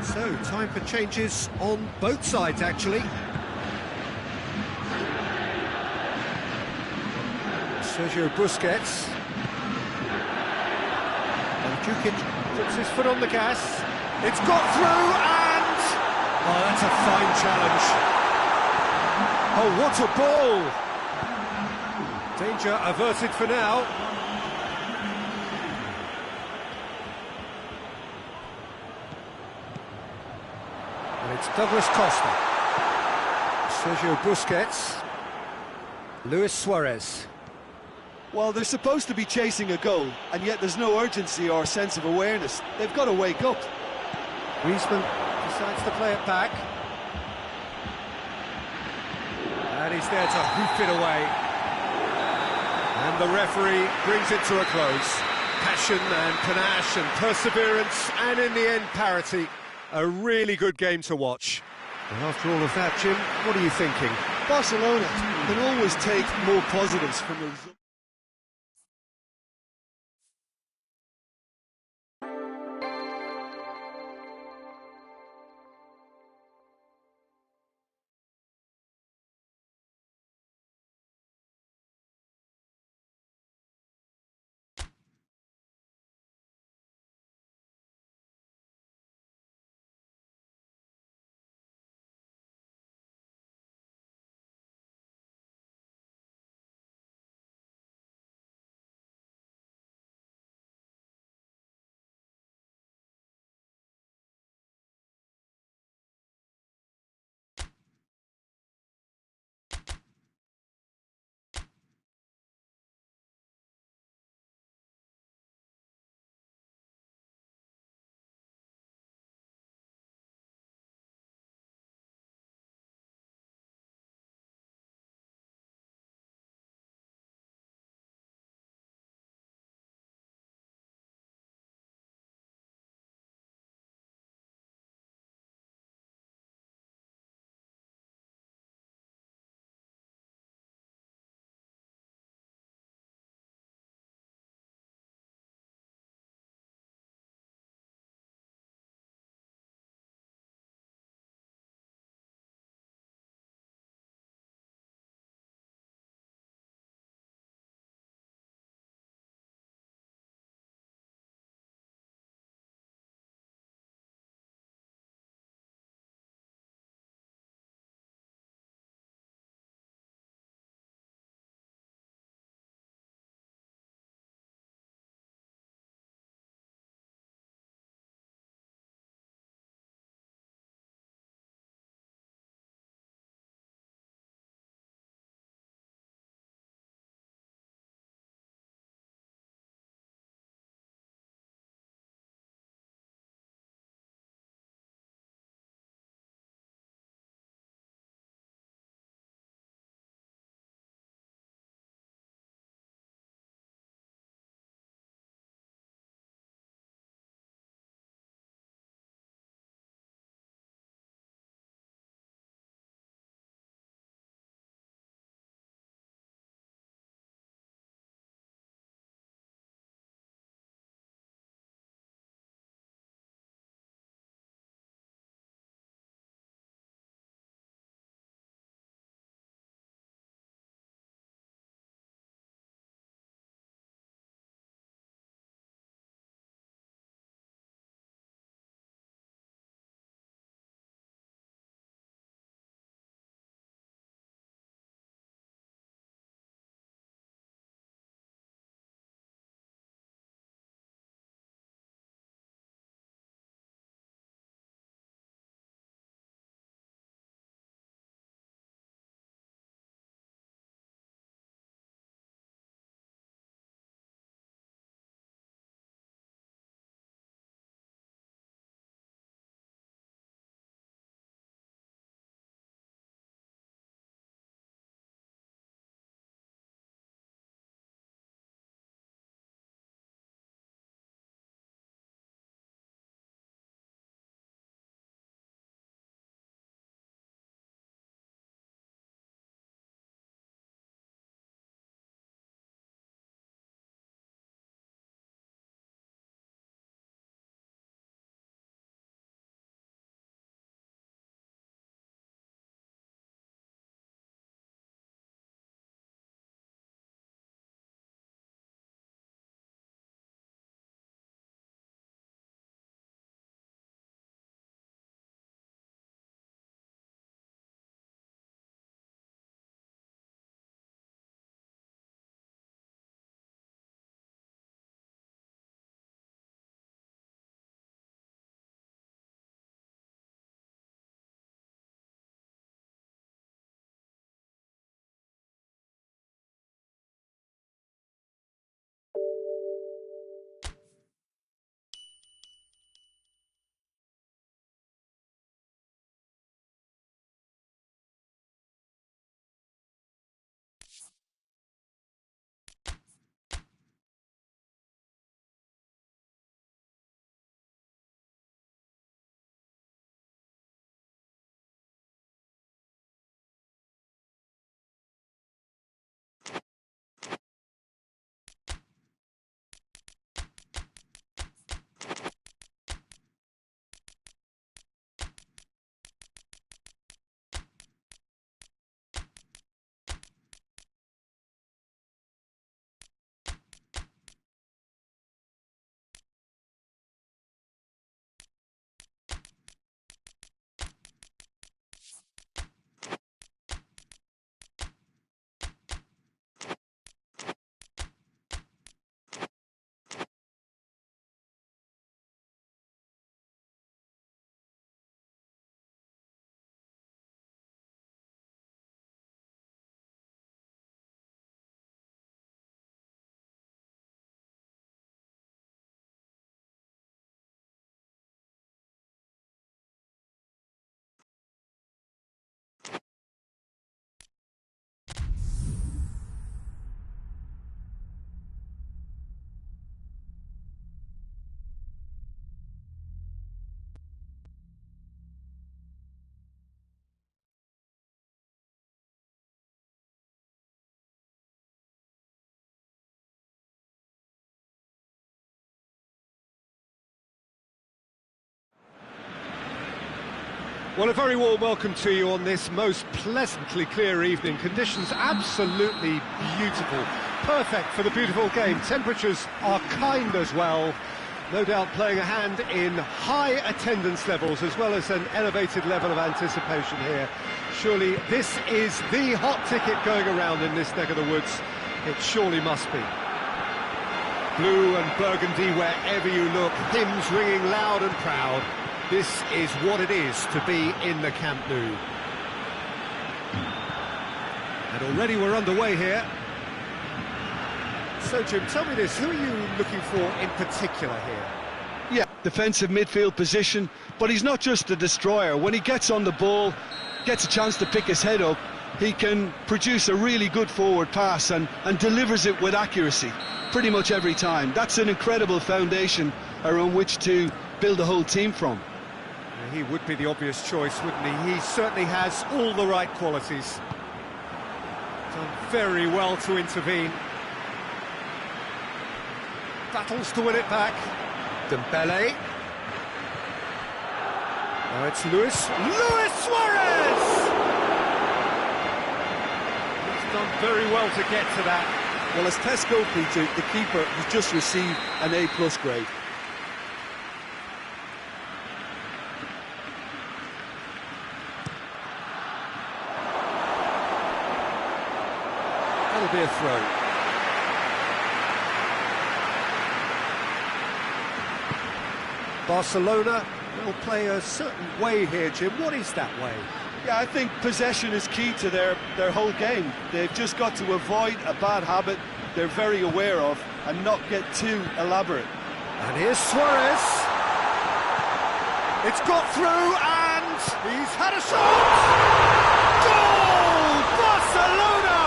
So, time for changes on both sides, actually. Sergio Busquets. And Djukic puts his foot on the gas. It's got through and... Oh, that's a fine challenge. Oh, what a ball! Danger averted for now. And it's Douglas Costa. Sergio Busquets. Luis Suarez. Well, they're supposed to be chasing a goal, and yet there's no urgency or sense of awareness. They've got to wake up. Griezmann decides to play it back. And he's there to hoof it away. And the referee brings it to a close. Passion and panache and perseverance, and in the end, parity. A really good game to watch. And after all of that, Jim, what are you thinking? Barcelona can always take more positives from the result. Well, a very warm welcome to you on this most pleasantly clear evening. Conditions absolutely beautiful. Perfect for the beautiful game. Temperatures are kind as well. No doubt playing a hand in high attendance levels as well as an elevated level of anticipation here. Surely this is the hot ticket going around in this neck of the woods. It surely must be. Blue and burgundy wherever you look, hymns ringing loud and proud. This is what it is to be in the Camp Nou. And already we're underway here. So, Jim, tell me this, who are you looking for in particular here? Yeah, defensive midfield position, but he's not just a destroyer. When he gets on the ball, gets a chance to pick his head up, he can produce a really good forward pass and delivers it with accuracy pretty much every time. That's an incredible foundation around which to build a whole team from. He would be the obvious choice, wouldn't he? He certainly has all the right qualities. Done very well to intervene. Battles to win it back. Dembele. Now it's Luis Suarez! He's done very well to get to that. Well, as tests go, Peter, the keeper has just received an A+ grade. That'll be a throw. Barcelona will play a certain way here, Jim. What is that way? Yeah, I think possession is key to their whole game. They've just got to avoid a bad habit they're very aware of and not get too elaborate. And here's Suarez. It's got through and he's had a shot! Goal! Barcelona!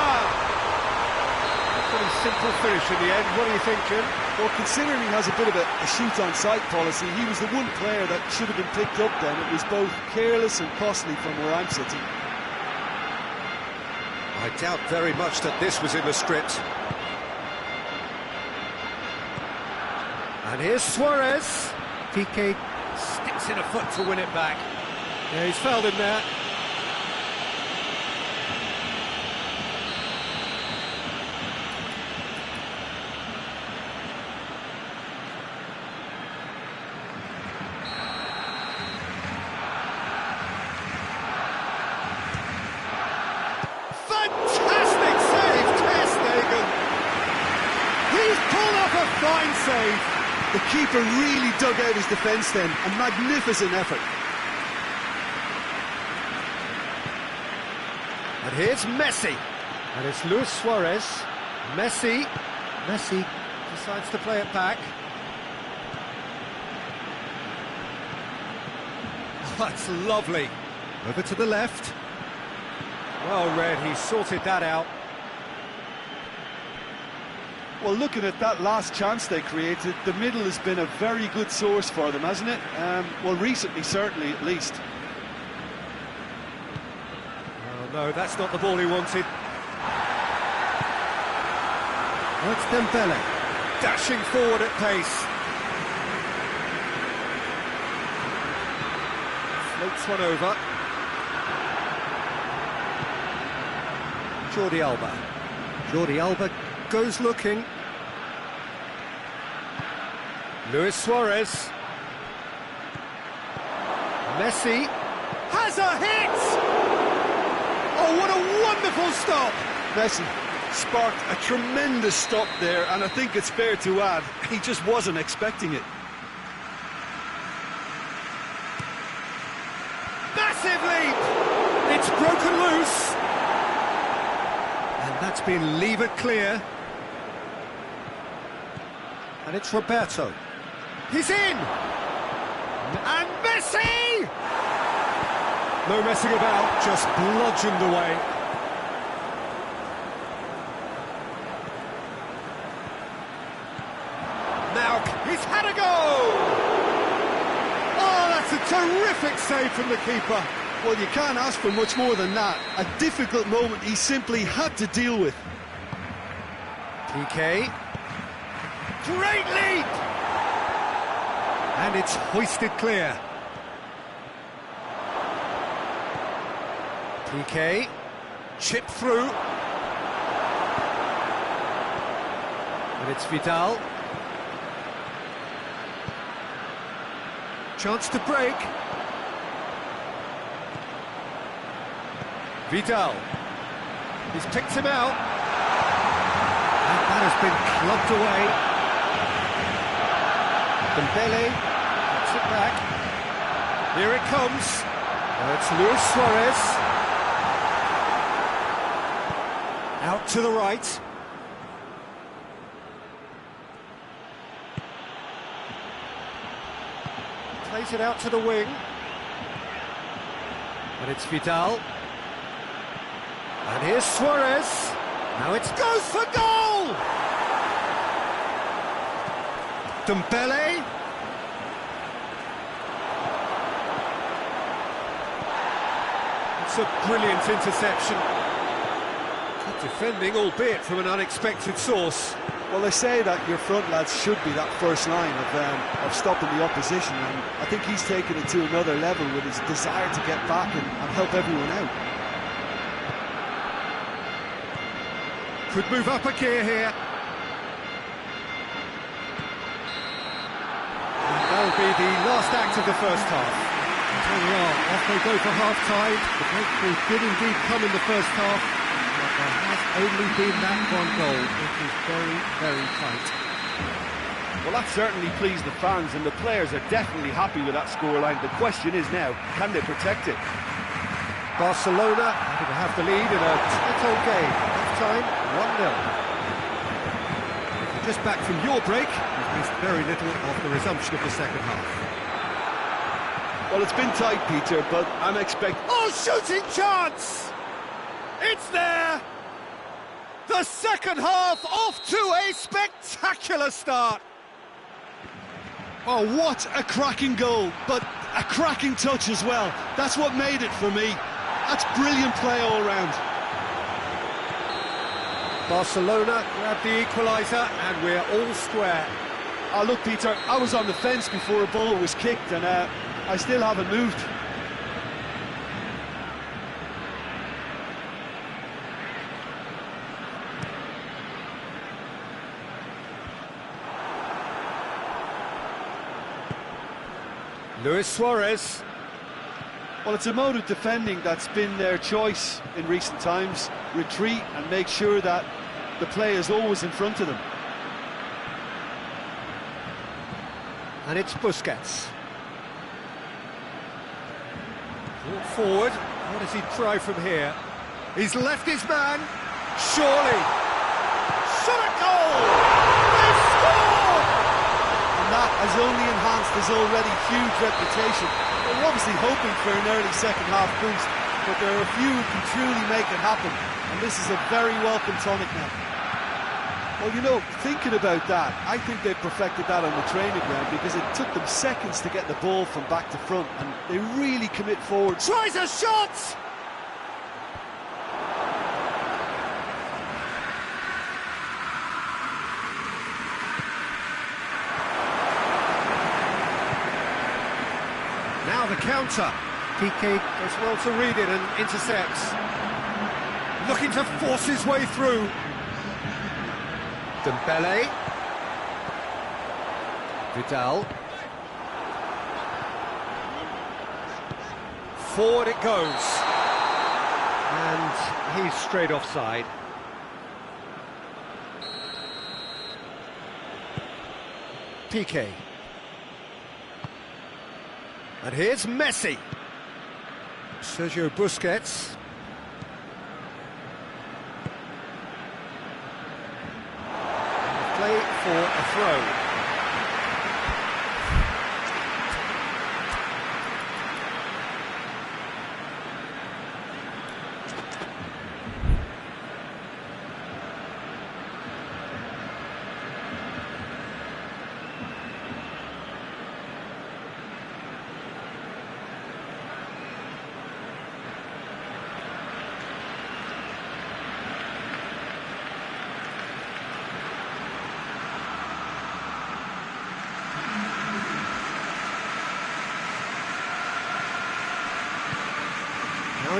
A pretty simple finish in the end. What do you think, Jim? Well, considering he has a bit of a shoot-on-sight policy, he was the one player that should have been picked up then. It was both careless and costly from where I'm sitting. I doubt very much that this was in the script. And here's Suarez. PK sticks in a foot to win it back. Yeah, he's fouled him there. Fantastic save, Ter Stegen. He's pulled off a fine save. The keeper really dug out his defence then, a magnificent effort. And here's Messi. And it's Luis Suarez. Messi decides to play it back. Oh, that's lovely. Over to the left. Well read, he sorted that out. Well, looking at that last chance they created, the middle has been a very good source for them, hasn't it? Well, recently, certainly, at least. Oh, no, that's not the ball he wanted. Oh, it's Dembele, dashing forward at pace. Floats one over. Jordi Alba goes looking. Luis Suarez. Messi has a hit! Oh, what a wonderful stop! Messi sparked a tremendous stop there, and I think it's fair to add, he just wasn't expecting it. Massive leap! It's broken loose. And that's been levered clear. And it's Roberto. He's in! And Messi! No messing about, just bludgeoned away. Now, he's had a go! Oh, that's a terrific save from the keeper. Well, you can't ask for much more than that. A difficult moment he simply had to deal with. PK. Great leap! And it's hoisted clear. PK, chip through. And it's Vidal. Chance to break. Vidal. He's picked him out. And that has been clubbed away. Dembele puts it back. Here it comes. Now it's Luis Suarez. Out to the right. Plays it out to the wing. And it's Vidal. And here's Suarez. Now it goes for goal! Dembele. It's a brilliant interception. Good defending, albeit from an unexpected source. Well, they say that your front lads should be that first line of stopping the opposition, and I think he's taken it to another level with his desire to get back and help everyone out. Could move up a gear here. And that'll be the last act of the first half. And here we are, off they go for half-time. The breakthrough did indeed come in the first half, but there has only been that one goal. It was very, very tight. Well, that certainly pleased the fans, and the players are definitely happy with that scoreline. The question is now, can they protect it? Barcelona happy to have the lead in a tight game. Half-time, 1-0. If you're just back from your break, you've missed very little of the resumption of the second half. Well, it's been tight, Peter, but I'm expecting... Oh, shooting chance! It's there! The second half off to a spectacular start! Oh, what a cracking goal, but a cracking touch as well. That's what made it for me. That's brilliant play all round. Barcelona grab the equaliser, and we're all square. Oh, look, Peter, I was on the fence before a ball was kicked, and I still haven't moved. Luis Suarez. Well, it's a mode of defending that's been their choice in recent times. Retreat and make sure that the play is always in front of them. And it's Busquets. Brought forward. What does he try from here? He's left his man. Surely. Shot at goal! They score! And that has only enhanced his already huge reputation. We're obviously hoping for an early second-half boost, but there are a few who can truly make it happen, and this is a very welcome tonic now. Well, you know, thinking about that, I think they've perfected that on the training ground because it took them seconds to get the ball from back to front, and they really commit forward. Tries a shot! Now the counter. PK does well to read it and intercepts. Looking to force his way through. Dembele. Vidal. Forward it goes. And he's straight offside. PK. And here's Messi. Sergio Busquets. Play for a throw.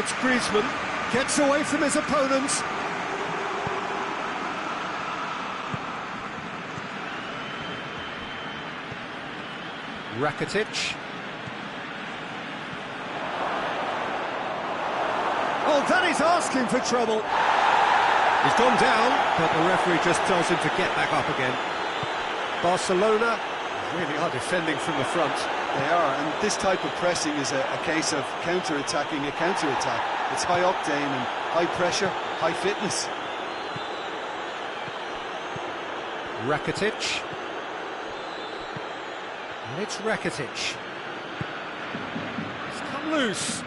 it's Griezmann, gets away from his opponents. Rakitic. Oh, that is asking for trouble. He's gone down, but the referee just tells him to get back up again. Barcelona really are defending from the front. They are, and this type of pressing is a case of counter-attacking a counter-attack. It's high octane and high pressure, high fitness. Rakitic. And it's Rakitic. It's come loose.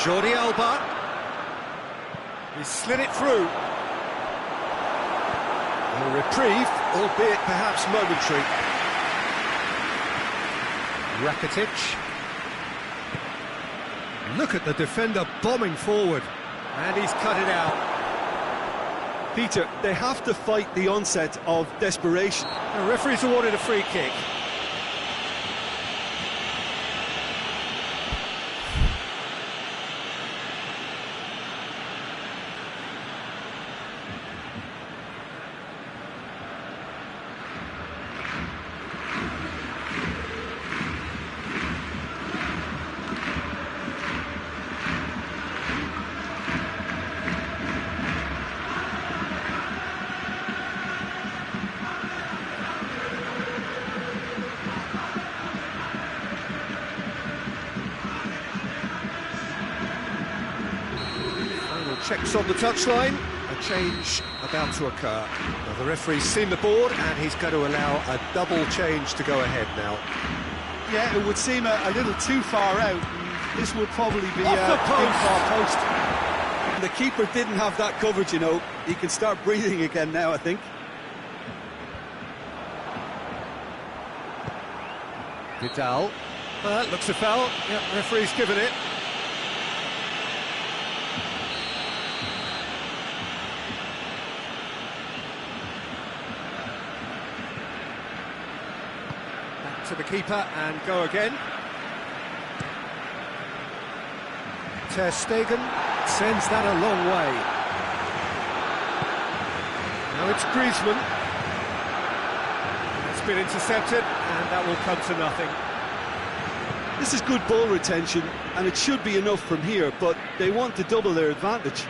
Jordi Alba. He slid it through. A reprieve, albeit perhaps momentary. Rakitic. Look at the defender bombing forward. And he's cut it out. Peter, they have to fight the onset of desperation. The referee's awarded a free kick. Checks on the touchline, a change about to occur. Now the referee's seen the board and he's going to allow a double change to go ahead now. Yeah, it would seem a little too far out. This would probably be Off the post. far post. The keeper didn't have that coverage, you know. He can start breathing again now, I think. Vidal. Looks a foul. Yeah, referee's given it. To the keeper and go again. Ter Stegen sends that a long way. Now it's Griezmann. It's been intercepted and that will come to nothing. This is good ball retention and it should be enough from here, but they want to double their advantage.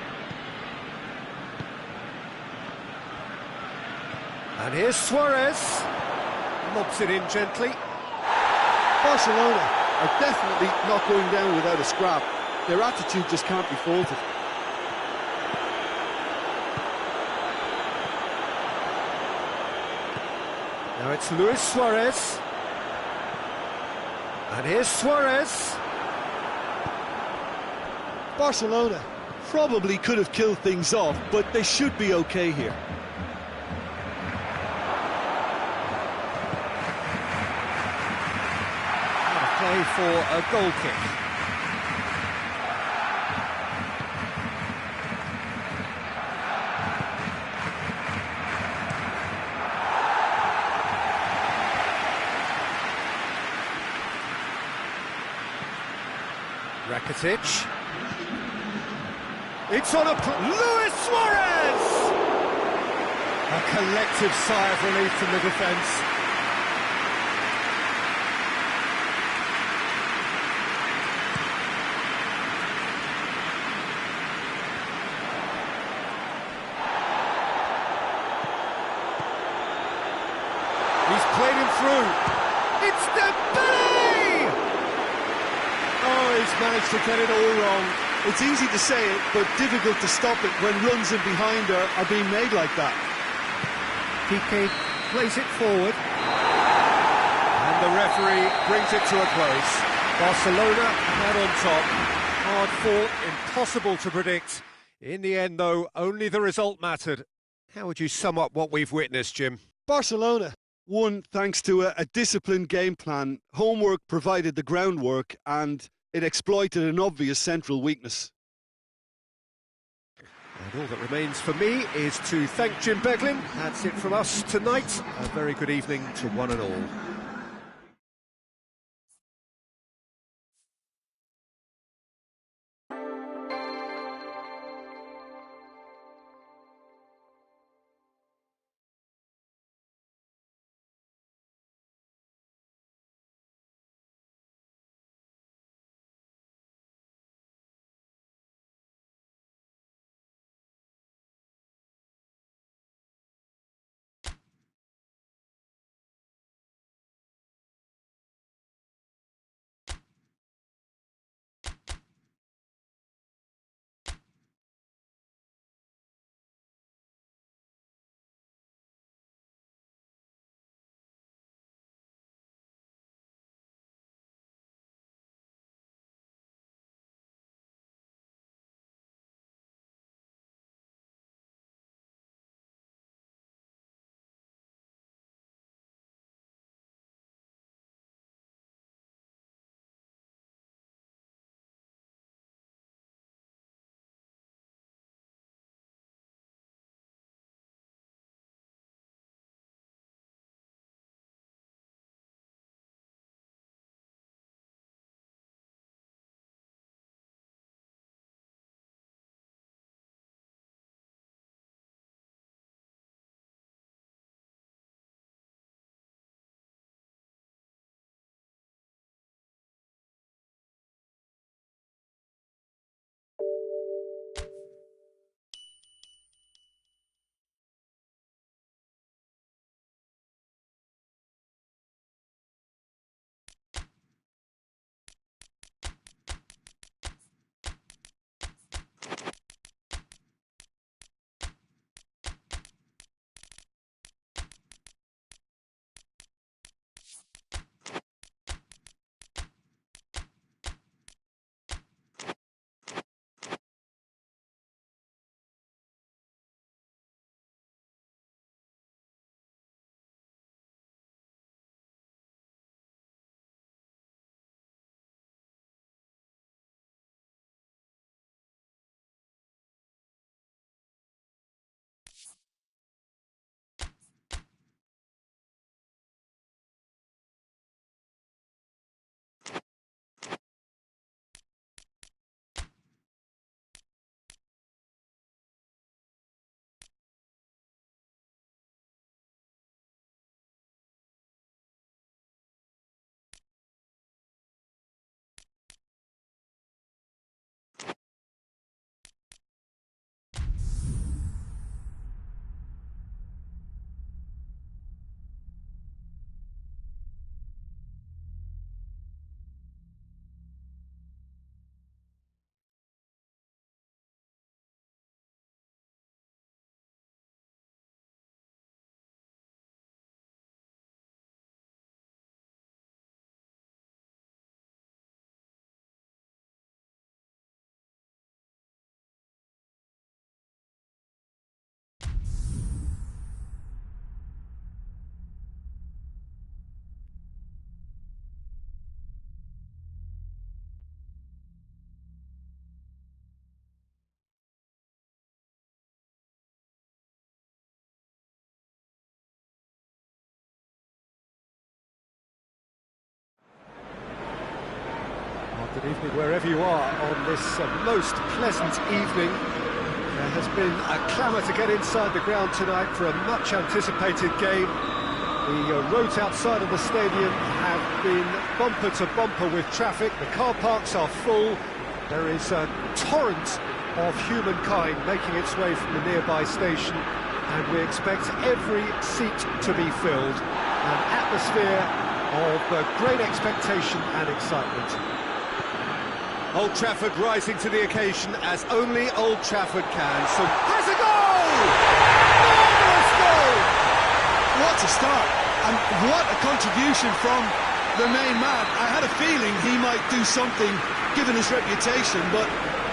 And here's Suarez. Lobs it in gently. Barcelona are definitely not going down without a scrap. Their attitude just can't be faulted. Now it's Luis Suarez. And here's Suarez. Barcelona probably could have killed things off, but they should be okay here. Play for a goal kick. Rakitic. It's on Luis Suarez! A collective sigh of relief from the defence. He's played him through. It's Dembele! Oh, he's managed to get it all wrong. It's easy to say it, but difficult to stop it when runs in behind are being made like that. Piqué plays it forward. And the referee brings it to a close. Barcelona had on top. Hard fought, impossible to predict. In the end, though, only the result mattered. How would you sum up what we've witnessed, Jim? Barcelona One, thanks to a disciplined game plan. Homework provided the groundwork and it exploited an obvious central weakness. And all that remains for me is to thank Jim Beglin. That's it from us tonight. A very good evening to one and all. Good evening wherever you are on this most pleasant evening. There has been a clamour to get inside the ground tonight for a much anticipated game. The roads outside of the stadium have been bumper to bumper with traffic. The car parks are full. There is a torrent of humankind making its way from the nearby station, and we expect every seat to be filled. An atmosphere of great expectation and excitement. Old Trafford rising to the occasion as only Old Trafford can. So has a goal! Marvellous goal! What a start, and what a contribution from the main man. I had a feeling he might do something given his reputation, but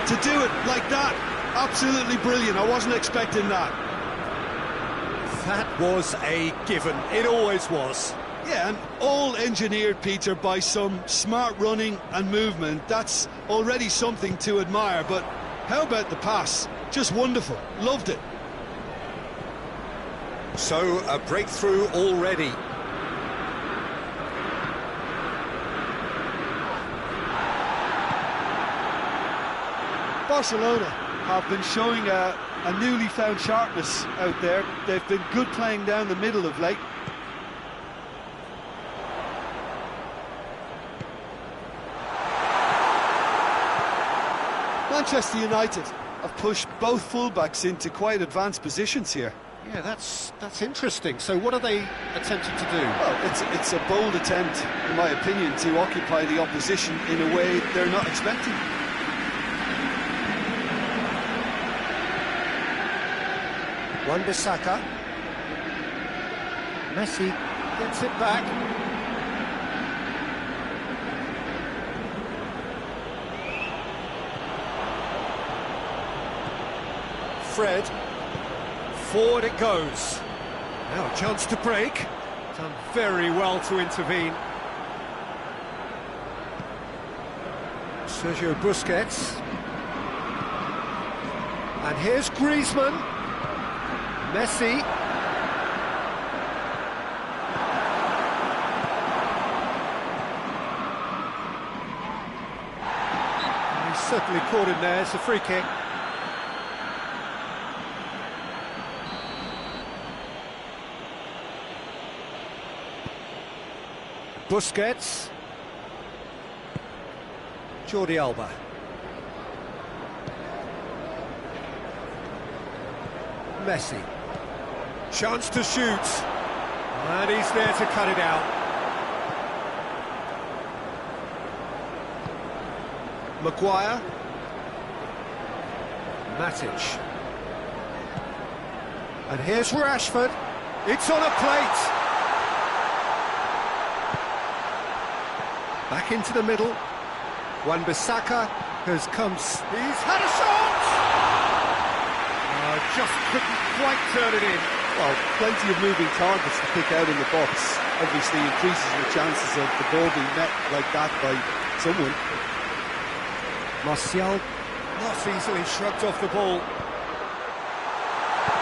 to do it like that, absolutely brilliant. I wasn't expecting that. That was a given. It always was. Yeah, and all engineered, Peter, by some smart running and movement. That's already something to admire, but how about the pass? Just wonderful. Loved it. So, a breakthrough already. Barcelona have been showing a newly found sharpness out there. They've been good playing down the middle of late. Manchester United have pushed both fullbacks into quite advanced positions here. Yeah, that's interesting. So what are they attempting to do? Well, it's a bold attempt, in my opinion, to occupy the opposition in a way they're not expecting. Wan-Bissaka. Messi gets it back. Fred. Forward it goes. Now a chance to break. Done very well to intervene. Sergio Busquets. And here's Griezmann. Messi. He's certainly caught in there. It's a free kick. Busquets. Jordi Alba. Messi. Chance to shoot. And he's there to cut it out. Maguire. Matic. And here's Rashford. It's on a plate. Back into the middle. Wan-Bissaka has come. He's had a shot! Just couldn't quite turn it in. Well, plenty of moving targets to pick out in the box. Obviously increases the chances of the ball being met like that by someone. Martial not easily shrugged off the ball.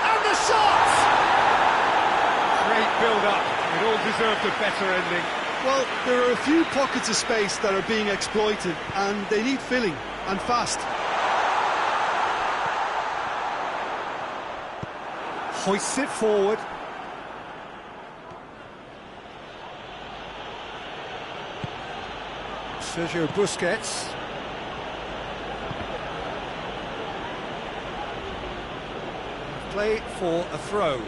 And the shot! Great build-up. It all deserved a better ending. Well, there are a few pockets of space that are being exploited, and they need filling, and fast. Hoists it forward. Sergio Busquets. Play for a throw.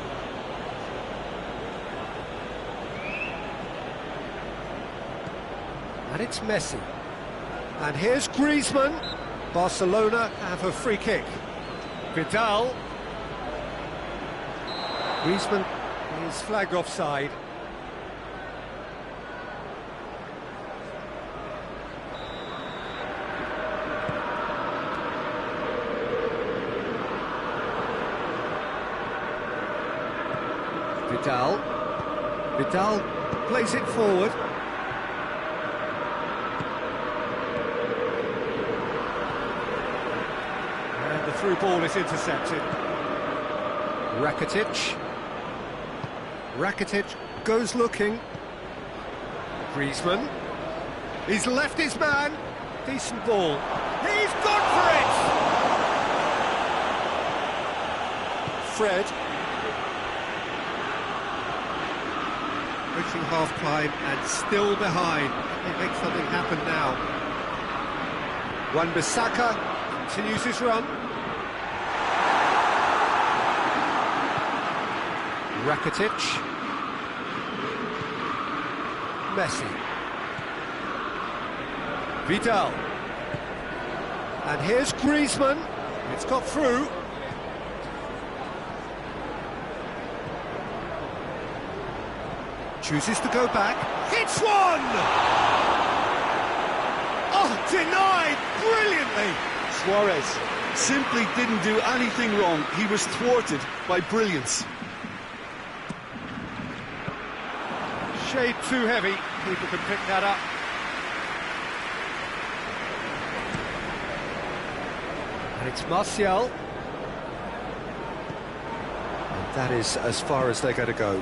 And it's Messi. And here's Griezmann. Barcelona have a free kick. Vidal. Griezmann is flagged offside. Vidal plays it forward. And the through ball is intercepted. Rakitic goes looking. Griezmann. He's left his man. Decent ball. He's gone for it! Fred. Reaching half-time and still behind. They make something happen now. Wan-Bissaka continues his run. Rakitic. Messi. Vidal. And here's Griezmann. It's got through. Chooses to go back. Hits one! Oh, denied brilliantly! Suarez simply didn't do anything wrong. He was thwarted by brilliance. shade too heavy. People can pick that up. And it's Martial. And that is as far as they're going to go.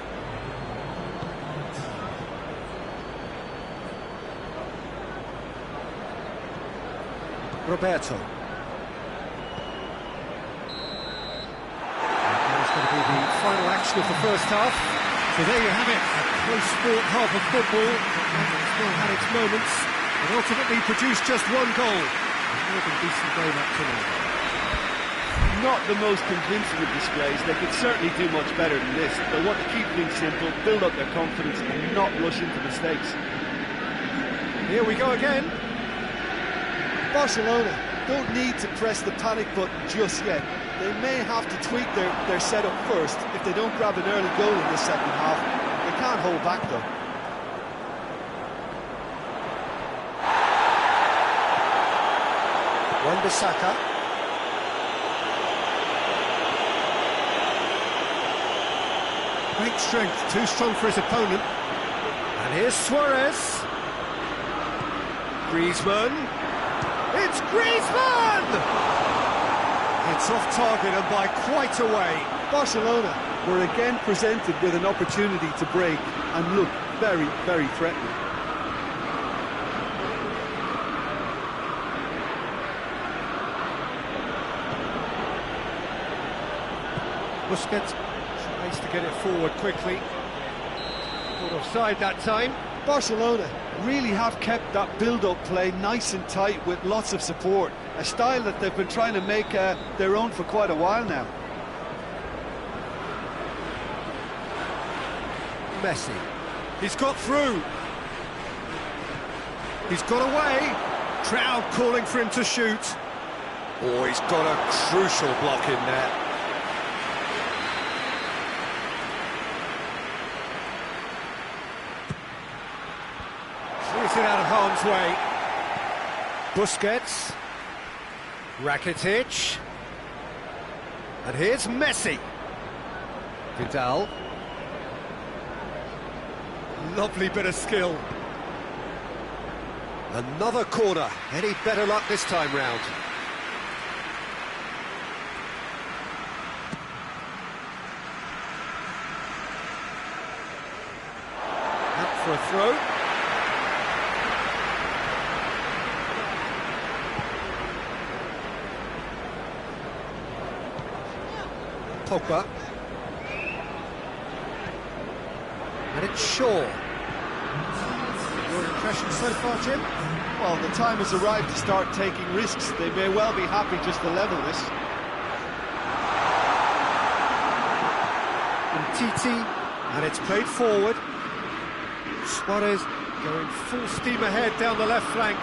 Roberto. And that is going to be the final action of the first half. So there you have it, a close sport half of football, and it's still had its moments, and ultimately produced just one goal. A more than decent game up to now. Not the most convincing of displays. They could certainly do much better than this. They want to keep things simple, build up their confidence, and not rush into mistakes. Here we go again. Barcelona don't need to press the panic button just yet. They may have to tweak their setup first if they don't grab an early goal in the second half. They can't hold back though. Wan-Bissaka. Great strength, too strong for his opponent. And here's Suarez. Griezmann. It's Griezmann! It's off target and by quite a way. Barcelona were again presented with an opportunity to break and look very, very threatening. Busquets tries to get it forward quickly. Caught offside that time. Barcelona really have kept that build-up play nice and tight with lots of support, a style that they've been trying to make their own for quite a while now. Messi, he's got through, he's got away, crowd calling for him to shoot. Oh, he's got a crucial block in there. He's out of harm's way. Busquets. Rakitic. And here's Messi. Vidal. Lovely bit of skill. Another corner. Any better luck this time round? Out for a throw. Pogba. And it's Shaw. Your impression so far, Jim? Well, the time has arrived to start taking risks. They may well be happy just to level this. Titi, and it's played forward. Suarez going full steam ahead down the left flank.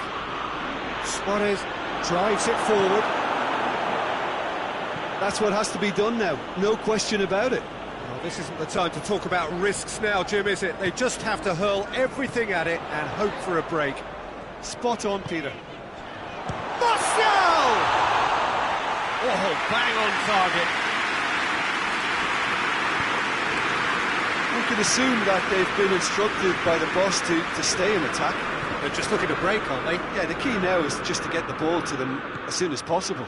Suarez drives it forward. That's what has to be done now, no question about it. Well, this isn't the time to talk about risks now, Jim, is it? They just have to hurl everything at it and hope for a break. Spot on, Peter. Martial! Oh, bang on target. We can assume that they've been instructed by the boss to stay in attack. They're just looking to break, aren't they? Yeah, the key now is just to get the ball to them as soon as possible.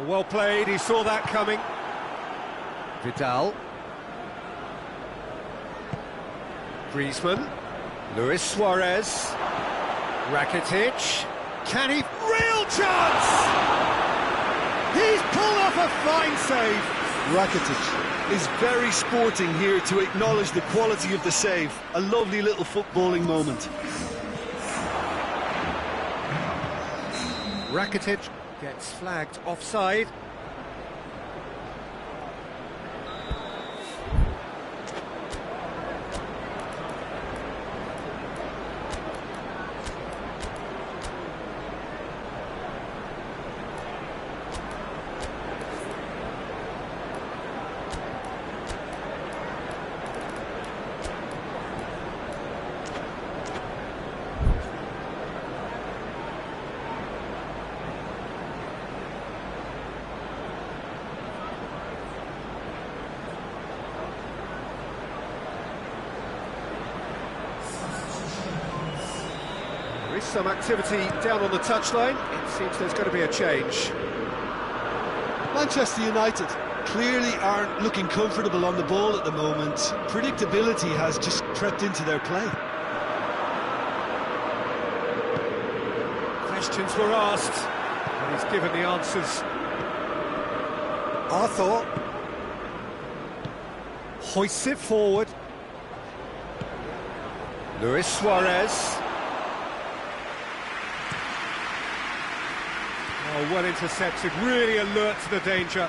Well played, he saw that coming. Vidal. Griezmann. Luis Suarez. Rakitic. Can he? Real chance! He's pulled off a fine save. Rakitic is very sporting here to acknowledge the quality of the save. A lovely little footballing moment. Rakitic gets flagged offside. There is some activity down on the touchline. It seems there's going to be a change. Manchester United clearly aren't looking comfortable on the ball at the moment. Predictability has just crept into their play. Questions were asked, and he's given the answers. Arthur hoists it forward. Luis Suarez. Oh, well intercepted, really alert to the danger.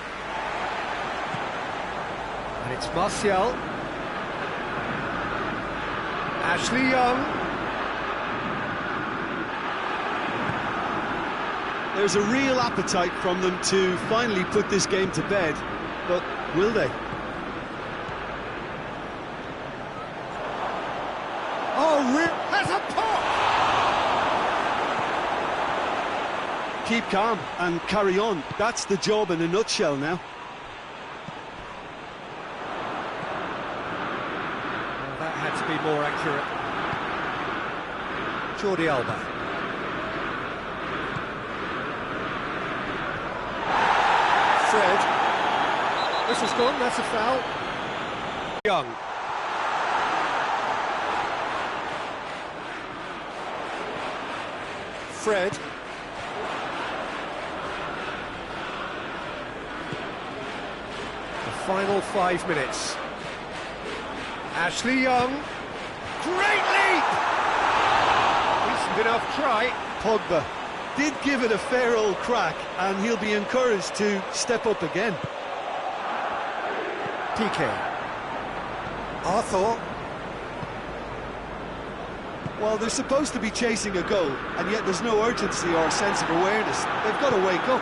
And it's Martial. Ashley Young. There's a real appetite from them to finally put this game to bed, but will they? Oh, has a pop! Keep calm and carry on. That's the job in a nutshell now. Well, that had to be more accurate. Jordi Alba. Fred. This is gone, that's a foul. Young. Fred. The final 5 minutes. Ashley Young. Great leap! Decent enough try. Pogba did give it a fair old crack, and he'll be encouraged to step up again. PK. Arthur. Well, they're supposed to be chasing a goal, and yet there's no urgency or sense of awareness. They've got to wake up.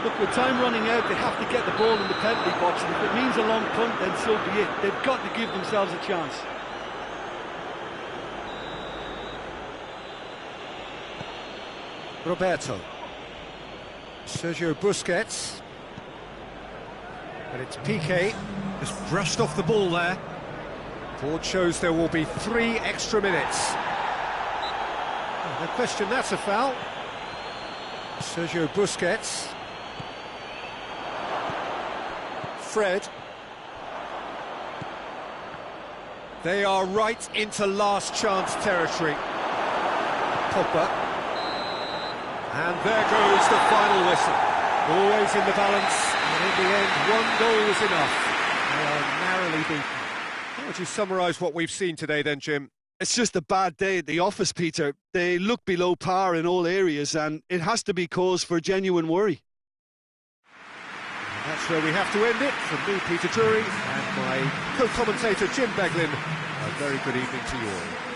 Look, with time running out, they have to get the ball in the penalty box, and if it means a long punt, then so be it. They've got to give themselves a chance. Roberto. Sergio Busquets. But it's Piqué. Just brushed off the ball there. Board shows there will be 3 extra minutes. Oh, no question, that's a foul. Sergio Busquets. Fred. They are right into last chance territory. Pogba. And there goes the final whistle. Always in the balance, and in the end, 1 goal was enough. They are narrowly beaten. How would you summarise what we've seen today then, Jim? It's just a bad day at the office, Peter. They look below par in all areas, and it has to be cause for genuine worry. And that's where we have to end it. From me, Peter Drury, and my co-commentator, Jim Beglin. A very good evening to you all.